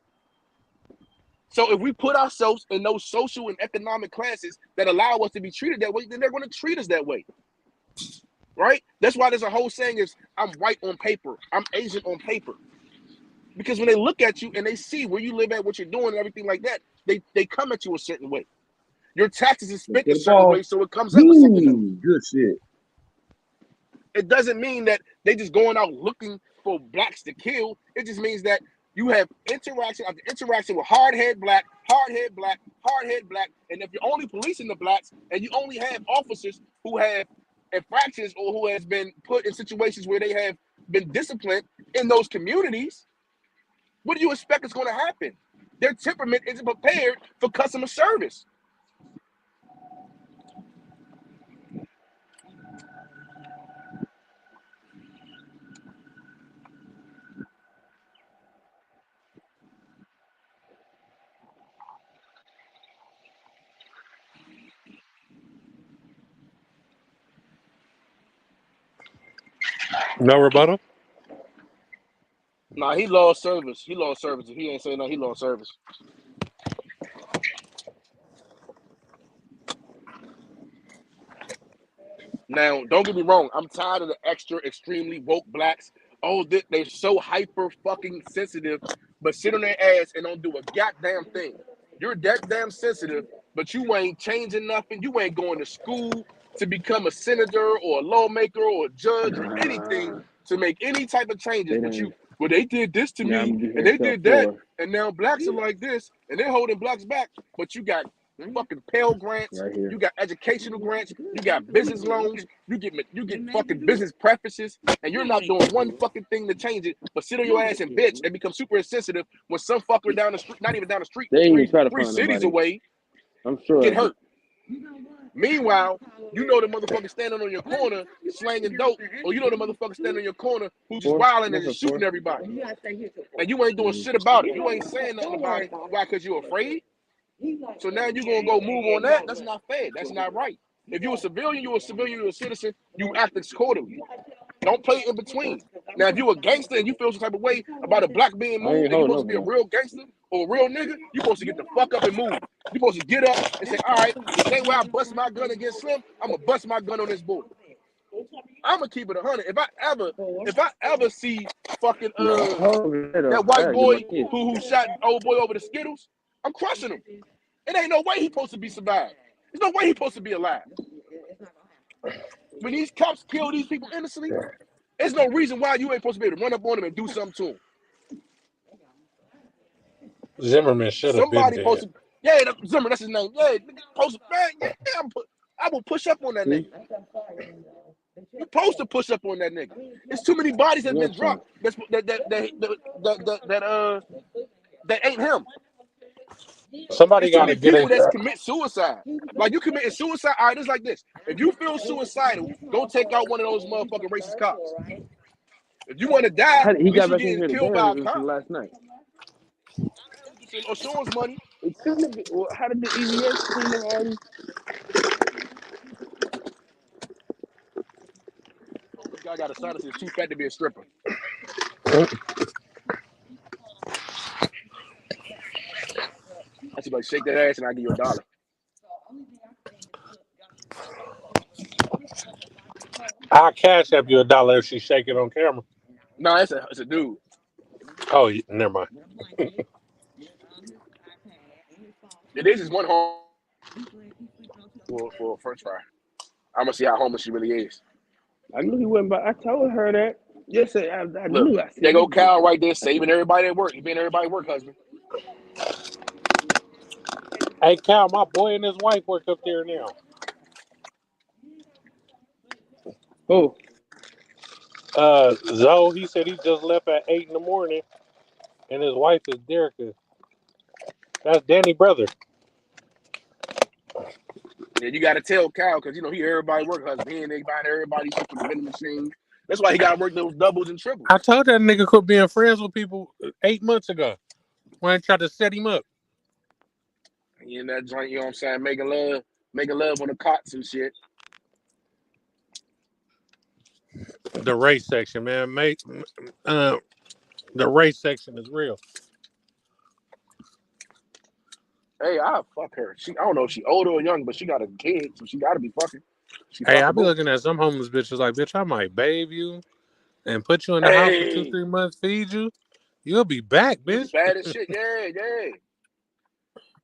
So if we put ourselves in those social and economic classes that allow us to be treated that way, then they're going to treat us that way. Right? That's why there's a whole saying is, I'm white on paper. I'm Asian on paper. Because when they look at you and they see where you live at, what you're doing and everything like that, they come at you a certain way. Your taxes is spent a certain way, so it comes up a certain way. Good shit. It doesn't mean that they just going out looking for blacks to kill. It just means that you have interaction after interaction with hard-head black, hard-head black, hard-head black. And if you're only policing the blacks and you only have officers who have infractions or who has been put in situations where they have been disciplined in those communities, what do you expect is going to happen? Their temperament isn't prepared for customer service. No rebuttal? Nah, he lost service. He lost service. If he ain't saying no, he lost service. Now, don't get me wrong. I'm tired of the extra, extremely woke blacks. Oh, they're so hyper fucking sensitive, but sit on their ass and don't do a goddamn thing. You're that damn sensitive, but you ain't changing nothing. You ain't going to school to become a senator or a lawmaker or a judge or anything to make any type of changes. But you, well, they did this to me and they did that, and now blacks are like this and they're holding blacks back. But you got fucking Pell grants, you got educational grants, you got business loans, you get fucking business preferences, and you're not doing one fucking thing to change it, but sit on your ass and bitch and become super insensitive when some fucker down the street, not even down the street, three cities away, I'm sure get hurt. Meanwhile, you know the motherfucker standing on your corner slanging dope, or you know the motherfucker standing on your corner who's just wilding and just shooting everybody, and you ain't doing shit about it. You ain't saying nothing about it. Why? Because you're afraid. So now you're gonna go move on that. That's not fair. That's not right. If you're a civilian, you're a citizen, you act accordingly. Don't play in between. Now, if you're a gangster and you feel some type of way about a black being moved, and you're supposed to be a real gangster or a real nigga, you're supposed to get the fuck up and move. You're supposed to get up and say, all right, the same way I bust my gun against Slim, I'm gonna bust my gun on this boy. I'm gonna keep it 100. If I ever see fucking that white boy who shot old boy over the Skittles, I'm crushing him. It ain't no way he's supposed to be survived. There's no way he's supposed to be alive. When these cops kill these people innocently, there's no reason why you ain't supposed to be able to run up on them and do something to them. Zimmerman should have been Somebody dead. posted, yeah, Zimmerman, that's his name. Yeah, posted, man, yeah, I will push up on that nigga. You're supposed to push up on that nigga. There's too many bodies that have been dropped that ain't him. Somebody got to get people that it. commit suicide. Like you committing suicide. All right, it's like this. If you feel suicidal, go take out one of those motherfucking racist cops. If you want to die, He got you back in here killed by a today cop. last night. Insurance money. How did the EVS clean them already? This guy got a sinus. He's too fat to be a stripper. I should like shake that ass and I give you $1. I'll cash up you $1 if she shake it on camera. No, it's a dude. Oh, never mind. It is just one home for a French fry. I'm gonna see how homeless she really is. I knew he wasn't, but I told her that. Yes, I Look, knew. I said, there go Cal right there saving everybody at work. He being everybody work husband. Hey, Cal, my boy and his wife work up there now. oh, Zoe, he said he just left at 8 in the morning, and his wife is Derica. That's Danny's brother. Yeah, you gotta tell Cal because he everybody work husband. He ain't buying everybody shit from the vending machine. That's why he got to work those doubles and triples. I told that nigga quit being friends with people 8 months ago when I tried to set him up. He in that joint, you know what I'm saying, making love on the cots and shit. The race section, man. The race section is real. Hey, I'll fuck her. I don't know if she older or young, but she got a kid, so she got to be fucking. Hey, I be looking at some homeless bitches like, bitch, I might bathe you and put you in the house for 2-3 months, feed you. You'll be back, bitch. Bad as shit, yeah.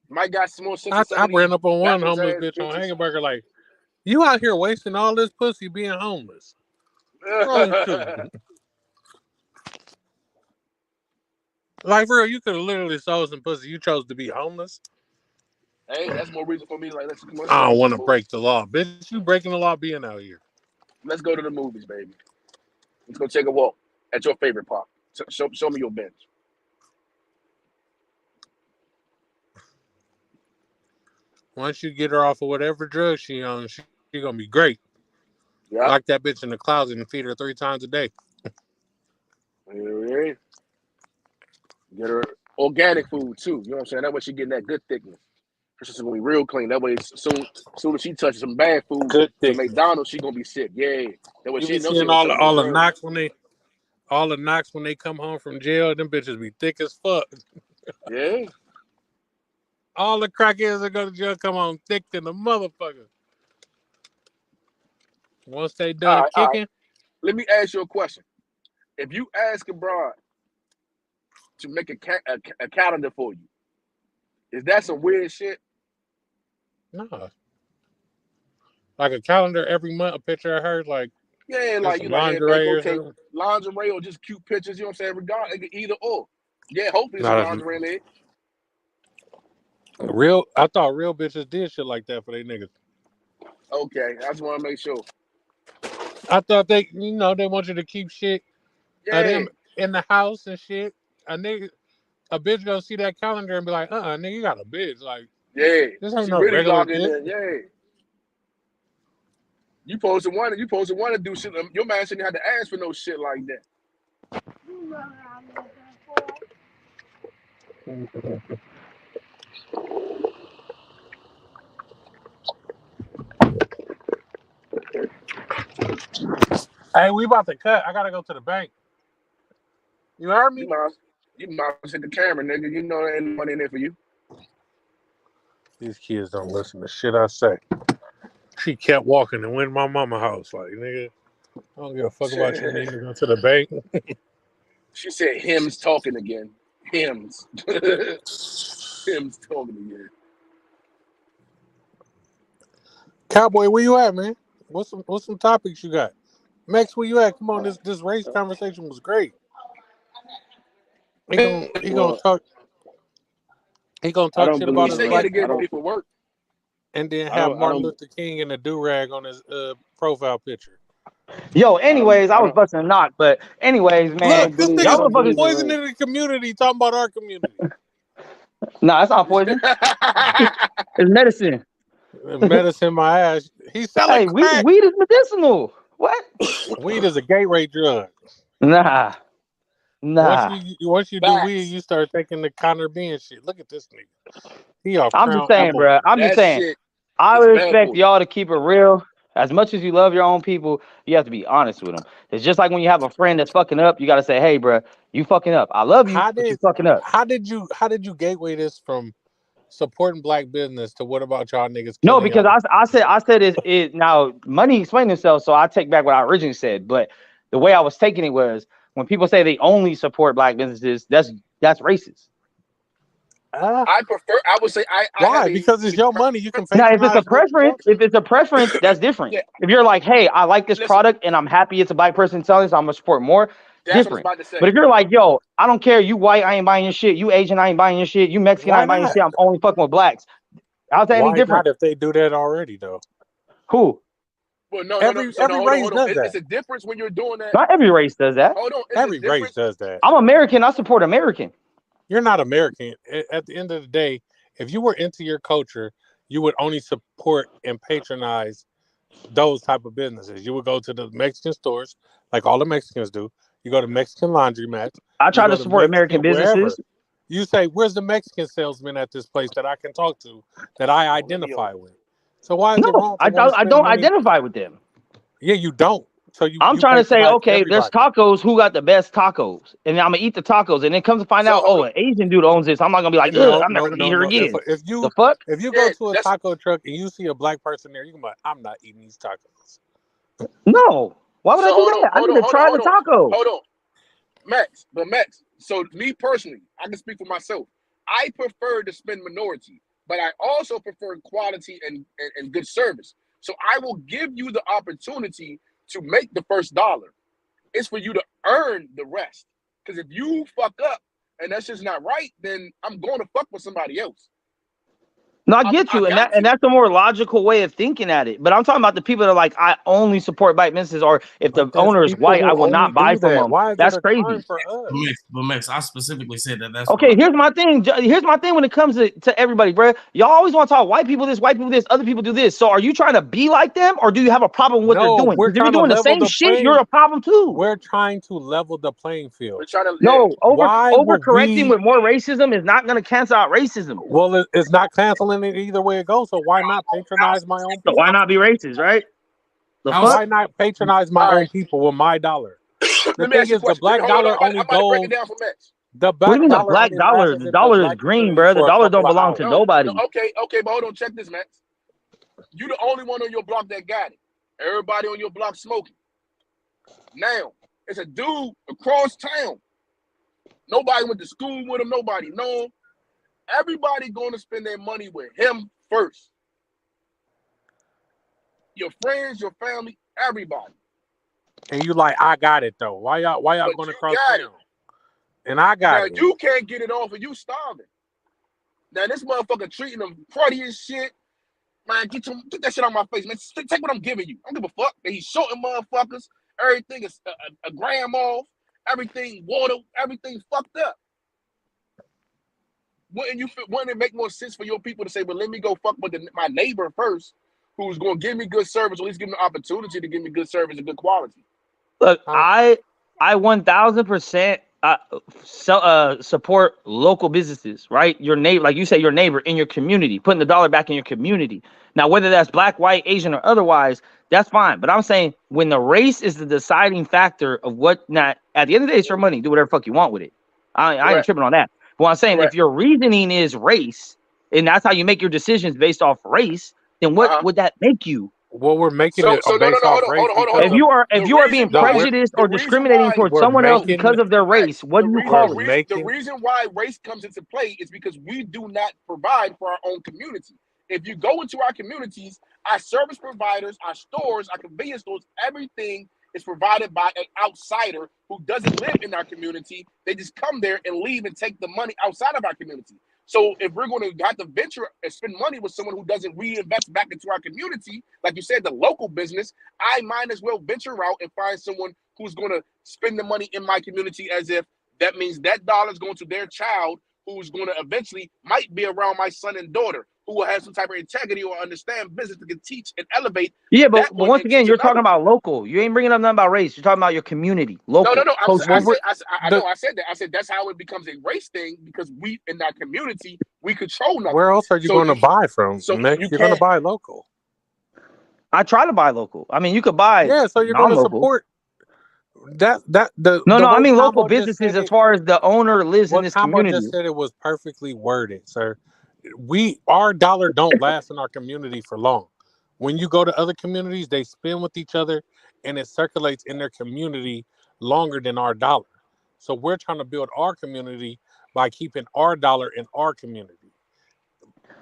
Mike got some more. I ran up on one homeless bitch on Hangenberger like, you out here wasting all this pussy being homeless. Like, for real, you could have literally sold some pussy. You chose to be homeless. Hey, that's more reason for me. Like, let's I don't want to break the law, bitch. You breaking the law being out here. Let's go to the movies, baby. Let's go take a walk at your favorite park. Show me your bench. Once you get her off of whatever drug she on, she gonna be great. Yeah. Lock that bitch in the closet and feed her 3 times a day. Yeah. Get her organic food too. You know what I'm saying? That way she getting that good thickness. She's gonna be real clean. That way, soon as she touches some bad food, good from McDonald's, she gonna be sick. Yeah. That way you she be knows seeing all the knocks when they come home from jail. Them bitches be thick as fuck. Yeah. All the crackheads that go to jail come home thick than the motherfucker. Once they done kicking. All right. Let me ask you a question. If you ask a broad to make a calendar for you, is that some weird shit? No. Like a calendar every month, a picture of her, like like you lingerie or okay, something. Lingerie or just cute pictures. You know what I'm saying? Regardless, either or. Yeah, hopefully it's some lingerie leg. I thought real bitches did shit like that for they niggas. Okay, I just want to make sure. I thought they want you to keep shit of them in the house and shit. A bitch gonna see that calendar and be like, nigga, you got a bitch. Like, this ain't no really regular in there. Yeah. You supposed to want to do shit. Your man shouldn't have to ask for no shit like that. Hey, we about to cut. I gotta go to the bank. You heard me? You might hit the camera, nigga. You know there ain't money in there for you. These kids don't listen to shit I say. She kept walking and went to my mama's house. Like, nigga, I don't give a fuck about you needing to go to the bank. She said hymns talking again. Hymns. Hymns talking again. Cowboy, where you at, man? What's some topics you got? Max, where you at? Come on, this race conversation was great. He gonna talk. He gonna talk shit about his black people for work, and then have Martin Luther King in a do-rag on his profile picture. Yo, anyways, I was busting a knock, but anyways, man, look, this nigga's poisoning the community. Talking about our community. Nah, that's not poison. It's medicine. Medicine, my ass. He's selling crack. Weed is medicinal. What? Weed is a gateway drug. Nah. Once you do weed, you start taking the Connor Bean shit. Look at this nigga. He off. I'm just saying, bro. I'm just saying. I would expect y'all to keep it real. As much as you love your own people, you have to be honest with them. It's just like when you have a friend that's fucking up, you gotta say, "Hey, bro, you fucking up. I love you, but you fucking up." How did you gateway this from supporting black business to what about y'all niggas No, killing because y'all? I said it now. Money explained himself, so I take back what I originally said. But the way I was taking it was when people say they only support black businesses, that's racist. I would say I Why? have Because it's your money. You can Now, if it's a patronize what you preference, want to. that's different. Yeah. If you're like, hey, I like this Listen. product and I'm happy it's a black person selling, so I'm gonna support more. That's Different. what I was about to say. But if you're like, yo, I don't care, you white, I ain't buying your shit. You Asian, I ain't buying your shit. You Mexican, I Why ain't buying your not? shit. I'm only fucking with blacks. How's that Why any different? not if they do that already though? Who? Well, no. Every So no, race hold does on. that. It's a difference when you're doing that. Not every race does that. Hold on. Every race does that. I'm American. I support American. You're not American. At the end of the day, if you were into your culture, you would only support and patronize those type of businesses. You would go to the Mexican stores, like all the Mexicans do. You go to Mexican laundromats. I try You to go support American Mexican wherever. businesses. You say, "Where's the Mexican salesman at this place that I can talk to that I identify with?" So why is it No, wrong to I want to spend don't money? identify with them. Yeah, you don't. So you I'm trying to say, patronize okay, there's everybody. tacos. Who got the best tacos? And I'm gonna eat the tacos, and then comes to find So out, hold oh, an Asian dude owns this. I'm not gonna be like, No, I'm never gonna eat here no. again. If The you fuck? go Yeah, to a that's taco truck and you see a black person there, you can be like, "I'm not eating these tacos." No. Why would I so do hold on, that? I hold need on, to hold try on, the hold on, taco. hold on, Max. So me personally, I can speak for myself. I prefer to spend minority, but I also prefer quality and good service. So I will give you the opportunity to make the first dollar. It's for you to earn the rest. Because if you fuck up and that's just not right, then I'm going to fuck with somebody else. No, I get you, and that's a more logical way of thinking at it. But I'm talking about the people that are like, I only support black businesses, or if the There's owner is people white, I who will only not buy do from that. them. Why is That's it a crime crazy. for us? But Max, I specifically said that. That's Okay, why. here's my thing. Here's my thing when it comes to everybody, bro. Y'all always want to talk white people this, other people do this. So are you trying to be like them, or do you have a problem with what No, they're doing? we're Because if you're trying to doing the level same the shit, you're playing. a problem too. We're trying to level the playing field. We're trying to No, Why would overcorrecting we? with more racism is not going to cancel out racism. Well, it's not canceling it either way it goes. So why not patronize my own So people? why not be racist, right? The fuck? Why not patronize my All own right. people with my dollar? The Let me thing ask you a is, the question. black Hold on, dollar I'm only about to break it goes. down for Max. The What do black you mean the dollar black only dollar? lasts The in the dollar is black green, community bro. The for a dollar don't couple of belong hours. to No, nobody. okay, but hold on, check this, Max. You the only one on your block that got it. Everybody on your block smoking. Now, it's a dude across town. Nobody went to school with him. Nobody know him. Everybody going to spend their money with him first. Your friends, your family, everybody. And you like, I got it though. Why y'all But going you across got town? it. And I got Now, it. you can't get it off and you starving. Now, this motherfucker treating them cruddy as shit. Man, get that shit on my face, man. Take what I'm giving you. I don't give a fuck. He's shorting motherfuckers. Everything is a gram off. Everything water. Everything fucked up. Wouldn't it make more sense for your people to say, well, let me go fuck with my neighbor first, who's going to give me good service, or at least give me the opportunity to give me good service and good quality? Look, I 1000% support local businesses, right? Your neighbor, like you say, your neighbor in your community, putting the dollar back in your community. Now, whether that's black, white, Asian, or otherwise, that's fine. But I'm saying when the race is the deciding factor of what not, at the end of the day, it's your money. Do whatever the fuck you want with it. I ain't tripping on that. But what I'm saying, if your reasoning is race, and that's how you make your decisions based off race, then what would that make you? Well, we're making it So based off race. hold If on. you are being prejudiced or discriminating towards someone else because of their race, what do you call it? The reason why race comes into play is because we do not provide for our own community. If you go into our communities, our service providers, our stores, our convenience stores, everything is provided by an outsider who doesn't live in our community. They just come there and leave and take the money outside of our community. So if we're going to have to venture and spend money with someone who doesn't reinvest back into our community, like you said, the local business, I might as well venture out and find someone who's going to spend the money in my community, as if that means that dollar is going to their child, who's going to eventually might be around my son and daughter, who will have some type of integrity or understand business that can teach and elevate. Yeah, but once again, you're talking about local. You ain't bringing up nothing about race. You're talking about your community, local. No. I said that. I said that's how it becomes a race thing, because we in that community we control nothing. Where else are you going to buy from? So Nick? You're going to buy local. I try to buy local. I mean, you could buy. Yeah, so you're going to support that. I mean local businesses as far as the owner lives in this community. Just said it was perfectly worded, sir. our dollar don't last in our community for long. When you go to other communities, they spend with each other and it circulates in their community longer than our dollar. So we're trying to build our community by keeping our dollar in our community.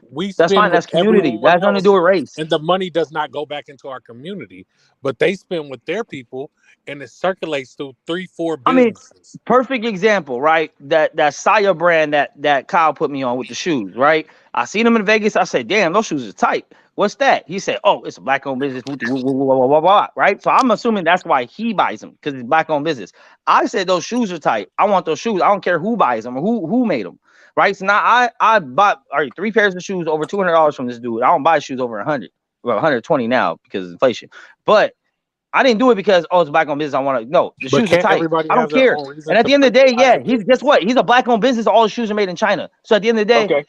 We That's spend fine. That's with community. everyone That's nothing to else, do with race. and the money does not go back into our community, but they spend with their people, and it circulates through 3-4 I mean, businesses. perfect example, right? That Saya brand that Kyle put me on with the shoes, right? I seen them in Vegas. I said, damn, those shoes are tight. What's that? He said, oh, it's a black-owned business, right? So I'm assuming that's why he buys them, because it's black-owned business. I said those shoes are tight. I want those shoes. I don't care who buys them or who made them, right? So now I bought 3 pairs of shoes over $200 from this dude. I don't buy shoes over 100, well, 120 now because of inflation. But I didn't do it because it's black-owned business. I want to no. The But shoes are can't tight. everybody I don't have their care. own reason And at to the end of the day, patronize a guess business? what? He's a black-owned business. All the shoes are made in China. So at the end of the day, Okay,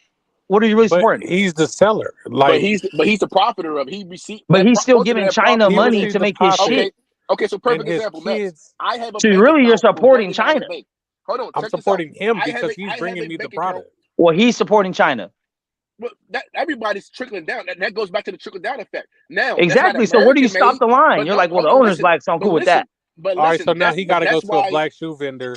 what are you really But supporting? he's the seller. but Like he's the profiter of it. He received But that he's still portion of giving that China profit he money went to received the make his profit, shit. Okay, so and perfect his example, Max. kids. I have a So bank really, you're account with supporting One United China. Bank. Hold on, I'm check this out. supporting him I have because a he's I have bringing a me the bank account. product. Well, he's supporting China. Well, that everybody's trickling down. That goes back to the trickle down effect. Now, that's not Exactly. So where do you American stop made, the line? but You're no, like, well, the hold on, owner's listen, black, so I'm but cool with that. listen, All right, so now he got to go that's to a why black shoe vendor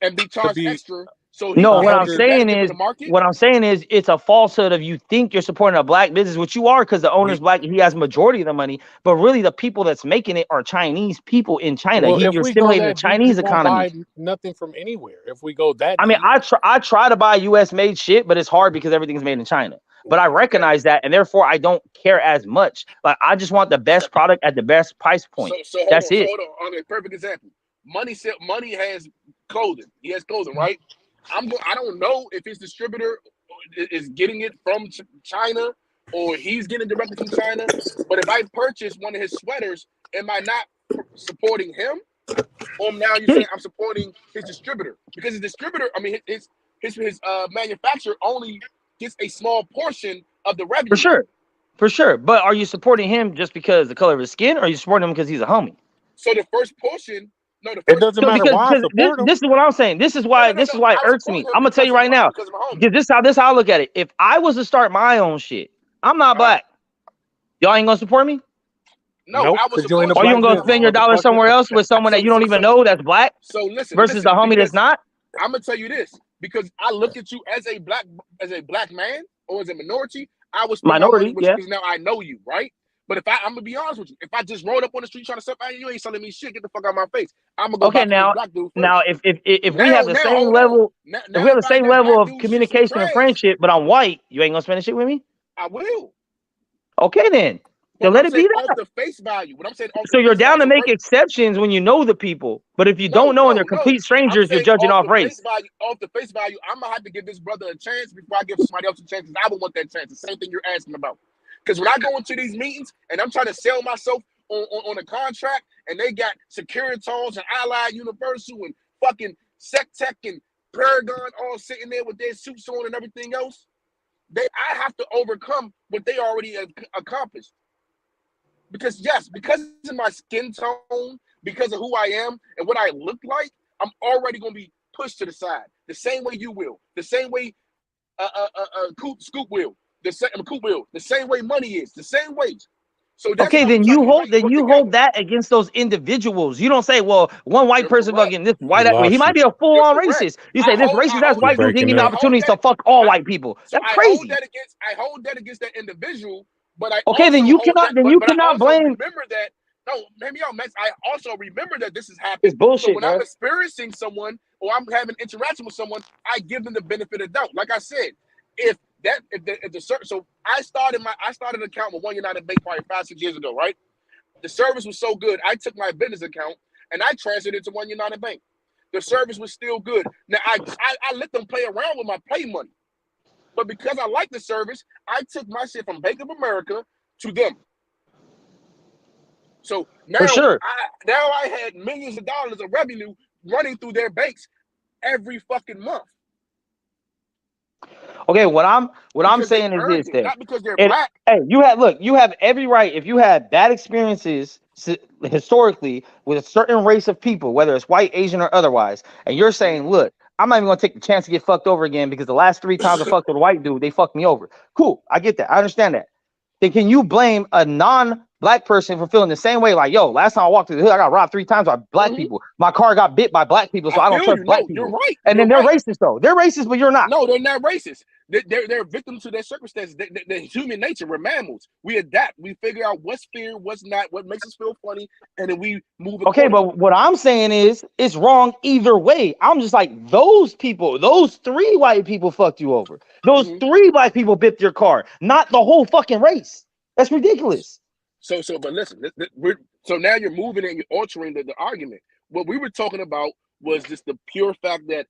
and be to charged be extra. So he No, a what I'm is hundred. saying competitive in is, the market. what I'm saying is, it's a falsehood of you think you're supporting a black business, which you are, because the owner's We black. He has majority of the money, but really the people that's making it are Chinese people in China. well, if You're we go stimulating the that deep, we Chinese won't economy. buy nothing from anywhere. If we go that I mean, deep, I try to buy U.S. made shit, but it's hard because everything's made in China. But I Okay, recognize that, and therefore I don't care as much. Like I just want the best product at the best price point. so That's it. hold on. Okay, perfect example. Money has clothing. He has clothing, right? I don't know if his distributor is getting it from China or he's getting it directly from China. But if I purchase one of his sweaters, am I not supporting him? Or now you're saying I'm supporting his distributor because his distributor, I mean his manufacturer only gets a small portion of the revenue. For sure. But are you supporting him just because the color of his skin, or are you supporting him because he's a homie? So the first portion, no, the it first doesn't So matter because why I support him. this is what I'm saying. This is why this is why it I irks support me. him I'm gonna tell because you right now. because of my homie. Because this how I look at it. If I was to start my own shit, I'm not All right. black. Y'all ain't gonna support me? No, Nope, I will because you ain't a support Or you black gonna go business, spend your dollar motherfucker. somewhere else with someone that you don't even know that's black So listen, versus the homie that's because not? I'm gonna tell you this because I look at you as a black man or as a minority. I would spend my money Minority, with you yeah. because now I know you, right? But if I'm gonna be honest with you, if I just rolled up on the street trying to sell, you ain't selling me shit. Get the fuck out of my face. I'm gonna go Okay, buy from this now black dude first. now if we have the Now, same hold on. level, Now if we have the if same that level black of dude's shit some communication and trash, friendship, but I'm white, you ain't gonna spend the shit with me? I will. Okay then. But Then let I'm it be saying that. off the face value. What I'm saying off So the you're face down value. to So make exceptions when you know the people, but if you No, don't know and they're no. complete I'm strangers, you're saying judging off off the face race. value. Off the face value, I'm gonna have to give this brother a chance before I give somebody else a chance. 'Cause I would want that chance. The same thing you're asking about. Because when I go into these meetings and I'm trying to sell myself on a contract, and they got Securitas and Allied Universal and fucking SecTech and Paragon all sitting there with their suits on and everything else, I have to overcome what they already accomplished. Because because of my skin tone, because of who I am and what I look like, I'm already gonna be pushed to the side. The same way you will. The same way Scoop will. Coop will. The same way Money is. The same ways. So that's Okay, why we then try you to hold really work together. that against those individuals. You don't say, well, one white You're person correct. fucking this We white. He lost might you. be a full You're on correct. racist. You say this racist ass You white dude didn't give me breaking the up. opportunity to fuck all white people. So That's I crazy. hold that against that individual, but I Okay, also then you hold cannot. that, Then but, you but I cannot also blame. remember that. No, hear me out, Max. I also remember that this has It's happened. So bullshit, when I'm bro. experiencing someone or I'm having interaction with someone, I give them the benefit of doubt. Like I said, if so I started an account with One United Bank probably 5-6 years ago, right? The service was so good, I took my business account and I transferred it to One United Bank. The service was still good. Now I let them play around with my pay money, but because I like the service, I took my shit from Bank of America to them. So now For sure. I had millions of dollars of revenue running through their banks every fucking month. Okay, what I'm Because they saying is earned this it, then. not because they're And black. hey, you have every right. If you had bad experiences historically with a certain race of people, whether it's white, Asian, or otherwise, and you're saying, look, I'm not even gonna take the chance to get fucked over again because the last 3 times I fucked with a white dude, they fucked me over. Cool, I get that. I understand that. Then can you blame a non-black person for feeling the same way? Like, yo, last time I walked through the hood, I got robbed 3 times by black people. My car got bit by black people, so I don't feel trust you. black No, people. you're right. And You're then they're right. racist though. They're racist, but you're not. No, they're not racist. They're victims to their circumstances. They're human nature. We're mammals. We adapt. We figure out what's fair, what's not, what makes us feel funny, and then we move. Okay, but what I'm saying is it's wrong either way. I'm just like, those people, those 3 white people fucked you over. Those 3 black people bit your car, not the whole fucking race. That's ridiculous. But listen, so now you're moving and you're altering the argument. What we were talking about was just the pure fact that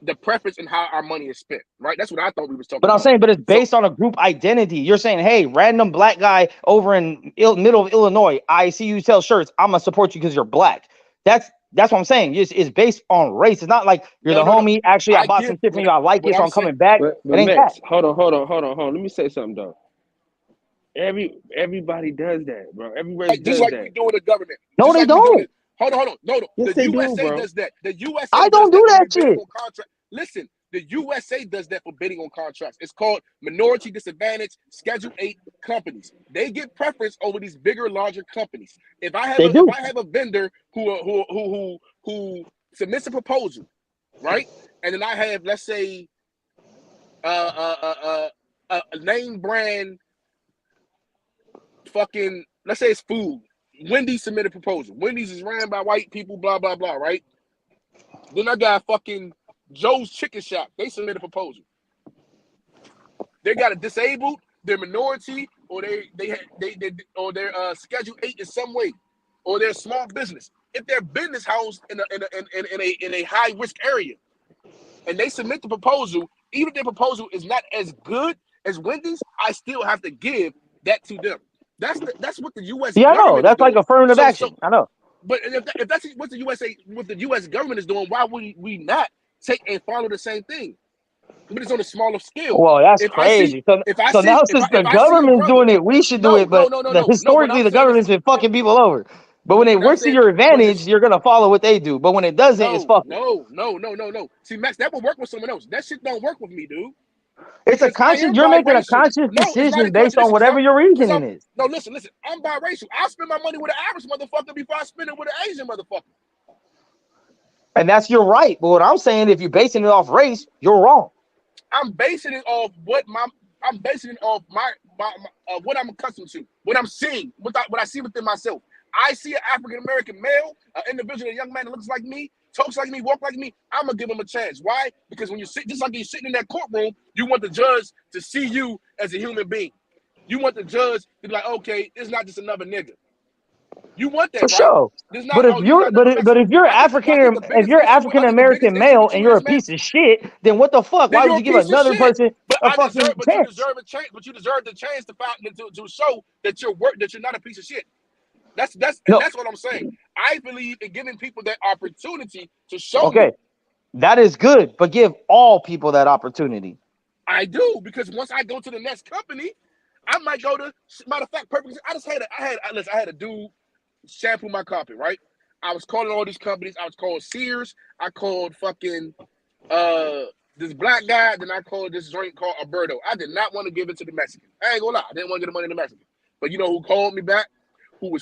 the preference and how our money is spent, right? That's what I thought we was talking about. But I'm saying, but it's based on a group identity. You're saying, hey, random black guy over in middle of Illinois, I see you sell shirts. I'm gonna support you because you're black. That's what I'm saying. It's based on race. It's not like you're the homie. Actually, I bought some shit from you. I like it, so I'm coming back. But it ain't Max, that. hold on. Let me say something though. Everybody does that, bro. Every race Like, does just like that. we do in the government. No, Just they like we do don't. in the- Hold on. No. Yes, The they do, USA bro. does that. The USA I don't does do that that for bidding shit. on contract. Listen, the USA does that for bidding on contracts. It's called minority disadvantage Schedule 8 companies. They get preference over these bigger, larger companies. If I have a vendor who submits a proposal, right, and then I have, let's say, a name brand, fucking, let's say it's food. Wendy's submitted a proposal. Wendy's is ran by white people, blah, blah, blah, right? Then I got fucking Joe's Chicken Shop. They submit a proposal. They got a disabled, they're minority, or they're Schedule 8 in some way, or they're a small business. If they're business housed in a high risk area, and they submit the proposal, even if their proposal is not as good as Wendy's, I still have to give that to them. That's what the U.S. Yeah, I know. government That's is like doing. affirmative action. I know. But if that's what the U.S. government is doing, why would we not take and follow the same thing? But it's on a smaller scale. Well, that's crazy. So now since the government's doing it, we should do it. But historically, the government's been fucking people over. But when it works to your advantage, you're gonna follow what they do. But when it doesn't, it's fucking. No. See, Max, that will work with someone else. That shit don't work with me, dude. It's a conscious. You're making a conscious decision based on whatever your reasoning is. No, listen. I'm biracial. I'll spend my money with an average motherfucker before I spend it with an Asian motherfucker. And that's your right. But what I'm saying, if you're basing it off race, you're wrong. I'm basing it off what I'm accustomed to, what I'm seeing, what I see within myself. I see an African American male, an individual, a young man that looks like me, talks like me, walk like me. I'm gonna give him a chance. Why? Because when you sit, just like you're sitting in that courtroom, you want the judge to see you as a human being. You want the judge to be like, okay, it's not just another nigga. You want that, for right? sure. But if you're African American male and you're a piece of shit, then what the fuck? Why would you give another person a fucking chance? You deserve a chance. But you deserve the chance to show that you're not a piece of shit. That's what I'm saying. I believe in giving people that opportunity to show. Okay, that is good, but give all people that opportunity. I do, because once I go to the next company, I might go to. Matter of fact, perfect. I had a dude shampoo my carpet, right? I was calling all these companies. I was calling Sears. I called fucking this black guy. Then I called this joint called Alberto. I did not want to give it to the Mexican. I ain't gonna lie. I didn't want to get the money to the Mexican. But you know who called me back? Who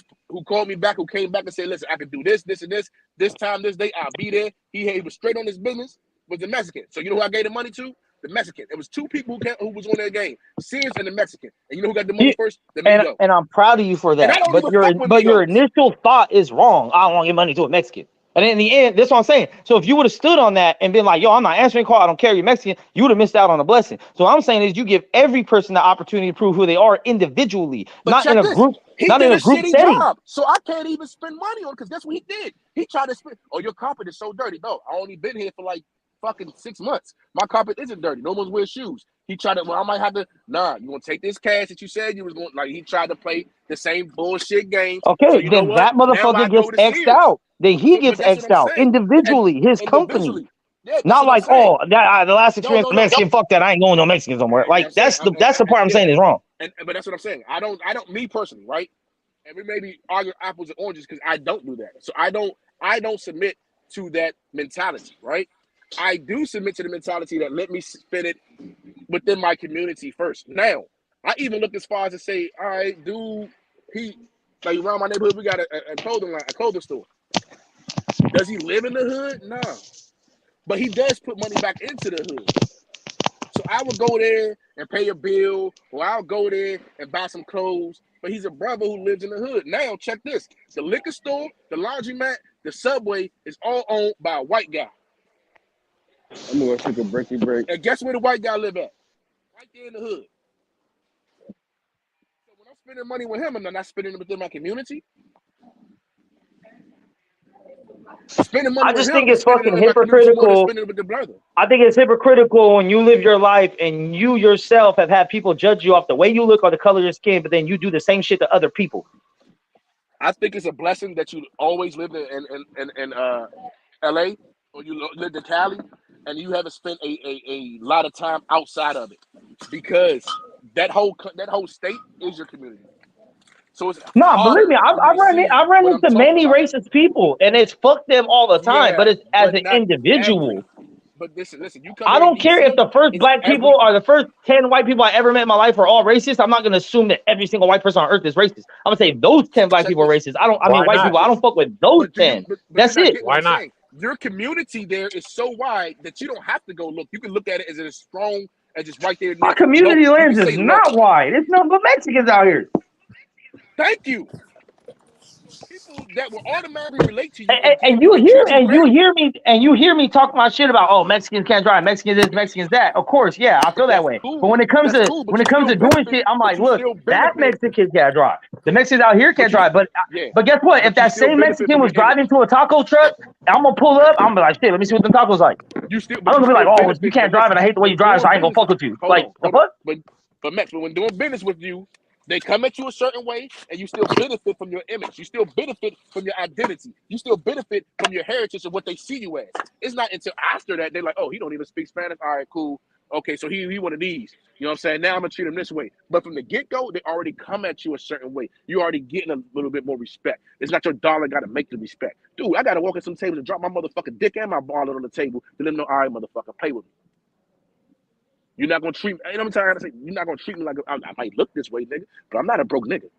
came back and said, listen, I can do this, this, and this time, this day, I'll be there. He was straight on his business, was the Mexican. So you know who I gave the money to? The Mexican. It was 2 people who was on that game, Sears and the Mexican. And you know who got the money first? The Migo. And I'm proud of you for that. But your initial thought is wrong. I don't want to give money to a Mexican. And in the end, that's what I'm saying. So if you would have stood on that and been like, yo, I'm not answering call, I don't care, you're Mexican, you would have missed out on a blessing. So what I'm saying is you give every person the opportunity to prove who they are individually, not in a group, not in a group setting. Job, so I can't even spend money on it, because that's what he did. He tried to spend, oh, your carpet is so dirty. No, I only been here for like fucking 6 months. My carpet isn't dirty. No one's wearing shoes. He tried to, well, I might have to, you want to take this cash that you said you was going, like he tried to play the same bullshit game. Okay, so then that motherfucker gets X'd out. Then he gets X'd out individually, his company. Yeah, not like, oh, the last experience Mexican, fuck that, I ain't going no Mexicans no more. Like that's the part I'm saying is wrong. But that's what I'm saying. I don't me personally, right? And we maybe argue apples and oranges because I don't do that. So I don't submit to that mentality, right? I do submit to the mentality that let me spend it within my community first. Now, I even look as far as to say, all right, dude, he like around my neighborhood, we got a clothing store. Does he live in the hood? No. But he does put money back into the hood. So I would go there and pay a bill, or I'll go there and buy some clothes. But he's a brother who lives in the hood. Now, check this. The liquor store, the laundromat, the Subway is all owned by a white guy. I'm gonna take a breaky break. And guess where the white guy live at? Right there in the hood. So when I'm spending money with him, I'm not spending it within my community. Spending money I just with think him, it's spending it fucking in my community more than hypocritical. spending it with the brother. I think it's hypocritical when you live your life and you yourself have had people judge you off the way you look or the color of your skin, but then you do the same shit to other people. I think it's a blessing that you always lived in LA or you lived in Cali and you haven't spent a lot of time outside of it, because that whole state is your community. So it's No, believe me, I run what I'm into talking many about. racist people, and it's fuck them all the time. Yeah, But it's as but an not individual. every. But listen, you come I here in don't care if DC, the first it's black every. people or the first 10 white people I ever met in my life are all racist. I'm not gonna assume that every single white person on earth is racist. I'm gonna say if those 10 black Check people are this. racist. I mean Why white not? people. I don't fuck with those But do you? 10. But That's you're not it. getting Why what I'm not? saying. Your community there is so wide that you don't have to go look. You can look at it as strong as just right there. My Look, community you can lens is say look. not wide. It's nothing but Mexicans out here. Thank you. People that will automatically relate to you And and treat you hear me talk my shit about, oh, Mexicans can't drive, Mexicans this, Mexicans that. Of course, yeah, I feel that That's way. But cool. when it comes That's to cool. But you still doing benefit. shit, I'm But like, you look, still that benefit. Mexican can't drive. The Mexicans out here can't drive. But Yeah. guess what? But If that still same benefit Mexican from was your image. driving to a taco truck, I'm gonna pull up. I'm gonna be like, shit, let me see what them tacos like. You still, I'm but not you gonna be like, still oh, benefit. you can't But drive and I listen, hate the way you when drive, so I doing ain't gonna business, fuck with you. hold Like, on, the hold on. fuck? But Max, when doing business with you, they come at you a certain way, and you still benefit from your image. You still benefit from your identity. You still benefit from your heritage of what they see you as. It's not until after that they're like, oh, he don't even speak Spanish. All right, cool. Okay, so he one of these. You know what I'm saying? Now I'm gonna treat him this way. But from the get-go, they already come at you a certain way. You already getting a little bit more respect. It's not your dollar gotta make the respect. Dude, I gotta walk at some tables and drop my motherfucking dick and my wallet on the table to let them know, all right, motherfucker, play with me. You're not gonna treat me. You know what I'm trying to say? You're not gonna treat me like I might look this way, nigga, but I'm not a broke nigga.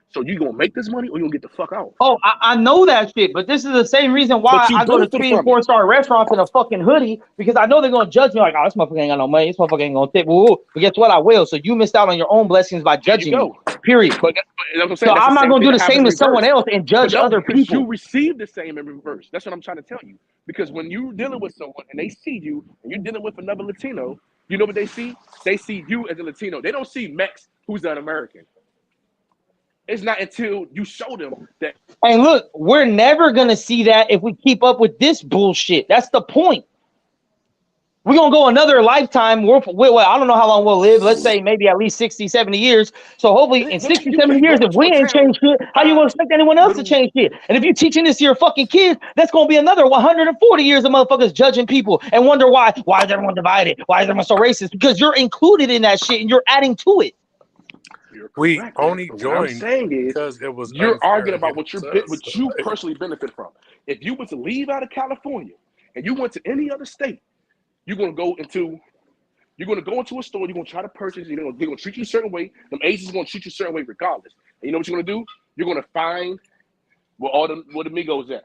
So you gonna make this money or you gonna get the fuck out? Oh, I know that shit, but this is the same reason why But you I go to benefit 3 and from it. 4 star restaurants in a fucking hoodie, because I know they're gonna judge me like, oh, this motherfucker ain't got no money, this motherfucker ain't gonna tip. Woo. But guess what? I will. So you missed out on your own blessings by There you judging me. go. Period. But that's what I'm So saying. That's I'm the not same gonna thing do that the happens same in to someone reverse. else and judge But no, other because you people. receive the same in reverse. That's what I'm trying to tell you. Because when you dealing with someone and they see you and you're dealing with another Latino, you know what they see? They see you as a Latino. They don't see Mex, who's an American. It's not until you show them that. And look, we're never gonna see that if we keep up with this bullshit. That's the point. We're gonna go another lifetime. Well, I don't know how long we'll live. Let's say maybe at least 60, 70 years. So hopefully in 60, You 70 can't years, go if we into a ain't town changed shit, and how you gonna find expect anyone else to little. change shit? And if you're teaching this to your fucking kids, that's gonna be another 140 years of motherfuckers judging people and wonder why is everyone divided? Why is everyone so racist? Because you're included in that shit and you're adding to it. We Correct, only but what I'm joined saying is because it was you're unfair arguing about against what us. you personally benefit from. If you were to leave out of California and you went to any other state, you're gonna go into a store, you're gonna try to purchase, they're gonna treat you a certain way, them agents are gonna treat you a certain way regardless. And you know what you're gonna do? You're gonna find where the Migos at.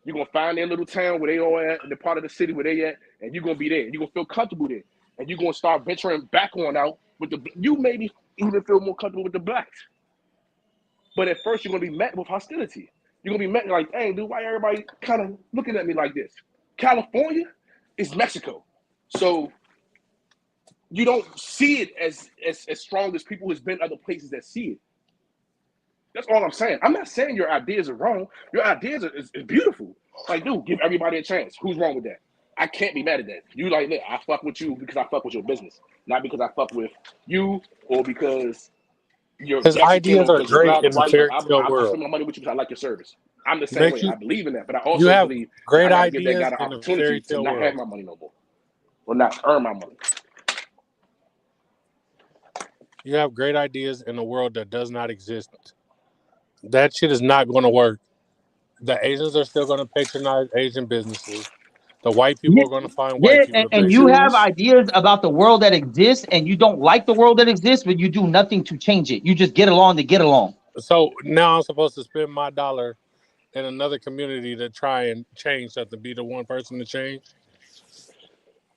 You're gonna find their little town where they all at, the part of the city where they at, and you're gonna be there. You're gonna feel comfortable there. And you're gonna start venturing back on out with you maybe even feel more comfortable with the blacks. But at first you're gonna be met with hostility. You're gonna be met like, dang, dude, why everybody kind of looking at me like this? California is Mexico. So you don't see it as strong as people who's been other places that see it. That's all I'm saying. I'm not saying your ideas are wrong. Your ideas is beautiful. Like, dude, give everybody a chance. Who's wrong with that? I can't be mad at that. You like that. I fuck with you because I fuck with your business. Not because I fuck with you or because you're His Mexican ideas or are because you're great black or in the white. fairy I tale world. spend my money with you because I like your service. I'm the same Make way. you I believe in that. But I you also have believe great I got to give that ideas guy the in the fairy opportunity to tale not have world. my money no more. Or not earn my money. You have great ideas in a world that does not exist. That shit is not going to work. The Asians are still going to patronize Asian businesses. The white people are going to find Yeah, white people to and pay. you have ideas about the world that exists, and you don't like the world that exists, but you do nothing to change it. You just get along to get along. So now I'm supposed to spend my dollar in another community to try and change something, be the one person to change.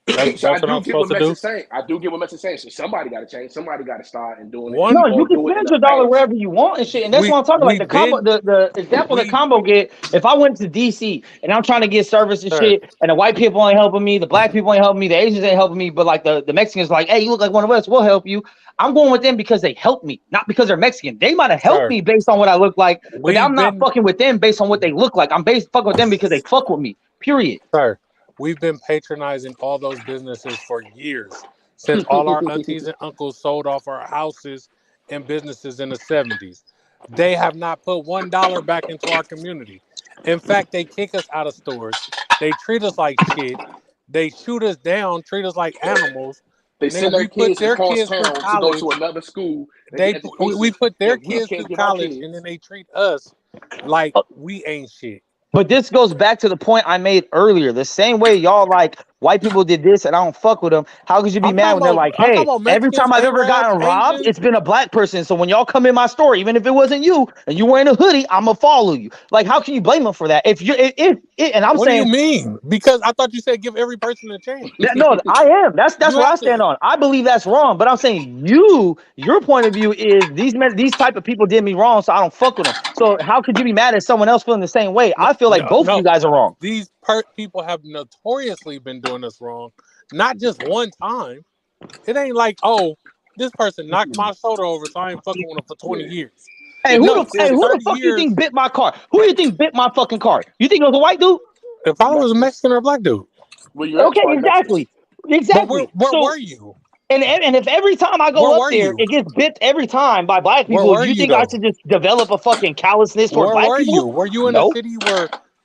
That's So I what I'm do get what supposed to Mex do. is saying. I do get what Mex is saying. So somebody got to change. Somebody got to start and doing it. One, No, or you can do it in spend your dollar advance. wherever you want and shit. And that's what I'm talking about. Like the combo, the example the combo get. If I went to DC and I'm trying to get service and shit, and the white people ain't helping me, the black people ain't helping me, the Asians ain't helping me, but like the Mexicans like, hey, you look like one of us, we'll help you. I'm going with them because they help me, not because they're Mexican. They might have helped me based on what I look like, but I'm not fucking with them based on what they look like. I'm fucking with them because they fuck with me. Period. Sir, we've been patronizing all those businesses for years. Since all our aunties and uncles sold off our houses and businesses in the 70s. They have not put $1 back into our community. In fact, they kick us out of stores. They treat us like shit. They shoot us down, treat us like animals. They send their kids their across kids town through to go college. to another school. We put their we kids can't through give our college, kids. and then they treat us like we ain't shit. But this goes back to the point I made earlier. The same way y'all like white people did this and I don't fuck with them. How could you be mad when they're like, hey, every time I've ever gotten robbed, it's been a black person. So when y'all come in my store, even if it wasn't you and you wearing a hoodie, I'm gonna follow you. Like, how can you blame them for that? If you and I'm what saying, do you mean? Because I thought you said give every person a chance. no, I am. That's what I stand on. I believe that's wrong. But I'm saying your point of view is these type of people did me wrong, so I don't fuck with them. So how could you be mad at someone else feeling the same way? I feel like both of you guys are wrong. These people have notoriously been doing us wrong, not just one time. It ain't like, oh, this person knocked my shoulder over, so I ain't fucking with him for 20 years. Hey, who the fuck you think bit my car? Who do you think bit my fucking car? You think it was a white dude? If I was a Mexican or a black dude. Well, okay, exactly. But where were you? And if every time I go up there, it gets bit every time by black people, you think I should just develop a fucking callousness towards black people? Were you in a city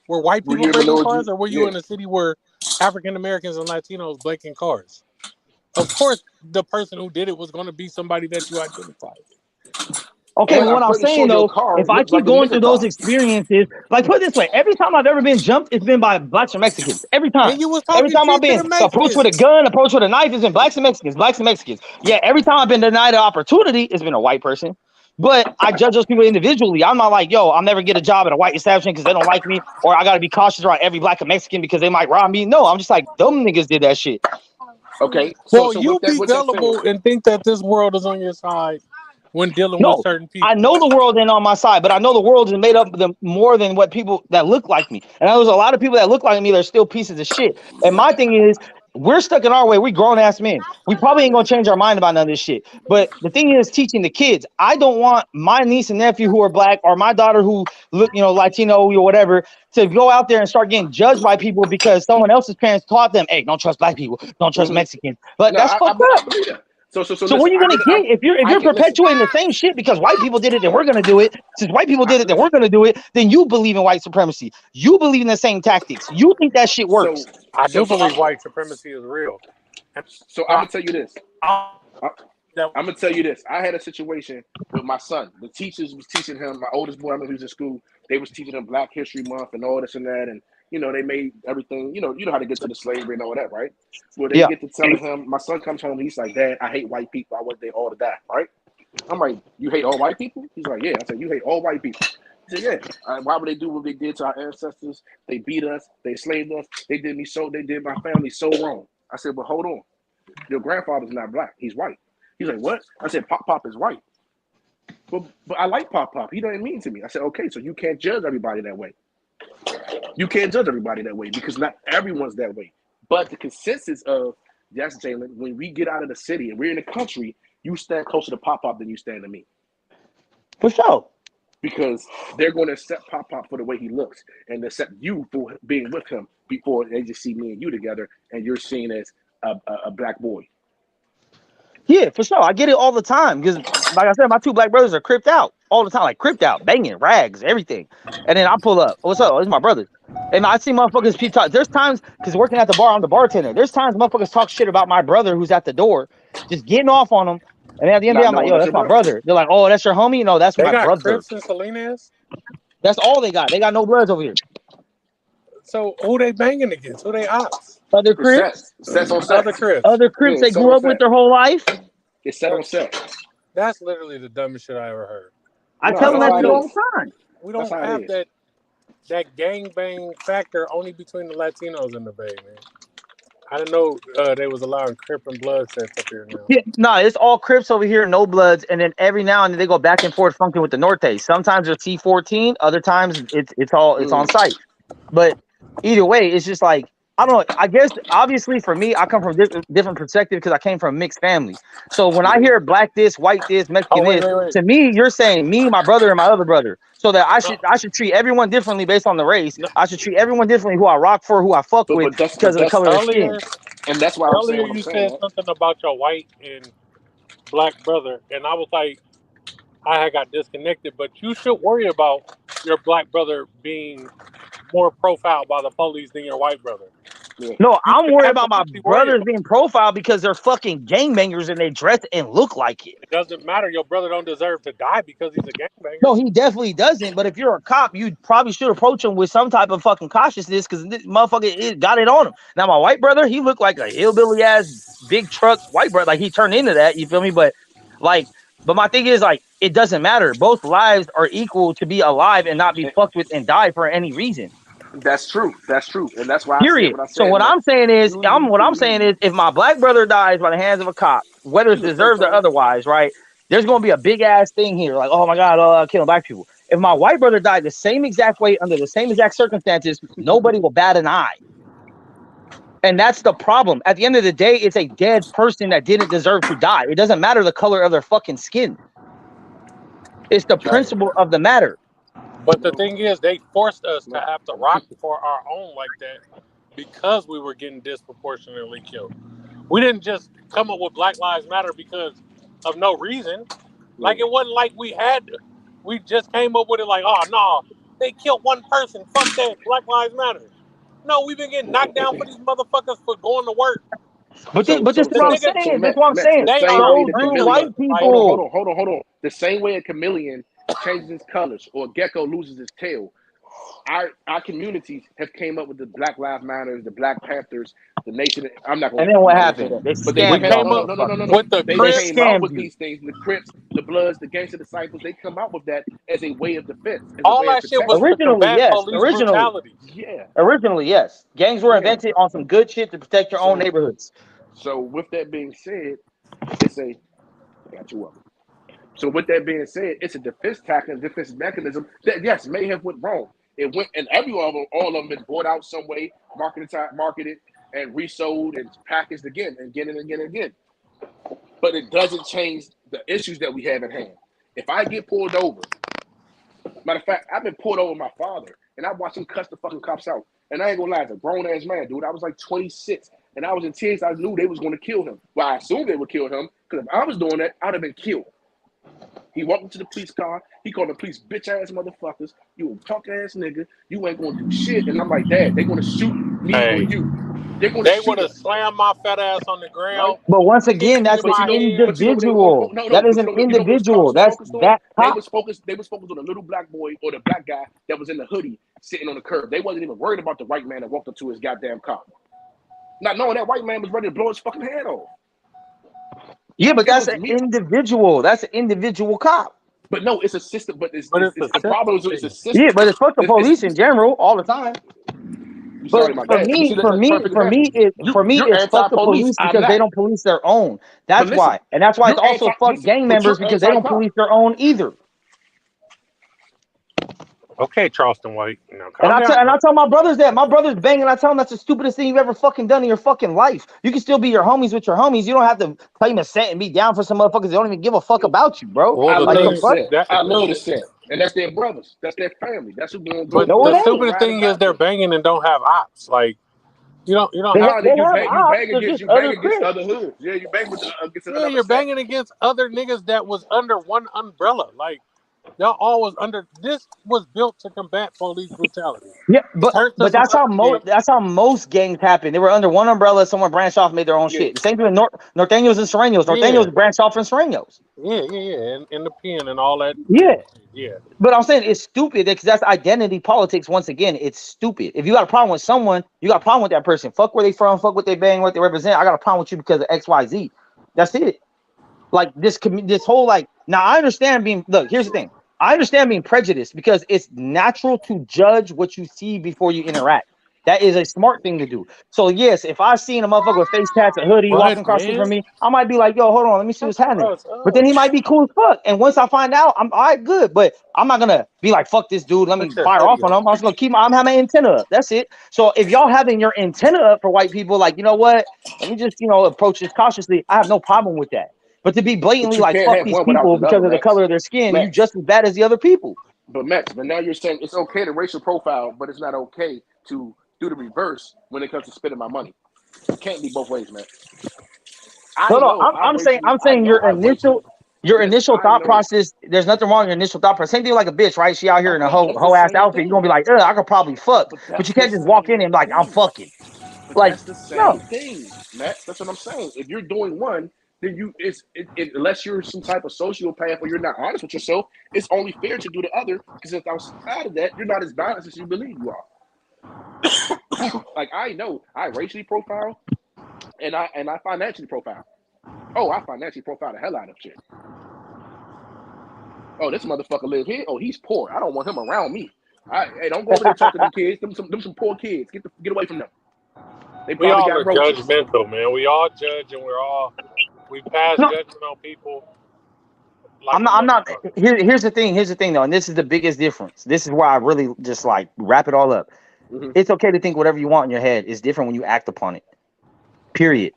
where white people breaking cars, or were you in a city where African Americans and Latinos breaking cars? Of course, the person who did it was going to be somebody that you identified. Okay, but what I'm saying though, if I keep going through those experiences, like put it this way, every time I've ever been jumped, it's been by blacks or Mexicans. Every time. Every time I've been approached with a gun, approached with a knife, it's been blacks and Mexicans. Yeah, every time I've been denied an opportunity, it's been a white person. But I judge those people individually. I'm not like, yo, I'll never get a job at a white establishment because they don't like me, or I got to be cautious around every black and Mexican because they might rob me. No, I'm just like, them niggas did that shit. Okay. So you be gullible and think that this world is on your side when dealing with certain people. I know the world ain't on my side, but I know the world is made up of them more than what people that look like me. And there's a lot of people that look like me that are still pieces of shit. And my thing is, we're stuck in our way. We grown ass men. We probably ain't gonna change our mind about none of this shit. But the thing is, teaching the kids. I don't want my niece and nephew who are black or my daughter who look, Latino or whatever, to go out there and start getting judged by people because someone else's parents taught them, hey, don't trust black people, don't trust Mexicans. But that's fucked up. So what are you gonna get if you're perpetuating the same shit because white people did it, then we're gonna do it. Since white people did it, then we're gonna do it. Then you believe in white supremacy. You believe in the same tactics. You think that shit works. I do believe white supremacy is real. So I'm gonna tell you this. I'm gonna tell you this. I had a situation with my son. The teachers was teaching him. My oldest boy, I remember he was in school. They was teaching him Black History Month and all this and that, and they made everything. You know how to get to the slavery and all that, right? Well, they get to telling him. My son comes home. He's like, Dad, I hate white people. I want they all to die, right? I'm like, you hate all white people? He's like, yeah. I said, you hate all white people. He said, yeah. Why would they do what they did to our ancestors? They beat us. They enslaved us. They did my family so wrong. I said, but hold on. Your grandfather's not black. He's white. He's like, what? I said, Pop is white. But I like Pop. He doesn't mean to me. I said, okay, so you can't judge everybody that way. You can't judge everybody that way because not everyone's that way. But the consensus of, yes, Jalen, when we get out of the city and we're in the country, you stand closer to Pop than you stand to me. For sure. Because they're going to accept Pop for the way he looks and accept you for being with him before they just see me and you together and you're seen as a black boy. Yeah, for sure. I get it all the time because, like I said, my two black brothers are cripped out all the time, like cripped out, banging, rags, everything. And then I pull up. What's up? It's my brother. And I see motherfuckers keep talking. There's times, because working at the bar, I'm the bartender. There's times motherfuckers talk shit about my brother who's at the door, just getting off on him. And at the end of the day, I'm like, yo, that's my brother. They're like, oh, that's your homie? No, that's my brother. Crips and Salinas? That's all they got. They got no bloods over here. So who they banging against? Who they ops? Other It's Crips, sets on Other set. Crips. other Crips Yeah, they it's set grew on up with set. their whole life. It's set on set. That's literally the dumbest shit I ever heard. I No, tell them that's that how shit it all is. the time. We That's don't how have it is. that gangbang factor only between the Latinos in the Bay, man. I didn't know they was allowing Crip and Blood sets up here now. Yeah, no, it's all Crips over here, no Bloods, and then every now and then they go back and forth function with the Norte. Sometimes they're C14, other times it's on site. But either way, it's just like I don't know. I guess obviously for me, I come from different perspective because I came from a mixed family. So when I hear black this, white this, Mexican wait. to me, you're saying me, my brother, and my other brother. So that I should treat everyone differently based on the race. No. I should treat everyone differently who I rock for, who I fuck with because of the color of skin. Earlier, And that's why I'm saying earlier what I'm you saying. said something about your white and black brother, and I was like, I had got disconnected. But you should worry about your black brother being more profiled by the police than your white brother. No, I'm worried about my absolutely worry brothers being profiled because they're fucking gangbangers and they dress and look like it. It doesn't matter. Your brother don't deserve to die because he's a gangbanger. No, he definitely doesn't. But if you're a cop, you probably should approach him with some type of fucking cautiousness because this motherfucker got it on him. Now, my white brother, he looked like a hillbilly ass big truck white brother. Like he turned into that. You feel me? But my thing is like it doesn't matter. Both lives are equal to be alive and not be fucked with and die for any reason. That's true. That's true. And that's why Period. I said So what I'm saying is, if my black brother dies by the hands of a cop, whether it's deserved or otherwise, right? There's gonna be a big ass thing here, like, oh my god, killing black people. If my white brother died the same exact way under the same exact circumstances, nobody will bat an eye. And that's the problem. At the end of the day, it's a dead person that didn't deserve to die. It doesn't matter the color of their fucking skin. It's the principle of the matter. But the thing is, they forced us to have to rock for our own like that because we were getting disproportionately killed. We didn't just come up with Black Lives Matter because of no reason. Like, it wasn't like we just came up with it like, oh, no, they killed one person. Fuck that. Black Lives Matter. No, we've been getting knocked down for these motherfuckers for going to work. But this is what I'm saying. That's what I'm saying. The same So way do white people. Hold on. The same way a chameleon changes its colors or a gecko loses its tail. Our communities have came up with the Black Lives Matters, the Black Panthers, the Nation. I'm not going. And then what happened? They scammed. They came up with these things. The Crips, the Bloods, the Gangster Disciples. They come out with that as a way of defense. All that shit was originally, yes. Originally, yes. Gangs were invented on some good shit to protect your own neighborhoods. So with that being said, I got you up. So with that being said, it's a defense tactic, defense mechanism that yes may have went wrong. It went, and all of them been bought out some way, marketed, and resold and packaged again and again. But it doesn't change the issues that we have at hand. If I get pulled over, matter of fact, I've been pulled over by my father, and I watched him cuss the fucking cops out. And I ain't gonna lie, it's a grown ass man, dude. I was like 26, and I was in tears. I knew they was gonna kill him. Well, I assumed they would kill him because if I was doing that, I'd have been killed. He walked into the police car. He called the police bitch ass motherfuckers. You a punk ass nigga. You ain't gonna do shit. And I'm like, Dad, they gonna shoot me or you. They would have slammed my fat ass on the ground. But once again, that's an individual. That is an individual. That's that They cop. was focused on the little black boy or the black guy that was in the hoodie sitting on the curb. They wasn't even worried about the white man that walked up to his goddamn car. Not knowing that white man was ready to blow his fucking head off. Yeah, but that's an individual. That's an individual cop. But no, it's a system. But it's the problem is it's a system. Yeah, but it's fuck the police in general all the time. But for me, it's fuck the police because they don't police their own. That's why, and that's why it's also fuck gang members because they don't police their own either. Okay, Charleston White. And I tell my brothers that. My brothers bang, and I tell them that's the stupidest thing you've ever fucking done in your fucking life. You can still be your homies with your homies. You don't have to claim a set and be down for some motherfuckers that don't even give a fuck about you, bro. I love the set. And that's their brothers. That's their family. That's who going to go. But the stupid thing is they're banging and don't have ops. Like, you don't you bang against other hoods. Yeah, you bang against other you're banging against other niggas that was under one umbrella. Like, Y'all always under. This was built to combat police brutality. Yeah, This hurts but us that's how without that's how most gangs happen. They were under one umbrella. Someone branched off, and made their own Yeah. shit. The same thing with Norteños and Sureños. Norteños Yeah. branched off from Sureños. Yeah, and in the pen and all that. Yeah. Yeah. But I'm saying it's stupid because that's identity politics. Once again, it's stupid. If you got a problem with someone, you got a problem with that person. Fuck where they from. Fuck what they bang, what they represent. I got a problem with you because of X, Y, Z. That's it. Like this whole like. Now I understand being. Look, here's the thing. I understand being prejudiced because it's natural to judge what you see before you interact. That is a smart thing to do. So yes, if I seen a motherfucker with face tats, a hoodie walking across the street from me, I might be like, yo, hold on, let me see what's happening. But then he might be cool as fuck. And once I find out, I'm all right, good. But I'm not gonna be like, fuck this dude, let me fire off on him. I'm just gonna I'm having my antenna up. That's it. So if y'all having your antenna up for white people, like, you know what? Let me just, approach this cautiously. I have no problem with that. But to be blatantly like fuck these people because of the color of their skin, you just as bad as the other people. But Max, but now you're saying it's okay to racial profile, but it's not okay to do the reverse when it comes to spending my money. It can't be both ways, man. I'm saying your initial thought process. There's nothing wrong with your initial thought process. Same thing like a bitch, right? She out here in a whole ass outfit. You're gonna be like, I could probably fuck, but you can't just walk in and be like, I'm fucking. But like, that's the same thing, Matt. That's what I'm saying. If you're doing one, then unless you're some type of sociopath or you're not honest with yourself, it's only fair to do the other, because if outside of that, you're not as balanced as you believe you are. Like I know I racially profile and I financially profile. Oh, I financially profile the hell out of shit. Oh, this motherfucker live here. Oh, he's poor. I don't want him around me. Hey, don't go over there talking to them kids. Them some poor kids. Get away from them. We all are judgmental, man. We all judge, and we pass judgment on people. Like I'm not. Here's the thing though, and this is the biggest difference. This is why I really just like wrap it all up. Mm-hmm. It's okay to think whatever you want in your head. It's different when you act upon it. Period.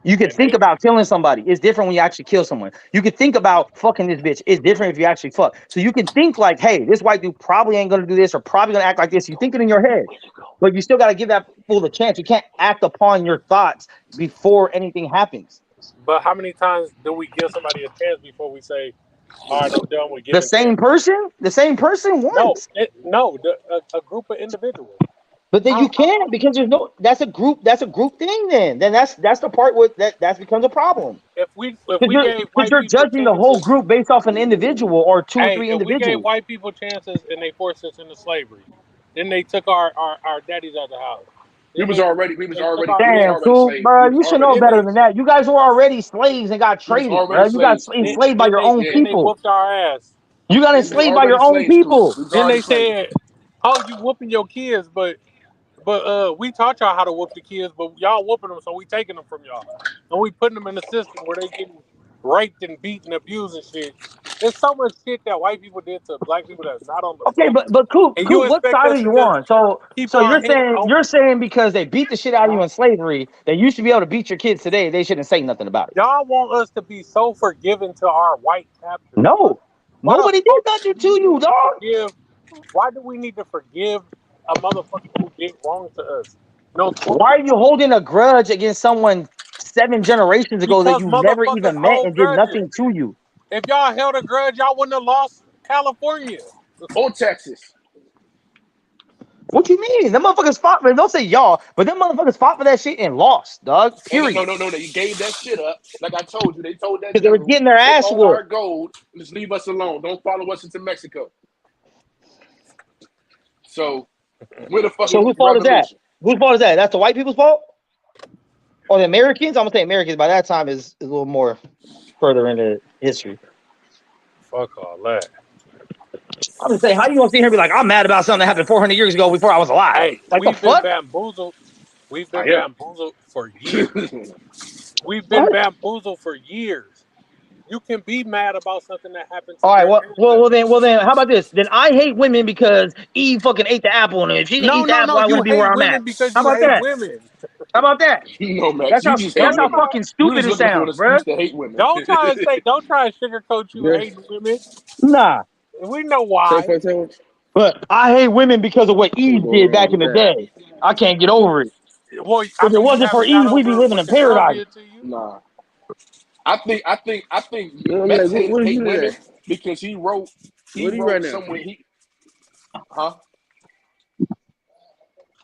You could think about killing somebody. It's different when you actually kill someone. You could think about fucking this bitch. It's different if you actually fuck. So you can think like, hey, this white dude probably ain't gonna do this or probably gonna act like this. You think it in your head, but you still gotta give that fool a chance. You can't act upon your thoughts before anything happens. But how many times do we give somebody a chance before we say, all right, I'm done with giving the same person? The same person once? No, a group of individuals. But then you can't, because that's a group thing then that's the part where that becomes a problem. If you're judging the whole group based off an individual or two or three individuals. We gave white people chances and they forced us into slavery. Then they took our daddies out of the house. We was already damn, cool, bro. You should know better than that. You guys were already slaves and got traded, bro. You got enslaved by your own people. They whooped our ass. You got enslaved by your own people. Then they said, "Oh, you whooping your kids, but we taught y'all how to whoop the kids, but y'all whooping them, so we taking them from y'all, and we putting them in a system where they getting raped and beaten, abused and shit." There's so much shit that white people did to black people that's not on the okay, but cool. What side are you on? So you're saying because they beat the shit out of you in slavery, they used to be able to beat your kids today, they shouldn't say nothing about it. Y'all want us to be so forgiving to our white captors? No, nobody did nothing to you, dog. Why do we need to forgive a motherfucker who did wrong to us? No. Why are you holding a grudge against someone 7 generations ago that you never even met and did nothing to you? If y'all held a grudge, y'all wouldn't have lost California or Texas. What you mean? Them motherfuckers fought for it. Don't say y'all, but them motherfuckers fought for that shit and lost, dog. Period. No. They gave that shit up. Like I told you, they told that because they were getting their ass whooped. Our gold, just leave us alone. Don't follow us into Mexico. So, where the fuck? So whose fault is that? Whose fault is that? That's the white people's fault, or the Americans? I'm gonna say Americans. By that time is a little more further into history. Fuck all that. I'm gonna say, how you gonna sit here and be like, I'm mad about something that happened 400 years ago before I was alive? Hey, like we've been bamboozled. We've been bamboozled for years. We've been bamboozled for years. You can be mad about something that happened. All right, well then, how about this? Then I hate women because Eve fucking ate the apple, and if she didn't eat the apple, I wouldn't be where I'm at. How about that? How about that? No, man. That's how fucking stupid it sounds, bro. Don't try to sugarcoat you hating women. Nah. We know why. But I hate women because of what Eve did back in the day. I can't get over it. Well, if it wasn't for Eve, we'd be living in paradise. Nah. I think Max hate women because he wrote He What are you wrote right now? somewhere. Huh?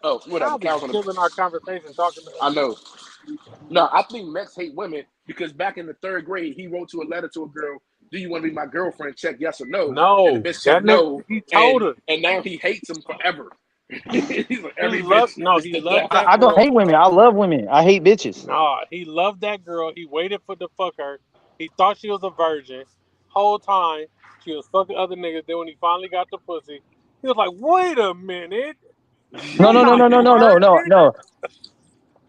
Oh, whatever. I'll be Cows on the. killing our conversation talking. I know. No, I think Mex hate women because back in the 3rd grade, he wrote to a letter to a girl, "Do you want to be my girlfriend? Check yes or no." And the No, bitch that said no, nigga, he told her. and now he hates him forever. He's like, every He loved. bitch No, is he the loved death. that I don't girl. hate women. I love women. I hate bitches. Nah, he loved that girl. He waited for the fuck her. He thought she was a virgin. Whole time she was fucking other niggas. Then when he finally got the pussy, he was like, "Wait a minute, No, you're not virgin." no.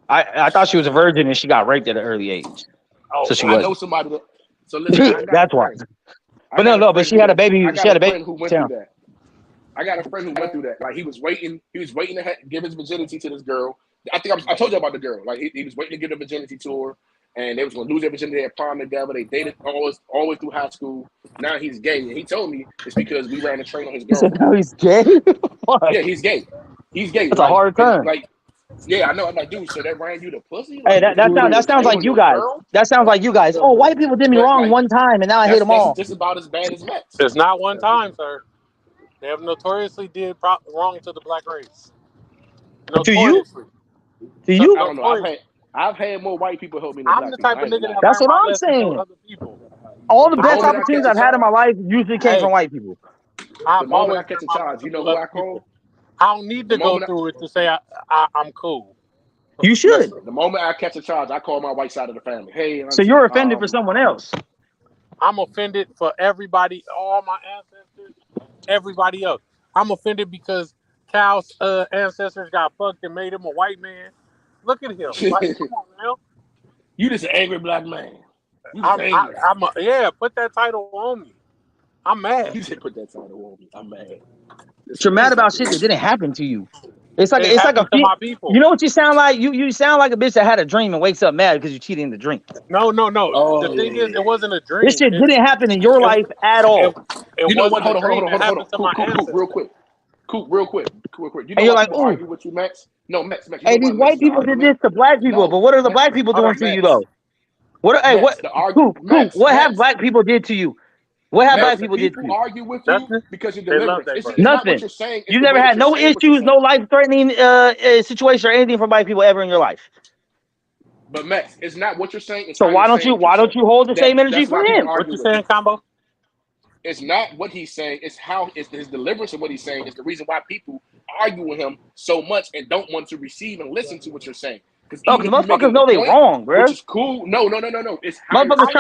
I thought she was a virgin and she got raped at an early age. Oh, So she I wasn't. know somebody that. So listen, I got a That's why. friend. But but she had a baby. I got She had a a friend baby. who went through that. I got a friend who went through that. Like he was waiting to give his virginity to this girl. I think I told you about the girl. Like he was waiting to give the virginity to her, and they was gonna lose their virginity at prom together. They dated always through high school. Now he's gay, and he told me it's because we ran a train on his He said, girlfriend. "No, he's gay." Yeah, he's gay. He's gay. That's a hard turn. Like, yeah, I know. I'm like, dude. So that ran you the pussy? Hey, Like, that sounds like you guys. That sounds like you guys. Oh, white people did me But, wrong like, one time, and now I hate them That's all. just about as bad as Mex. It's not one time, sir. They have notoriously did wrong to the black race. To you? Notoriously. To you? I don't know. I've had more white people help me than I'm black the people. type of nigga that That's learned what my I'm lessons from saying. other people. All the best moment I opportunities catch I've a had in my charge- life usually came from white people. The moment I catch a charge, you know who I call? I don't need to The go moment I- through it to say I'm cool. You should. The moment I catch a charge, I call my white side of the family. Hey, So you're offended for someone else. I'm offended for everybody, all my ancestors, everybody else. I'm offended because Cal's ancestors got fucked and made him a white man. Look at him. Like, come on, man. You just an angry black man. You just angry. Yeah, put that title on me. I'm mad. You said put that title on me. I'm mad. You're mad about shit that didn't happen to you. It's like It happened to my people. You know what you sound like? You sound like a bitch that had a dream and wakes up mad because you cheated in the dream. No. Oh, the thing is, it wasn't a dream. This shit didn't happen in your life at all. You know what? Hold on. Cool, Real quick. You know And you're what? like, I argue with you, Max. No, Max. You Hey, know these why white Max is people did argument? this to black people, but what are the black people doing to you though? What? Hey, Max, what have black people did to you? What have black people did to People you? argue with you because you're They love deliberate. that, It's not what Nothing. you're saying. It's You the never way that had you're no saying what you're issues, no life-threatening situation or anything from black people ever in your life. But Max, it's not what you're saying. It's So how why you're don't saying you hold the same energy that's why for people him? argue What you with saying, Combo? It's not what he's saying. It's how it's his deliverance of what he's saying. It's the reason why people argue with him so much and don't want to receive and listen to what you're saying. Because motherfuckers know they wrong, bro. Which is cool. No. It's how Motherfuckers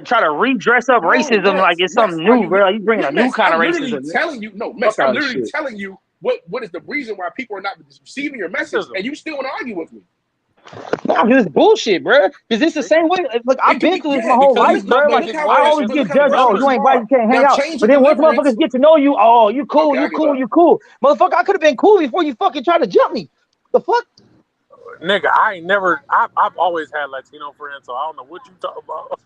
try to redress up racism Max, like it's something new, bro. Like you bringing a new kind of I'm literally racism. telling you, no, Max. Fuck I'm out of literally shit. telling you what is the reason why people are not receiving your message, and you still want to argue with me. Nah, this is bullshit, bro. Because it's the same way. Look, I've been through this my whole life, bro. Like I always get judged. Oh, you ain't white, you can't hang out. But then once motherfuckers get to know you, oh, you cool, you cool. Motherfucker, I could have been cool before you fucking tried to jump me. The fuck? Nigga, I've always had Latino friends, so I don't know what you talking about.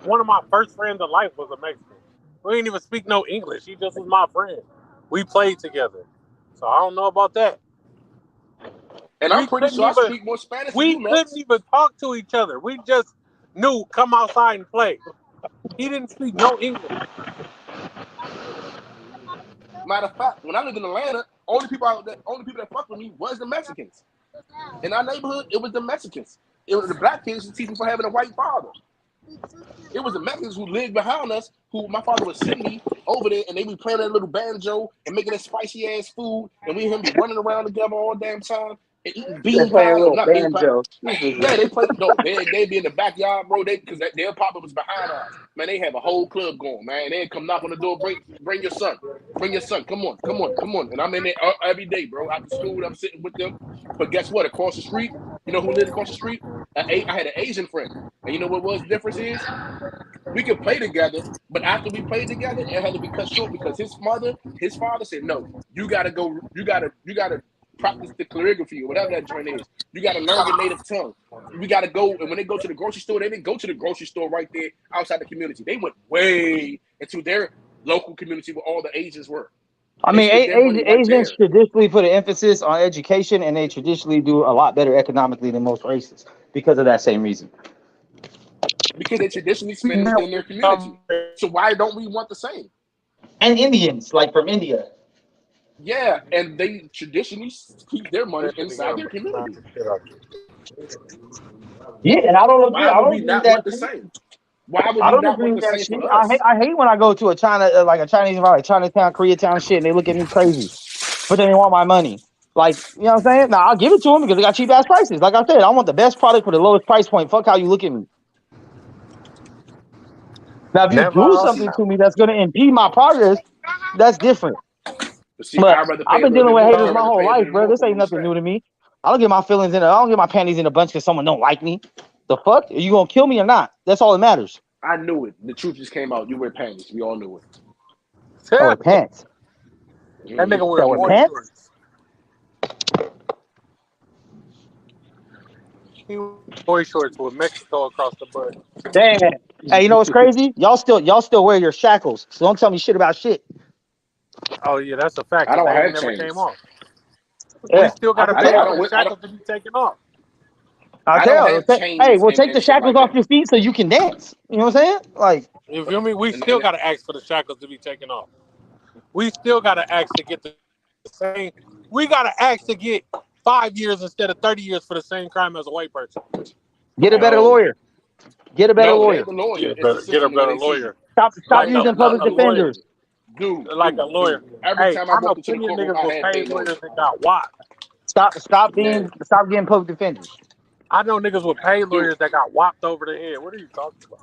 One of my first friends in life was a Mexican. We didn't even speak no English. He just was my friend. We played together. So I don't know about that. And I'm pretty sure I speak more Spanish than you, Max. We couldn't even talk to each other. We just knew, come outside and play. He didn't speak no English. Matter of fact, when I lived in Atlanta, only people that fucked with me was the Mexicans. In our neighborhood, it was the Mexicans. It was the black kids who teach me for having a white father. It was the Mexicans who lived behind us, who my father would send me over there, and they be playing that little banjo and making that spicy ass food, and we and him be running around together all damn time. And eating bean pies, not bean pies. Yeah, they play. No, they be in the backyard, bro. Because their papa was behind us. Man, they have a whole club going, man. They come knock on the door, bring your son, come on. And I'm in there every day, bro. After school, I'm sitting with them. But guess what? Across the street, you know who lived across the street? I had an Asian friend, and you know what the difference is? We could play together, but after we played together, it had to be cut short because his father said, no, you gotta go, you gotta practice the calligraphy or whatever that joint is. You got to learn your native tongue. We got to go, and when they go to the grocery store, they didn't go to the grocery store right there outside the community. They went way into their local community where all the Asians were. I mean, Asians traditionally put an emphasis on education, and they traditionally do a lot better economically than most races because of that same reason. Because they traditionally spend it in their community. So why don't we want the same? And Indians, like from India. Yeah, and they traditionally keep their money inside their community. Yeah, and I don't agree. Why I would don't we agree with not that want the shit. same? Why would I we don't not agree want with the that same shit. for us? I hate when I go to a China, like a Chinese environment, Chinatown, Koreatown shit, and they look at me crazy. But then they want my money. Like, you know what I'm saying? Now I'll give it to them because they got cheap ass prices. Like I said, I want the best product for the lowest price point. Fuck how you look at me. Now, if you Never do also. something to me that's going to impede my progress, that's different. But see, But I'd rather I've pay a been little dealing bit with more. haters I'd my rather whole pay a life, little bro. more This for ain't nothing respect. new to me. I don't get my feelings in. I don't get my panties in a bunch because someone don't like me. The fuck? Are you gonna kill me or not? That's all that matters. I knew it. The truth just came out. You wear panties. We all knew it. I wear pants. That nigga I wears wear boy pants. shorts. He wears boy shorts with Mexico across the butt. Damn. Hey, you know what's crazy? Y'all still wear your shackles. So don't tell me shit about shit. Oh yeah, that's a fact. I don't They ain't have never chains. came off. Yeah, We still gotta I can pay tell. for the shackles to be taken off. I I don't tell. have chains Hey, well, take the and shit shackles like off that. your feet so you can dance. You know what I'm saying? Like, You feel me? We And still gotta ask for the shackles to be taken off. We still gotta ask to get the same. We gotta ask to get 5 years instead of 30 years for the same crime as a white person. get a better No. lawyer. Get a better No, it lawyer. ain't the lawyer. Get a It's the better, system the way they see lawyer. you. Stop Like using a public lawyer. defenders. Dude. Like a lawyer. Every Hey, time I I know walked into the plenty of courtroom, niggas I with had paid paid lawyers. lawyers that got whopped. Stop Yeah. getting public defenders. I know niggas with paid lawyers that got whopped over the head. What are you talking about?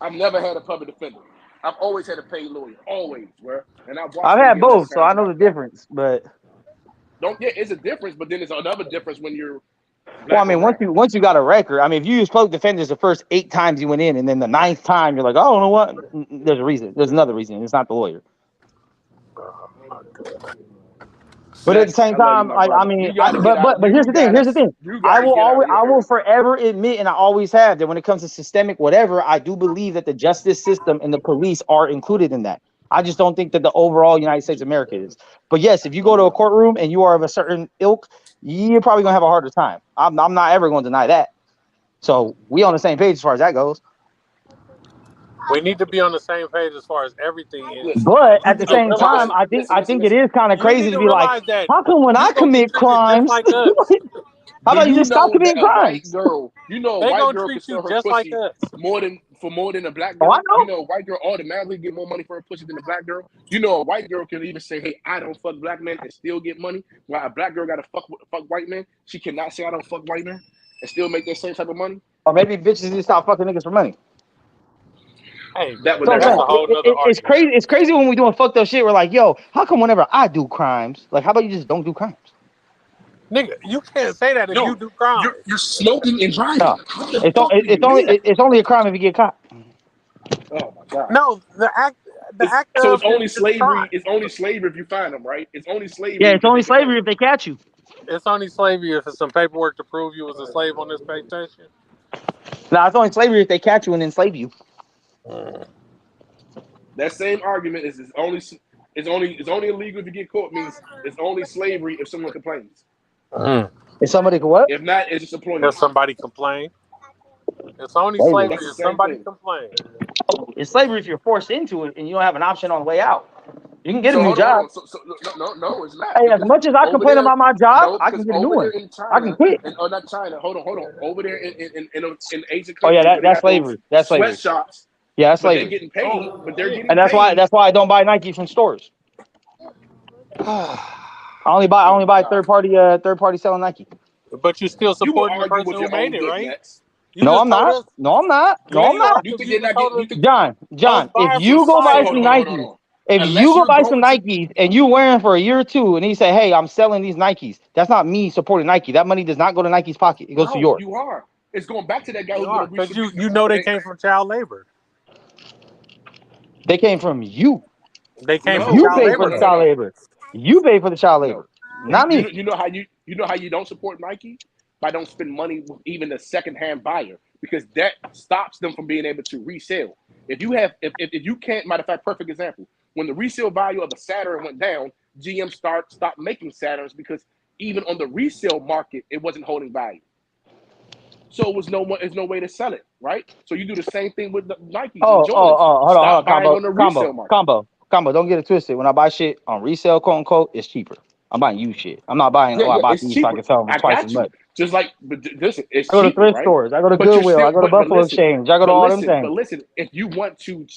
I've never had a public defender. I've always had a paid lawyer. Always, bro. And I've watched I've them had get less both, so time I than know I the difference. But don't get. It's a difference, but then there's another difference when you're well, I black or mean, brown. once you got a record, I mean, if you use public defenders the first 8 times you went in, and then the 9th time you're like, oh, you know what? There's a reason. There's another reason. It's not the lawyer. But at the Zach, same I love you, time, my like, I brother. mean, You gotta get out. but here's the thing. Here's the thing. You I gotta will get out of your I will area. forever admit, and I always have, that when it comes to systemic whatever, I do believe that the justice system and the police are included in that. I just don't think that the overall United States of America is. But yes, if you go to a courtroom and you are of a certain ilk, you're probably gonna have a harder time. I'm not ever going to deny that. So we on the same page as far as that goes. We need to be on the same page as far as everything is. Listen, But You at the need to same realize. time, I think listen. it is kind of You crazy need to to be like, realize that how come when I you gonna get commit treated just crimes, like us. how Do about you you just stop know that committing a white crimes? girl, They a gonna white girl treat can sell you her just like pussy us. more than a black Oh, I girl? know. You know, a white girl automatically get more money for her pussy than a black girl. You know, a white girl can even say, "Hey, I don't fuck black men" and still get money. While a black girl got to fuck white men, she cannot say, "I don't fuck white men" and still make that same type of money. Or maybe bitches just stop fucking niggas for money. Hey, That would So I'm never saying, that's a happen. whole nother it's argument. crazy. It's crazy when we doing fucked up shit. We're like, yo, how come whenever I do crimes, like, how about you just don't do crimes? Nigga, you can't say that if you No, do crimes. you're smoking and driving. No, How the fuck do you mean that? it's only a crime if you get caught. Oh my god. No, the act So of it's only is a crime. slavery. It's only slavery if you find them, right? It's only slavery Yeah, it's because only they can slavery pay. if they catch you. It's only slavery if it's some paperwork to prove you was a slave on this plantation. Nah, it's only slavery if they catch you and enslave you. That same argument is it's only illegal if you get caught. Means it's only slavery if someone complains. If somebody can what? If not, it's just If employment. somebody complain, it's only Slavery. slavery That's the if same somebody thing. complain. It's slavery if you're forced into it and you don't have an option on the way out. You can get So a new hold on, job. So no, it's not Hey, as because much as I over complain there, about my job, no, I can because get a new over there one. in I can China quit. and not China. Hold on, over there in Asian Oh yeah, countries where they that's got those slavery. That's slavery. sweatshops, Yeah, that's but they're slavery. getting paid. But they're getting And paid. that's why I don't buy Nike from stores. I only buy third party selling Nike. But you're still You will supporting the argue person with who your made own it, dick, right? Nets. You No, just I'm told not. us. No, I'm not. You No, I'm ain't gonna not. argue. You think You they're just not told getting? You us. think John, Us if buying you some go buy fire. some hold Nikes, on. if Unless you go you're buy some going to Nikes and you wearing for a year or two, and you say, "Hey, I'm selling these Nikes," that's not me supporting Nike. That money does not go to Nike's pocket. It goes to no, yours. you are. It's going back to that guy You who's are, going to reach because for you know they came from child labor. They came from you. They came from No, You child pay for labor the though. child labor. You pay for the child labor, not me. You know how you don't support Nike by don't spend money with even the secondhand buyer because that stops them from being able to resell. If you can't, matter of fact, perfect example, when the resale value of a Saturn went down, GM stopped making Saturns because even on the resale market it wasn't holding value. So it was there's no way to sell it, right? So you do the same thing with the Nikes and Oh, Jordans. hold Stop on, buying on the resale market. combo. Don't get it twisted. When I buy shit on resale, quote unquote, it's cheaper. I'm buying used shit. I'm not buying. Yeah, Oh, I bought it's these so I cheaper. can sell them for I twice as got you. much. Just like, but listen, it's I go to cheaper, thrift right? stores. I go to But you're Goodwill. I still, go to Buffalo Exchange. I go to all them things. but listen, if you want to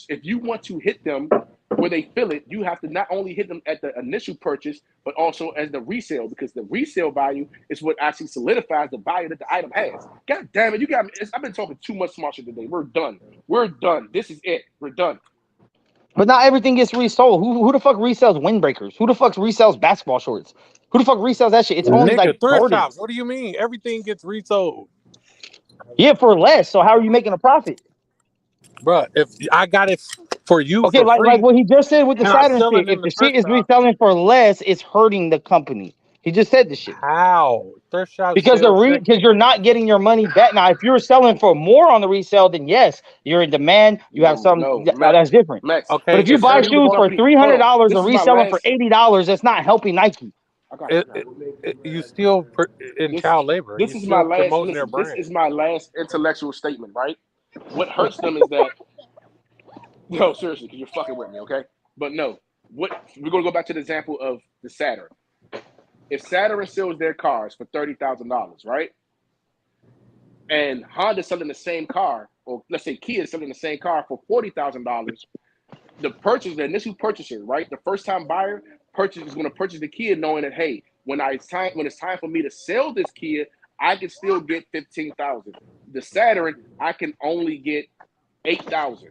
hit them where they feel it, you have to not only hit them at the initial purchase, but also as the resale, because the resale value is what actually solidifies the value that the item has. God damn it, you got me. I've been talking too much smart shit today. We're done. We're done. This is it. We're done. But not everything gets resold. Who the fuck resells windbreakers? Who the fuck resells basketball shorts? Who the fuck resells that shit? It's only Nigga, like thrift Jordans. shops. What do you mean? Everything gets resold. Yeah, for less. So how are you making a profit? Bruh, if I got it for you Okay, for like free, what he just said with the and I Saturn sell shit. it in If the the shit thrift is shop, reselling for less, it's hurting the company. He just said this shit. how? Thrift shops Because sell because you're not getting your money back. Now, if you're selling for more on the resale, then yes, you're in demand. You have some that's different. Max. But Okay, if you it's buy hurting the shoes for company. $300 This and is my reselling for last. $80, that's not helping Nike. You still in child labor. You This is my still last. promoting their Listen, this brand. is my last intellectual statement, right? What hurts them is that. No, seriously, because you're fucking with me, okay? But no, what we're gonna go back to the example of the Saturn. If Saturn sells their cars for $30,000, right? And Honda's selling the same car, or let's say Kia is selling the same car for $40,000, the initial purchaser, right? The first time buyer is going to purchase the Kia knowing that, hey, when it's time for me to sell this Kia, I can still get $15,000. The Saturn, I can only get $8,000.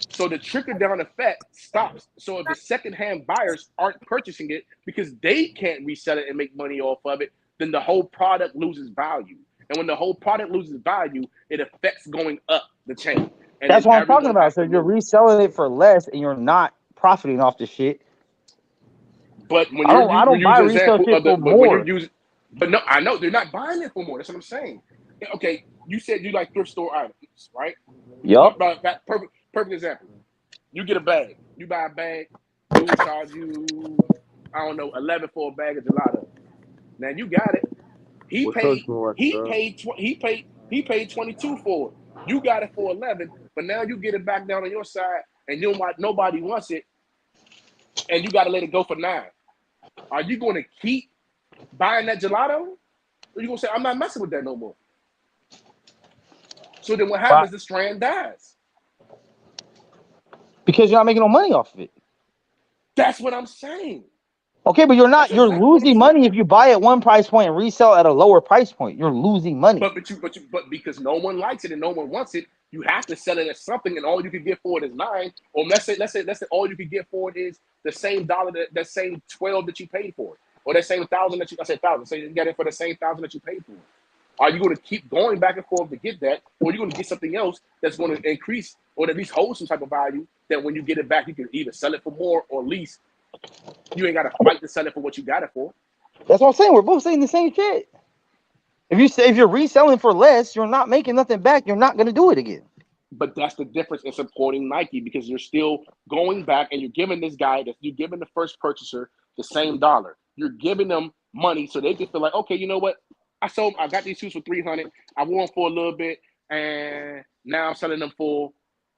So the trickle down effect stops. So if the secondhand buyers aren't purchasing it because they can't resell it and make money off of it, then the whole product loses value. And when the whole product loses value, it affects going up the chain. And That's then what I'm talking everyone about. has So to you're move. reselling it for less and you're not profiting off the shit. But when I you're don't buy using the resale example shit of for but when you're more. using, but no, I know they're not buying it for more. That's what I'm saying. Okay, you said you like thrift store items, right? Yup. Perfect example. You get a bag. You buy a bag. Dude charge you, I don't know, 11 for a bag of gelato. Now you got it. He paid 22 for it. You got it for 11, but now you get it back down on your side, and you want nobody wants it, and you got to let it go for 9. Are you going to keep buying that gelato? Or are you going to say, I'm not messing with that no more? So then what happens? The strand dies. Because you're not making no money off of it. That's what I'm saying. Okay, but you're losing money if you buy at one price point and resell at a lower price point. You're losing money. But because no one likes it and no one wants it, you have to sell it as something, and all you can get for it is 9. Or let's say all you can get for it is the same dollar that same 12 that you paid for it, or that same 1,000 that I said 1,000. So you get it for the same 1,000 that you paid for it. Are you going to keep going back and forth to get that, or are you going to get something else that's going to increase or at least hold some type of value that when you get it back, you can either sell it for more or at least you ain't got to fight to sell it for what you got it for. That's what I'm saying. We're both saying the same shit. If you're reselling for less, you're not making nothing back. You're not going to do it again. But that's the difference in supporting Nike, because you're still going back and you're giving this guy you're giving the first purchaser the same dollar. You're giving them money so they can feel like, okay, you know what? I got these shoes for $300. I wore them for a little bit, and now I'm selling them for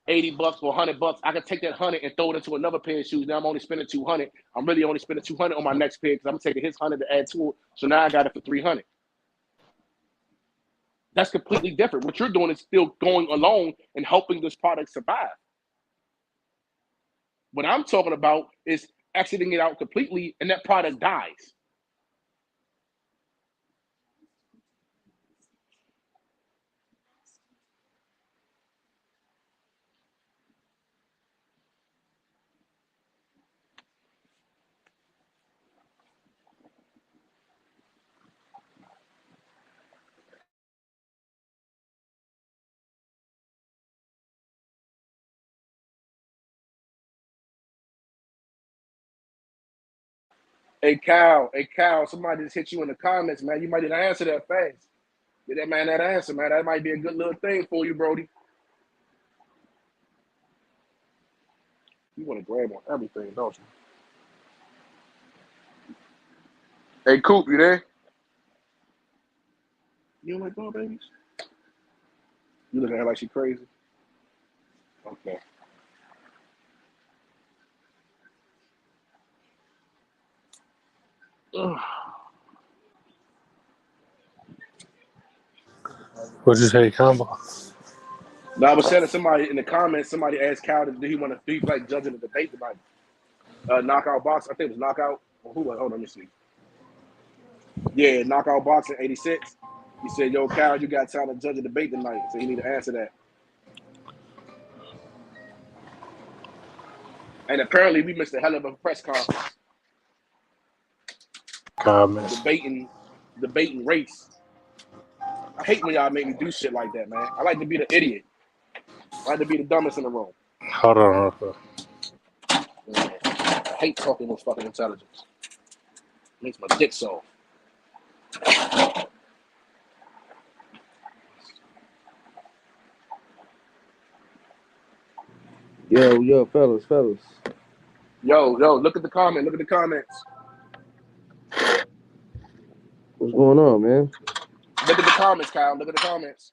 $80 or $100. I can take that 100 and throw it into another pair of shoes. Now I'm only spending $200. I'm really only spending $200 on my next pair because I'm taking his 100 to add to it. So now I got it for $300. That's completely different. What you're doing is still going alone and helping this product survive. What I'm talking about is exiting it out completely, and that product dies. Hey, Cal, somebody just hit you in the comments, man. You might need to answer that fast. Get that man that answer, man. That might be a good little thing for you, Brody. You want to grab on everything, don't you? Hey, Coop, you there? You don't like dog babies? You looking at her like she crazy? Okay. Ugh. What'd you say, Combo? No, I was saying to somebody in the comments, somebody asked Cal, do he want to be like judging the debate tonight? Knockout box, I think it was knockout. Who was? Hold on, let me see. Yeah, knockout boxing 86. He said, "Yo, Cal, you got time to judge a debate tonight?" So you need to answer that. And apparently, we missed a hell of a press conference debating race. I hate when y'all make me do shit like that, man. I like to be the idiot. I like to be the dumbest in the room. Hold on. Yeah. I hate talking with fucking intelligence. Makes my dick soft. Yo, fellas. Yo, look at the comment. Look at the comments. What's going on, man? Look at the comments, Kyle. Look at the comments.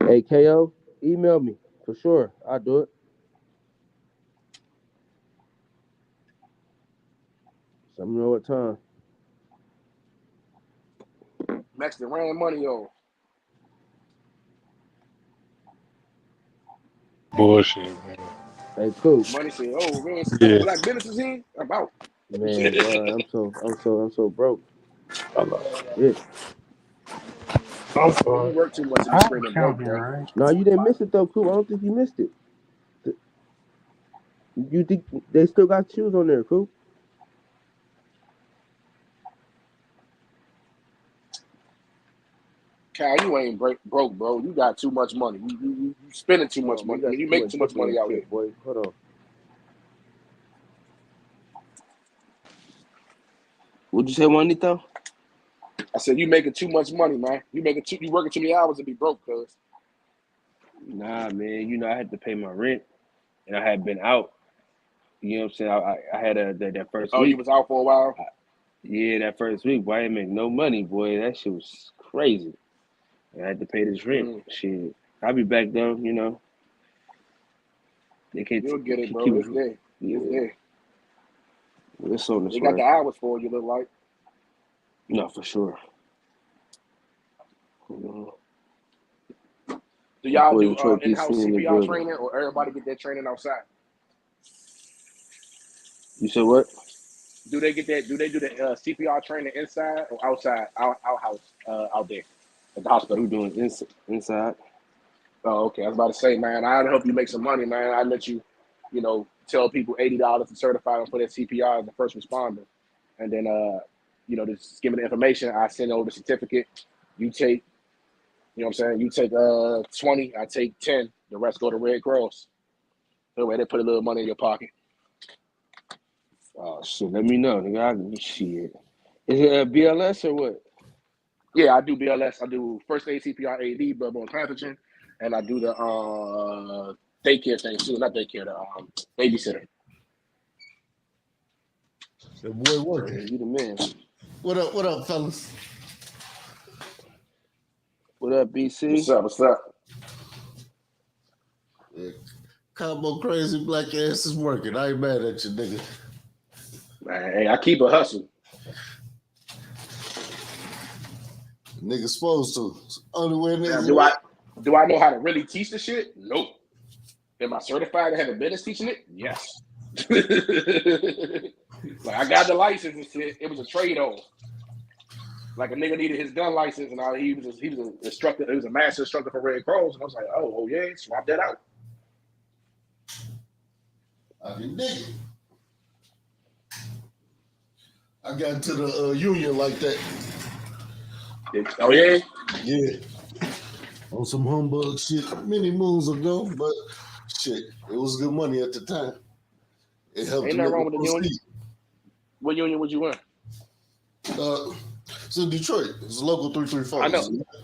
Hey, KO, email me for sure. I'll do it. Let me know what time. Mexican ran money on. Bullshit, man. Hey, cool. Money said, "Oh man, Yeah. black businesses in. I'm out." Man, boy, I'm so broke. Yeah. I'm You sorry. work too much to be screaming broke, bro. No, you didn't miss it though, Coop. I don't think you missed it. You think they still got shoes on there, Coop? Cal, you ain't broke, bro. You got too much money. You spending too much money. You make too much money out here. Boy, hold on. What'd you say, Juanito? I said you making too much money, man. You working too many hours to be broke, cuz. Nah, man. You know I had to pay my rent, and I had been out. You know what I'm saying? I had that first week. Oh, you was out for a while? Yeah, that first week, boy, I didn't make no money, boy. That shit was crazy. I had to pay this rent. Shit. I'll be back though, you know. They can't. You'll get it, bro. keep It's there. It's there. It's on the They got the hours for you, look like. No, for sure. Do y'all do Detroit, in-house DC in the CPR building. training, or everybody get that training outside? You said what? Do they get that? Do they do the CPR training inside or outside, outhouse, out there at the hospital? We're doing inside. Oh, okay. I was about to say, man, I'd help you make some money, man. I'd let you, tell people $80 to certify them for their CPR as a first responder, and then just give me the information. I send over the certificate. You take, you know what I'm saying? You take 20, I take 10. The rest go to Red Cross. That way they put a little money in your pocket. Oh shit! Let me know, nigga. Shit. Is it BLS or what? Yeah, I do BLS. I do first aid, CPR, AED, bloodborne pathogen, and I do the daycare thing too. Not daycare, the babysitter. The boy working. You the man. What up, fellas? What up, BC? What's up? Yeah. Combo crazy black ass is working. I ain't mad at you, nigga. Man, hey, I keep a hustle. Nigga supposed to. Only way niggas Do I know how to really teach the shit? Nope. Am I certified to have a business teaching it? Yes. Like I got the license and shit. It was a trade-off. Like a nigga needed his gun license, and he was an instructor. He was a master instructor for Red Cross, and I was like, oh yeah, swap that out. I can dig it. I got into the union like that. Oh yeah? Yeah. On some humbug shit many moons ago, but shit, it was good money at the time. It helped. Ain't nothing wrong with the union. What union was you in? It's in Detroit. It's local 334.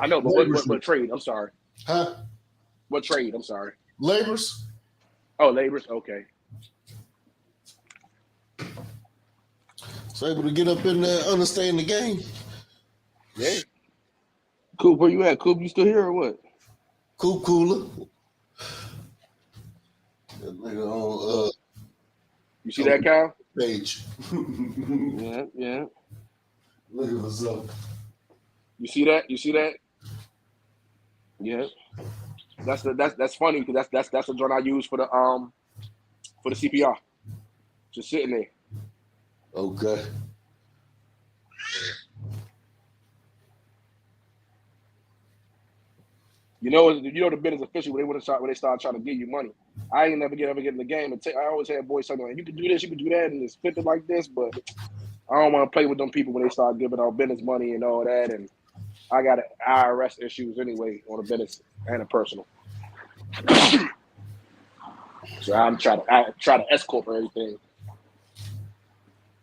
I know, but what trade? I'm sorry. Huh? What trade? I'm sorry. Laborers. Oh, laborers. Okay. So able to get up in there, understand the game. Yeah. Coop, where you at? Coop, you still here or what? Coop Cooler. That nigga on You see that, Kyle? page. Yeah. Look at what's up. You see that? Yeah. That's funny because that's the joint I use for the CPR. Just sitting there. Okay. You know the bid is official when they start trying to give you money. I ain't ever get in the game and I always had boys saying like, you can do this, you can do that, and it's flipping like this, but I don't want to play with them people when they start giving out business money and all that. And I got IRS issues anyway on a business and a personal. So I try to escort everything.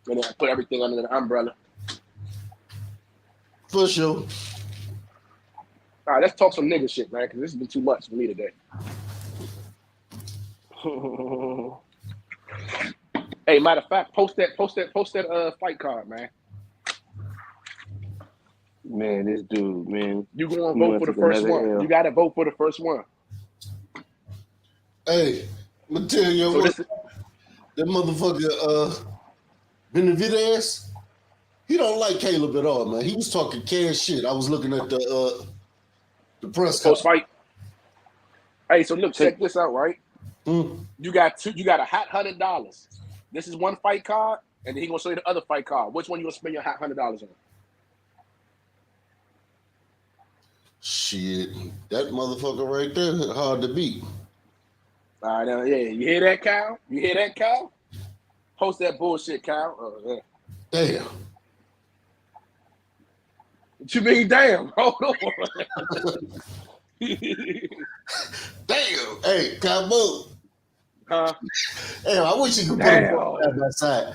And then I put everything under the umbrella. For sure. All right, let's talk some nigga shit, man, because this has been too much for me today. Hey, matter of fact, post that fight card, man. Man, this dude, man. You gonna vote for the first one. You gotta vote for the first one. Hey, I'm gonna tell you what. That motherfucker, Benavidez, he don't like Caleb at all, man. He was talking cash shit. I was looking at the press post fight. Hey, so look, check this out, right? You got a hot $100. This is one fight card, and then he gonna show you the other fight card. Which one you gonna spend your hot $100 on? Shit, that motherfucker right there, hard to beat. All right, yeah, you hear that, Kyle? You hear that, Kyle? Post that bullshit, Kyle. Oh, yeah. Damn. What you mean, damn? Hold on. Damn. Hey, Cabo. Huh? Damn, I wish you could put it side by side.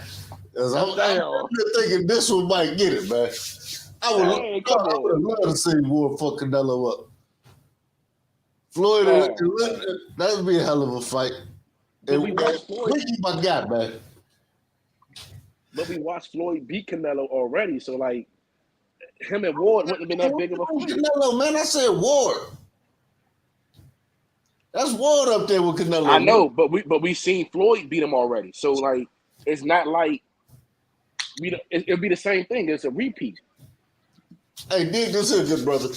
I'm thinking this one might get it, man. I would love to see Ward fuck Canelo up. Floyd, that would be a hell of a fight. And we my guy, man. But we watched Floyd beat Canelo already, so like him and Ward wouldn't have been that big of a fight. Canelo, man, I said Ward. That's Ward up there with Canelo. I know, but we seen Floyd beat him already, so like it's not like it'll be the same thing. It's a repeat. Hey, dig this here, good brother.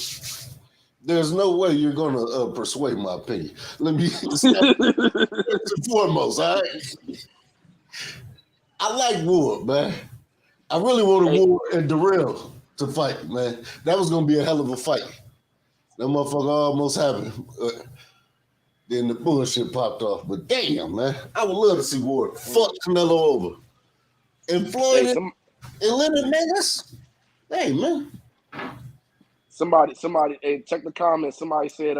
There's no way you're gonna persuade my opinion. Let me first and foremost, all right? I like Ward, man. I really wanted Ward and Darrell to fight, man. That was gonna be a hell of a fight. That motherfucker almost happened. Then the bullshit popped off. But damn, man, I would love to see Ward fuck Canelo over. And Floyd and Leonard Megas. Hey, man. Somebody, hey, check the comments. Somebody said,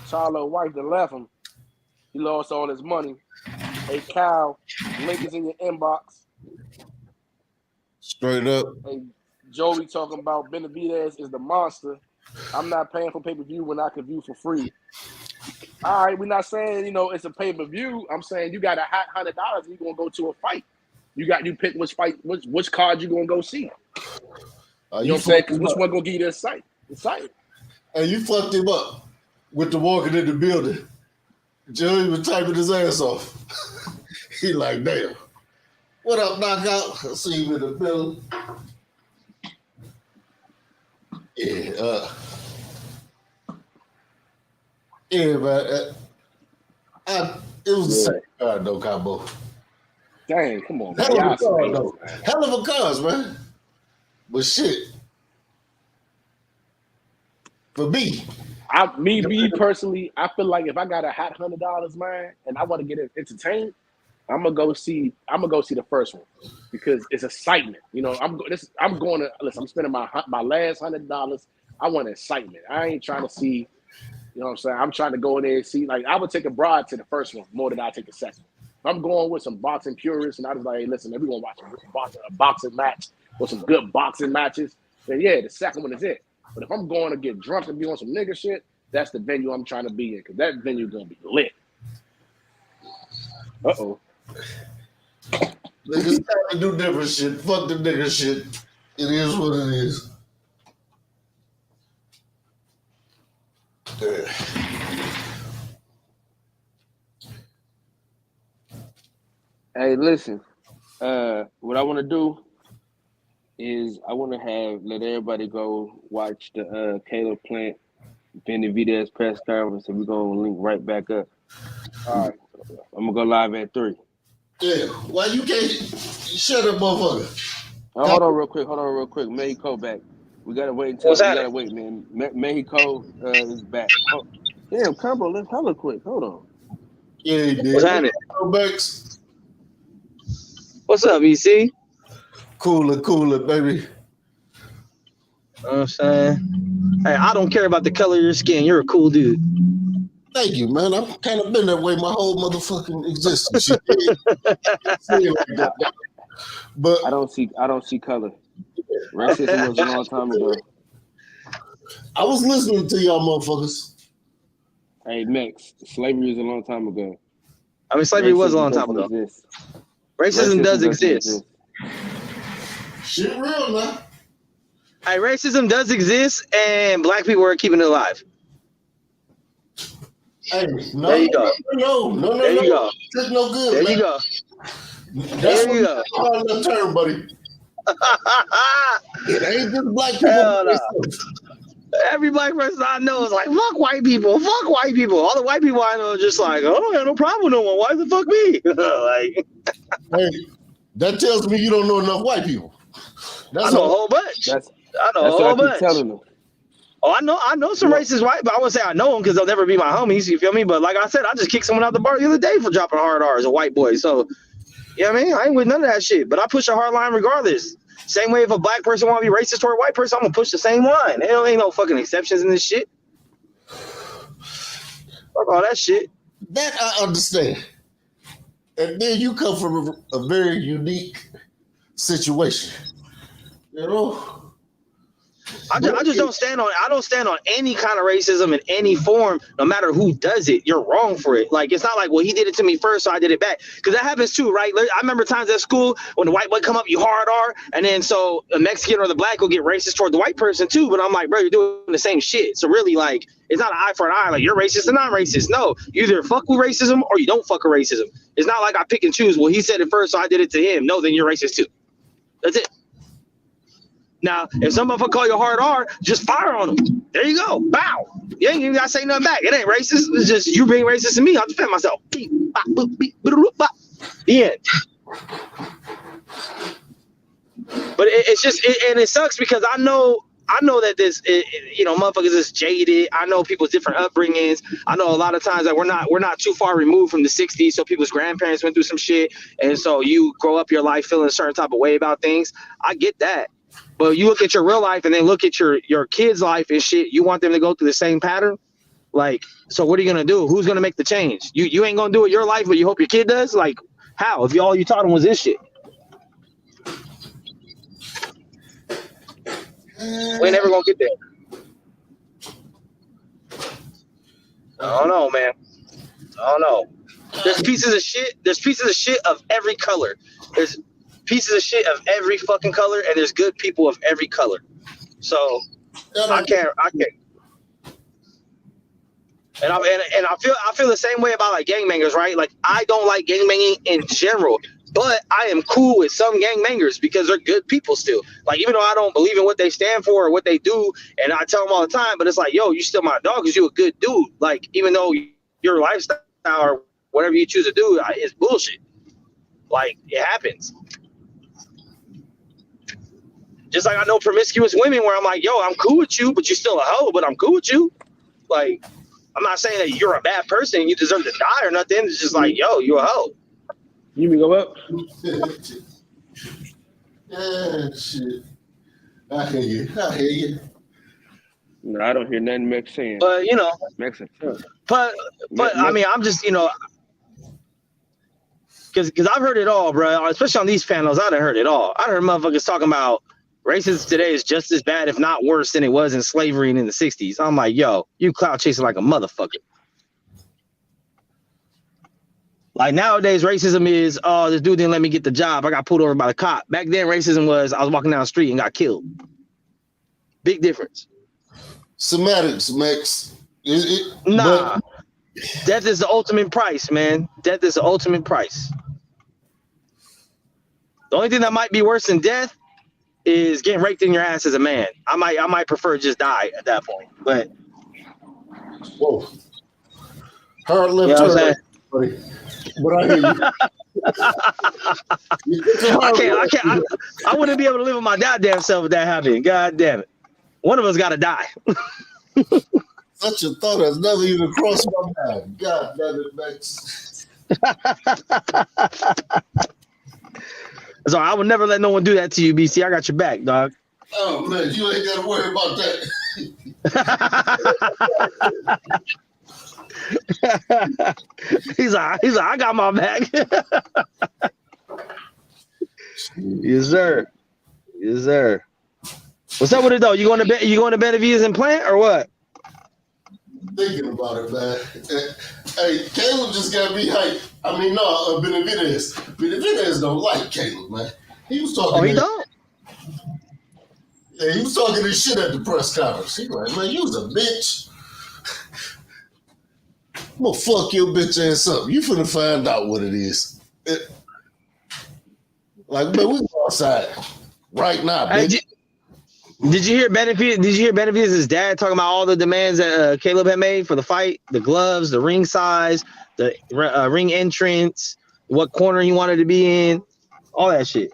Charlo's wife that left him. He lost all his money. Hey, Kyle, link is in your inbox. Straight up. Hey, Joey talking about Benavidez is the monster. I'm not paying for pay-per-view when I can view for free. All right, we're not saying, it's a pay-per-view. I'm saying you got a hot $100 and you're going to go to a fight. You pick which fight, which card you going to go see. You know what I'm saying? Because which one gonna give you the sight? The sight. And you fucked him up with the walking in the building. Joey was typing his ass off. He like, damn. What up, knockout? I see you in the building. Yeah, man. It was the same card, though, Cabo. Dang, come on. Hell of a card, though. Hell of a cause, man. But shit, for me, me personally, I feel like if I got a hot $100, man, and I want to get entertained, I'm gonna go see the first one because it's excitement. I'm spending my last $100. I want excitement. I ain't trying to see. You know what I'm saying? I'm trying to go in there and see. Like I would take a broad to the first one more than I take the second. I'm going with some boxing purists, and I was like, hey, listen, we're gonna watch a boxing match. Or some good boxing matches, then yeah, the second one is it. But if I'm going to get drunk and be on some nigga shit, that's the venue I'm trying to be in, because that venue gonna be lit. Uh-oh. Niggas trying to do different shit. Fuck the nigga shit. It is what it is. Hey, listen. What I want to do is I want to let everybody go watch the Caleb Plant Benavidez press conference, and we're gonna link right back up. All right, I'm gonna go live at 3. Yeah, why you can't shut up, motherfucker? Hold on real quick. Mexico back. We gotta wait until man. Mexico is back. Oh, damn, combo, let's hella quick. Hold on. Yeah, he did. What's happening? What's up, EC? Cooler, baby. You know what I'm saying? Hey, I don't care about the color of your skin. You're a cool dude. Thank you, man. I've kind of been that way my whole motherfucking existence. But I don't see color. Racism was a long time ago. I was listening to y'all motherfuckers. Hey, Mex, slavery was a long time ago. I mean, slavery was a long time ago. Racism does exist. Shit real, man. Hey, racism does exist, and black people are keeping it alive. Hey, no, there you go. No. There you go. That's no good. There man. you go. That's there you go. That term, buddy. It ain't just black people. No. Every black person I know is like, fuck white people. Fuck white people. All the white people I know are just like, oh, I don't have no problem with no one. Why the fuck me? Like, hey, that tells me you don't know enough white people. I know a whole bunch. I know a whole bunch. Telling them. Oh, I know some racist white, but I wouldn't say I know them because they'll never be my homies. You feel me? But like I said, I just kicked someone out the bar the other day for dropping hard R's, a white boy. So, you know what I mean? I ain't with none of that shit. But I push a hard line regardless. Same way if a black person want to be racist toward a white person, I'm going to push the same line. There ain't no fucking exceptions in this shit. Fuck all that shit. That I understand. And then you come from a very unique situation. You know? I just don't stand on any kind of racism in any form, no matter who does it. You're wrong for it. Like, it's not like, well, he did it to me first, so I did it back. Because that happens too, right? I remember times at school when the white boy come up, you hard R, and then so the Mexican or the black will get racist toward the white person too. But I'm like, bro, you're doing the same shit. So really, like, it's not an eye for an eye. Like, you're racist and I'm racist. No, you either fuck with racism or you don't fuck with racism. It's not like I pick and choose. Well, he said it first, so I did it to him. No, then you're racist too. That's it. Now, if some motherfucker call you a hard R, just fire on them. There you go. Bow. You ain't even got to say nothing back. It ain't racist. It's just you being racist to me. I'll defend myself. The end. But it's just, and it sucks because I know that this, motherfuckers is jaded. I know people's different upbringings. I know a lot of times that we're not too far removed from the 60s. So people's grandparents went through some shit. And so you grow up your life feeling a certain type of way about things. I get that. But you look at your real life and then look at your kids' life and shit. You want them to go through the same pattern? Like, so what are you going to do? Who's going to make the change? You ain't going to do it your life, but you hope your kid does? Like, how? If all you taught him was this shit. We ain't never going to get there. I don't know, man. I don't know. There's pieces of shit. There's pieces of shit of every color. There's pieces of shit of every fucking color, and there's good people of every color. So I can't. And I feel the same way about like gangbangers, right? Like, I don't like gangbanging in general, but I am cool with some gangbangers because they're good people still. Like, even though I don't believe in what they stand for or what they do, and I tell them all the time, but it's like, yo, you still my dog because you a good dude. Like, even though your lifestyle or whatever you choose to do is bullshit. Like, it happens. Just like I know promiscuous women where I'm like, yo, I'm cool with you, but you're still a hoe, but I'm cool with you. Like, I'm not saying that you're a bad person, you deserve to die or nothing. It's just like, yo, you a hoe. You can go up. Yeah, shit. I hear you. No, I don't hear nothing Mex saying. But, Mexican. But I mean, I'm just, because I've heard it all, bro. Especially on these panels, I done heard it all. I heard motherfuckers talking about racism today is just as bad, if not worse, than it was in slavery and in the 60s. I'm like, yo, you clout chasing like a motherfucker. Like nowadays, racism is, oh, this dude didn't let me get the job. I got pulled over by the cop. Back then, racism was I was walking down the street and got killed. Big difference. Semantics, Max. Nah. Death is the ultimate price, man. Death is the ultimate price. The only thing that might be worse than death is getting raked in your ass as a man. I might prefer just die at that point. But whoa. Hard left turn, buddy. But I hear you. I wouldn't be able to live with my goddamn self if that happened. God damn it. One of us gotta die. Such a thought has never even crossed my mind. God damn it, Max. So I would never let no one do that to you, BC. I got your back, dog. Oh man, you ain't gotta worry about that. He's like, I got my back. Yes, sir. Yes, sir. What's up with it though? You going to Benavides and plant or what? Thinking about it, man. Hey, Caleb just got me hyped. I mean, no, Benavides. Benavides don't like Caleb, man. He was talking. Oh, he don't? Yeah, he was talking this shit at the press conference. He like, man, you was a bitch. I'm gonna fuck your bitch ass up. You finna find out what it is. Like, man, we go outside right now, bitch. Did you hear Benavides? Did you hear Benavides' dad talking about all the demands that Caleb had made for the fight? The gloves, the ring size, the ring entrance, what corner he wanted to be in, all that shit.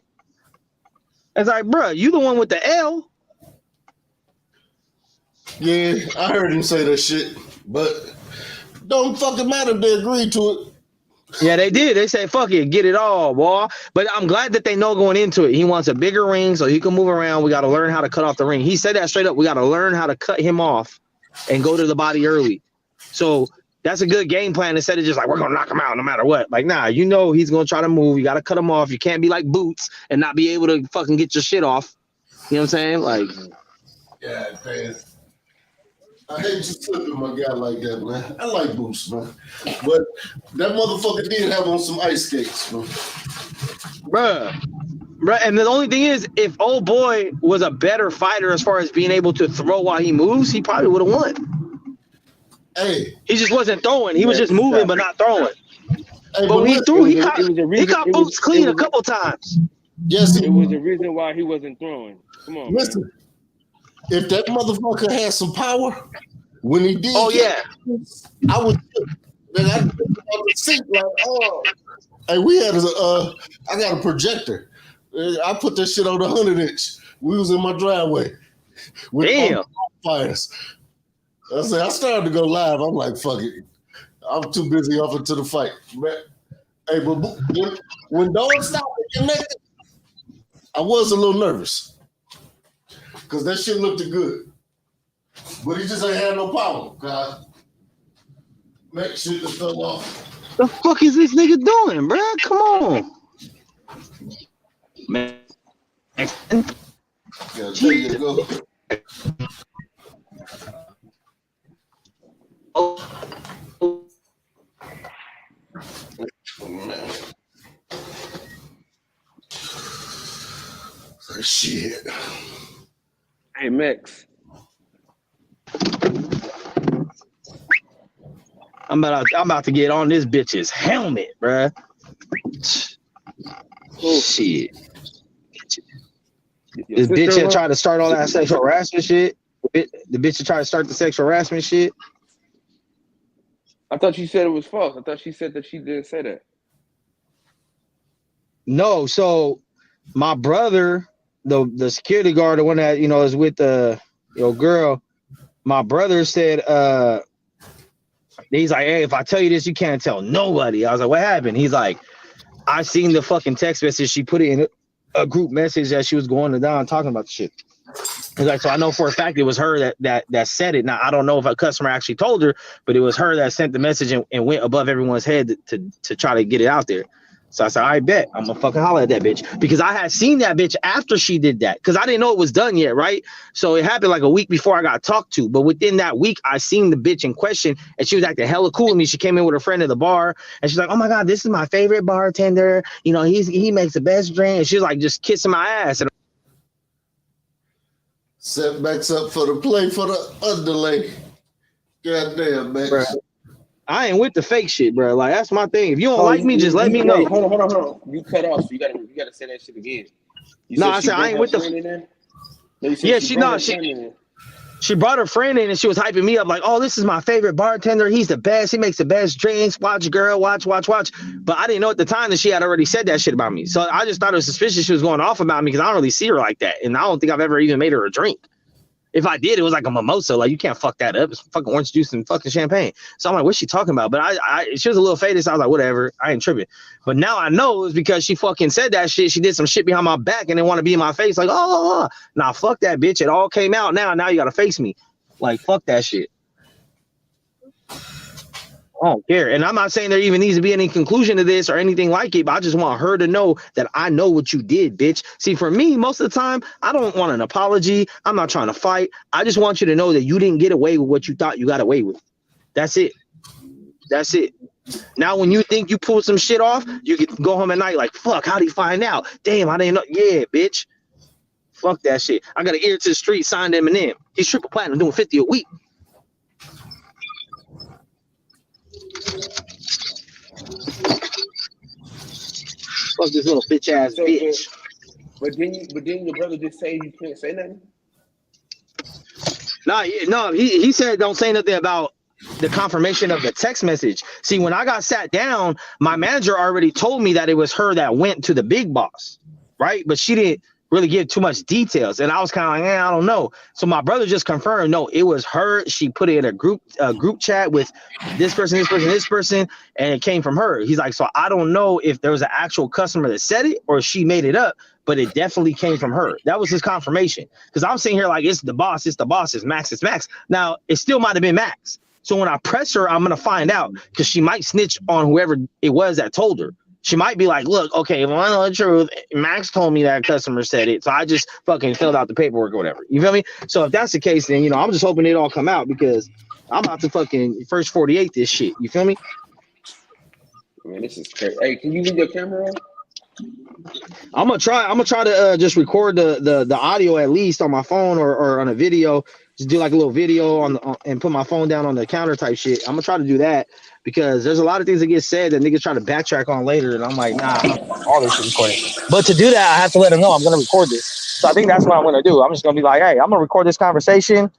It's like, bro, you the one with the L. Yeah, I heard him say that shit, but don't fucking matter if they agreed to it. Yeah, they did. They said, fuck it, get it all, boy. But I'm glad that they know going into it. He wants a bigger ring so he can move around. We got to learn how to cut off the ring. He said that straight up. We got to learn how to cut him off and go to the body early. So that's a good game plan instead of just like, we're going to knock him out no matter what. Like, nah, you know he's going to try to move. You got to cut him off. You can't be like Boots and not be able to fucking get your shit off. You know what I'm saying? Like, yeah, man. I hate you flipping my guy like that, man. I like Boots, man. But that motherfucker did have on some ice skates, man. Bruh. And the only thing is, if old boy was a better fighter as far as being able to throw while he moves, he probably would have won. Hey. He just wasn't throwing. He was just moving but not throwing. Hey, but when he threw, he caught Boots clean a couple times. Yes, it was the reason why he wasn't throwing. Come on, listen. Man. If that motherfucker had some power, when he did, I would. Man, I on the seat like, oh, hey, we had I got a projector. I put that shit on the 100-inch. We was in my driveway. Damn. Fires. I said I started to go live. I'm like, fuck it. I'm too busy off into the fight. Man. Hey, but when Dog stopped and connected, I was a little nervous. Because that shit looked good. But he just ain't had no power, God. That shit just fell off. The fuck is this nigga doing, bro? Come on. Man. Yeah, there you go. Oh. Man. Shit. Hey, Max. I'm about to get on this bitch's helmet, bruh. Oh shit. This bitch that tried to start all that sexual harassment shit. The bitch that tried to start the sexual harassment shit. I thought you said it was false. I thought she said that she didn't say that. No, so my brother, the security guard, the one that is with the girl, my brother said he's like, hey, if I tell you this, you can't tell nobody. I was like, what happened? He's like, I seen the fucking text message. She put it in a group message that she was going down talking about the shit. He's like, so I know for a fact it was her that said it. Now I don't know if a customer actually told her, but it was her that sent the message and went above everyone's head to try to get it out there. So I said, I bet I'm gonna fucking holler at that bitch, because I had seen that bitch after she did that, because I didn't know it was done yet, right? So it happened like a week before I got talked to, but within that week, I seen the bitch in question, and she was acting hella cool with me. She came in with a friend at the bar, and she's like, "Oh my god, this is my favorite bartender. You know, he makes the best drink." And she was like just kissing my ass. And setbacks up for the play for the underlay. Goddamn, man. Bruh, I ain't with the fake shit, bro. Like, that's my thing. If you don't like me, just let me know. Hold on. You cut off, so you gotta say that shit again. No, I said I ain't with the. Yeah, she brought her friend in, and she was hyping me up like, "Oh, this is my favorite bartender. He's the best. He makes the best drinks. Watch, girl, watch." But I didn't know at the time that she had already said that shit about me. So I just thought it was suspicious she was going off about me, because I don't really see her like that, and I don't think I've ever even made her a drink. If I did, it was like a mimosa. Like, you can't fuck that up. It's fucking orange juice and fucking champagne. So I'm like, what's she talking about? But she was a little faded, so I was like, whatever. I ain't tripping. But now I know it's because she fucking said that shit. She did some shit behind my back and didn't want to be in my face. Like, oh, nah, fuck that bitch. It all came out now. Now you got to face me. Like, fuck that shit. I don't care. And I'm not saying there even needs to be any conclusion to this or anything like it, but I just want her to know that I know what you did, bitch. See, for me, most of the time, I don't want an apology. I'm not trying to fight. I just want you to know that you didn't get away with what you thought you got away with. That's it. That's it. Now, when you think you pulled some shit off, you can go home at night like, fuck, how'd he find out? Damn, I didn't know. Yeah, bitch. Fuck that shit. I got an ear to the street, signed Eminem. He's triple platinum, doing 50 a week. Fuck this little bitch ass bitch. But then your brother just say you can't say nothing? No, he said don't say nothing about the confirmation of the text message. See, when I got sat down, my manager already told me that it was her that went to the big boss, right? But she didn't really give too much details, and I was kind of like, I don't know. So my brother just confirmed, no, it was her. She put it in a group chat with this person, and it came from her. He's like, so I don't know if there was an actual customer that said it or she made it up, but it definitely came from her. That was his confirmation, because I'm sitting here like, it's the boss, it's Max. Now it still might have been Max. So when I press her, I'm gonna find out, because she might snitch on whoever it was that told her. She might be like, look, okay, if I know the truth, Max told me that customer said it, so I just fucking filled out the paperwork or whatever. You feel me? So if that's the case, then, you know, I'm just hoping it all come out, because I'm about to fucking first 48 this shit. You feel me? Man, this is crazy. Hey, can you leave your camera on? I'm gonna try to just record the audio at least on my phone or on a video. Just do like a little video and put my phone down on the counter type shit. I'm gonna try to do that, because there's a lot of things that get said that niggas try to backtrack on later, and I'm like, nah, all this shit recorded. But to do that, I have to let them know I'm gonna record this. So I think that's what I'm gonna do. I'm just gonna be like, hey, I'm gonna record this conversation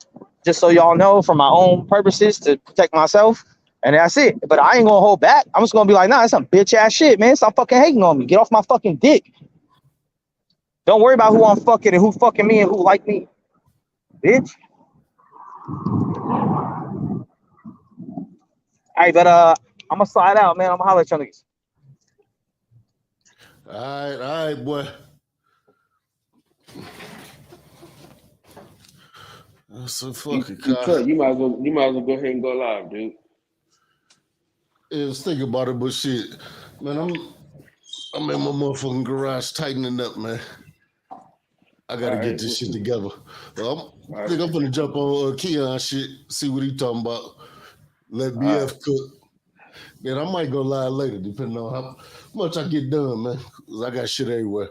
just so y'all know, for my own purposes, to protect myself, and that's it. But I ain't gonna hold back. I'm just gonna be like, nah, that's some bitch ass shit, man. Stop fucking hating on me. Get off my fucking dick. Don't worry about who I'm fucking and who fucking me and who like me, bitch. Hey, but I'm gonna slide out, man. I'm gonna holler at y'all niggas. All right, boy. That's so fucking you might as well go ahead and go live, dude. Yeah, let's think about it, but shit, man, I'm in my motherfucking garage tightening up, man. I gotta get this shit together. I think I'm gonna jump on Keon shit, see what he talking about. Let BF cook. Then I might go live later, depending on how much I get done, man. Cause I got shit everywhere.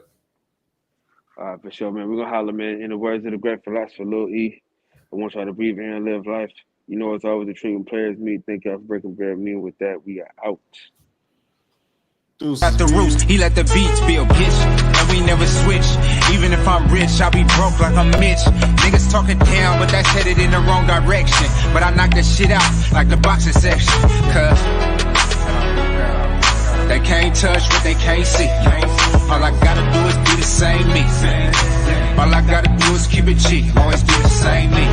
All right, for sure, man. We're gonna holler, man. In the words of the great philosopher Lil E, I want y'all to breathe in and live life. You know, it's always a treat when players meet. Thank y'all for breaking bread. Me, with that, we are out. At the roots, he let the beats build, bitch, and we never switch. Even if I'm rich, I'll be broke like I'm Mitch. Niggas talking down, but that's headed in the wrong direction. But I knock that shit out like the boxing section. Cause they can't touch what they can't see. All I gotta do is be the same me. All I gotta do is keep it G. Always be the same me.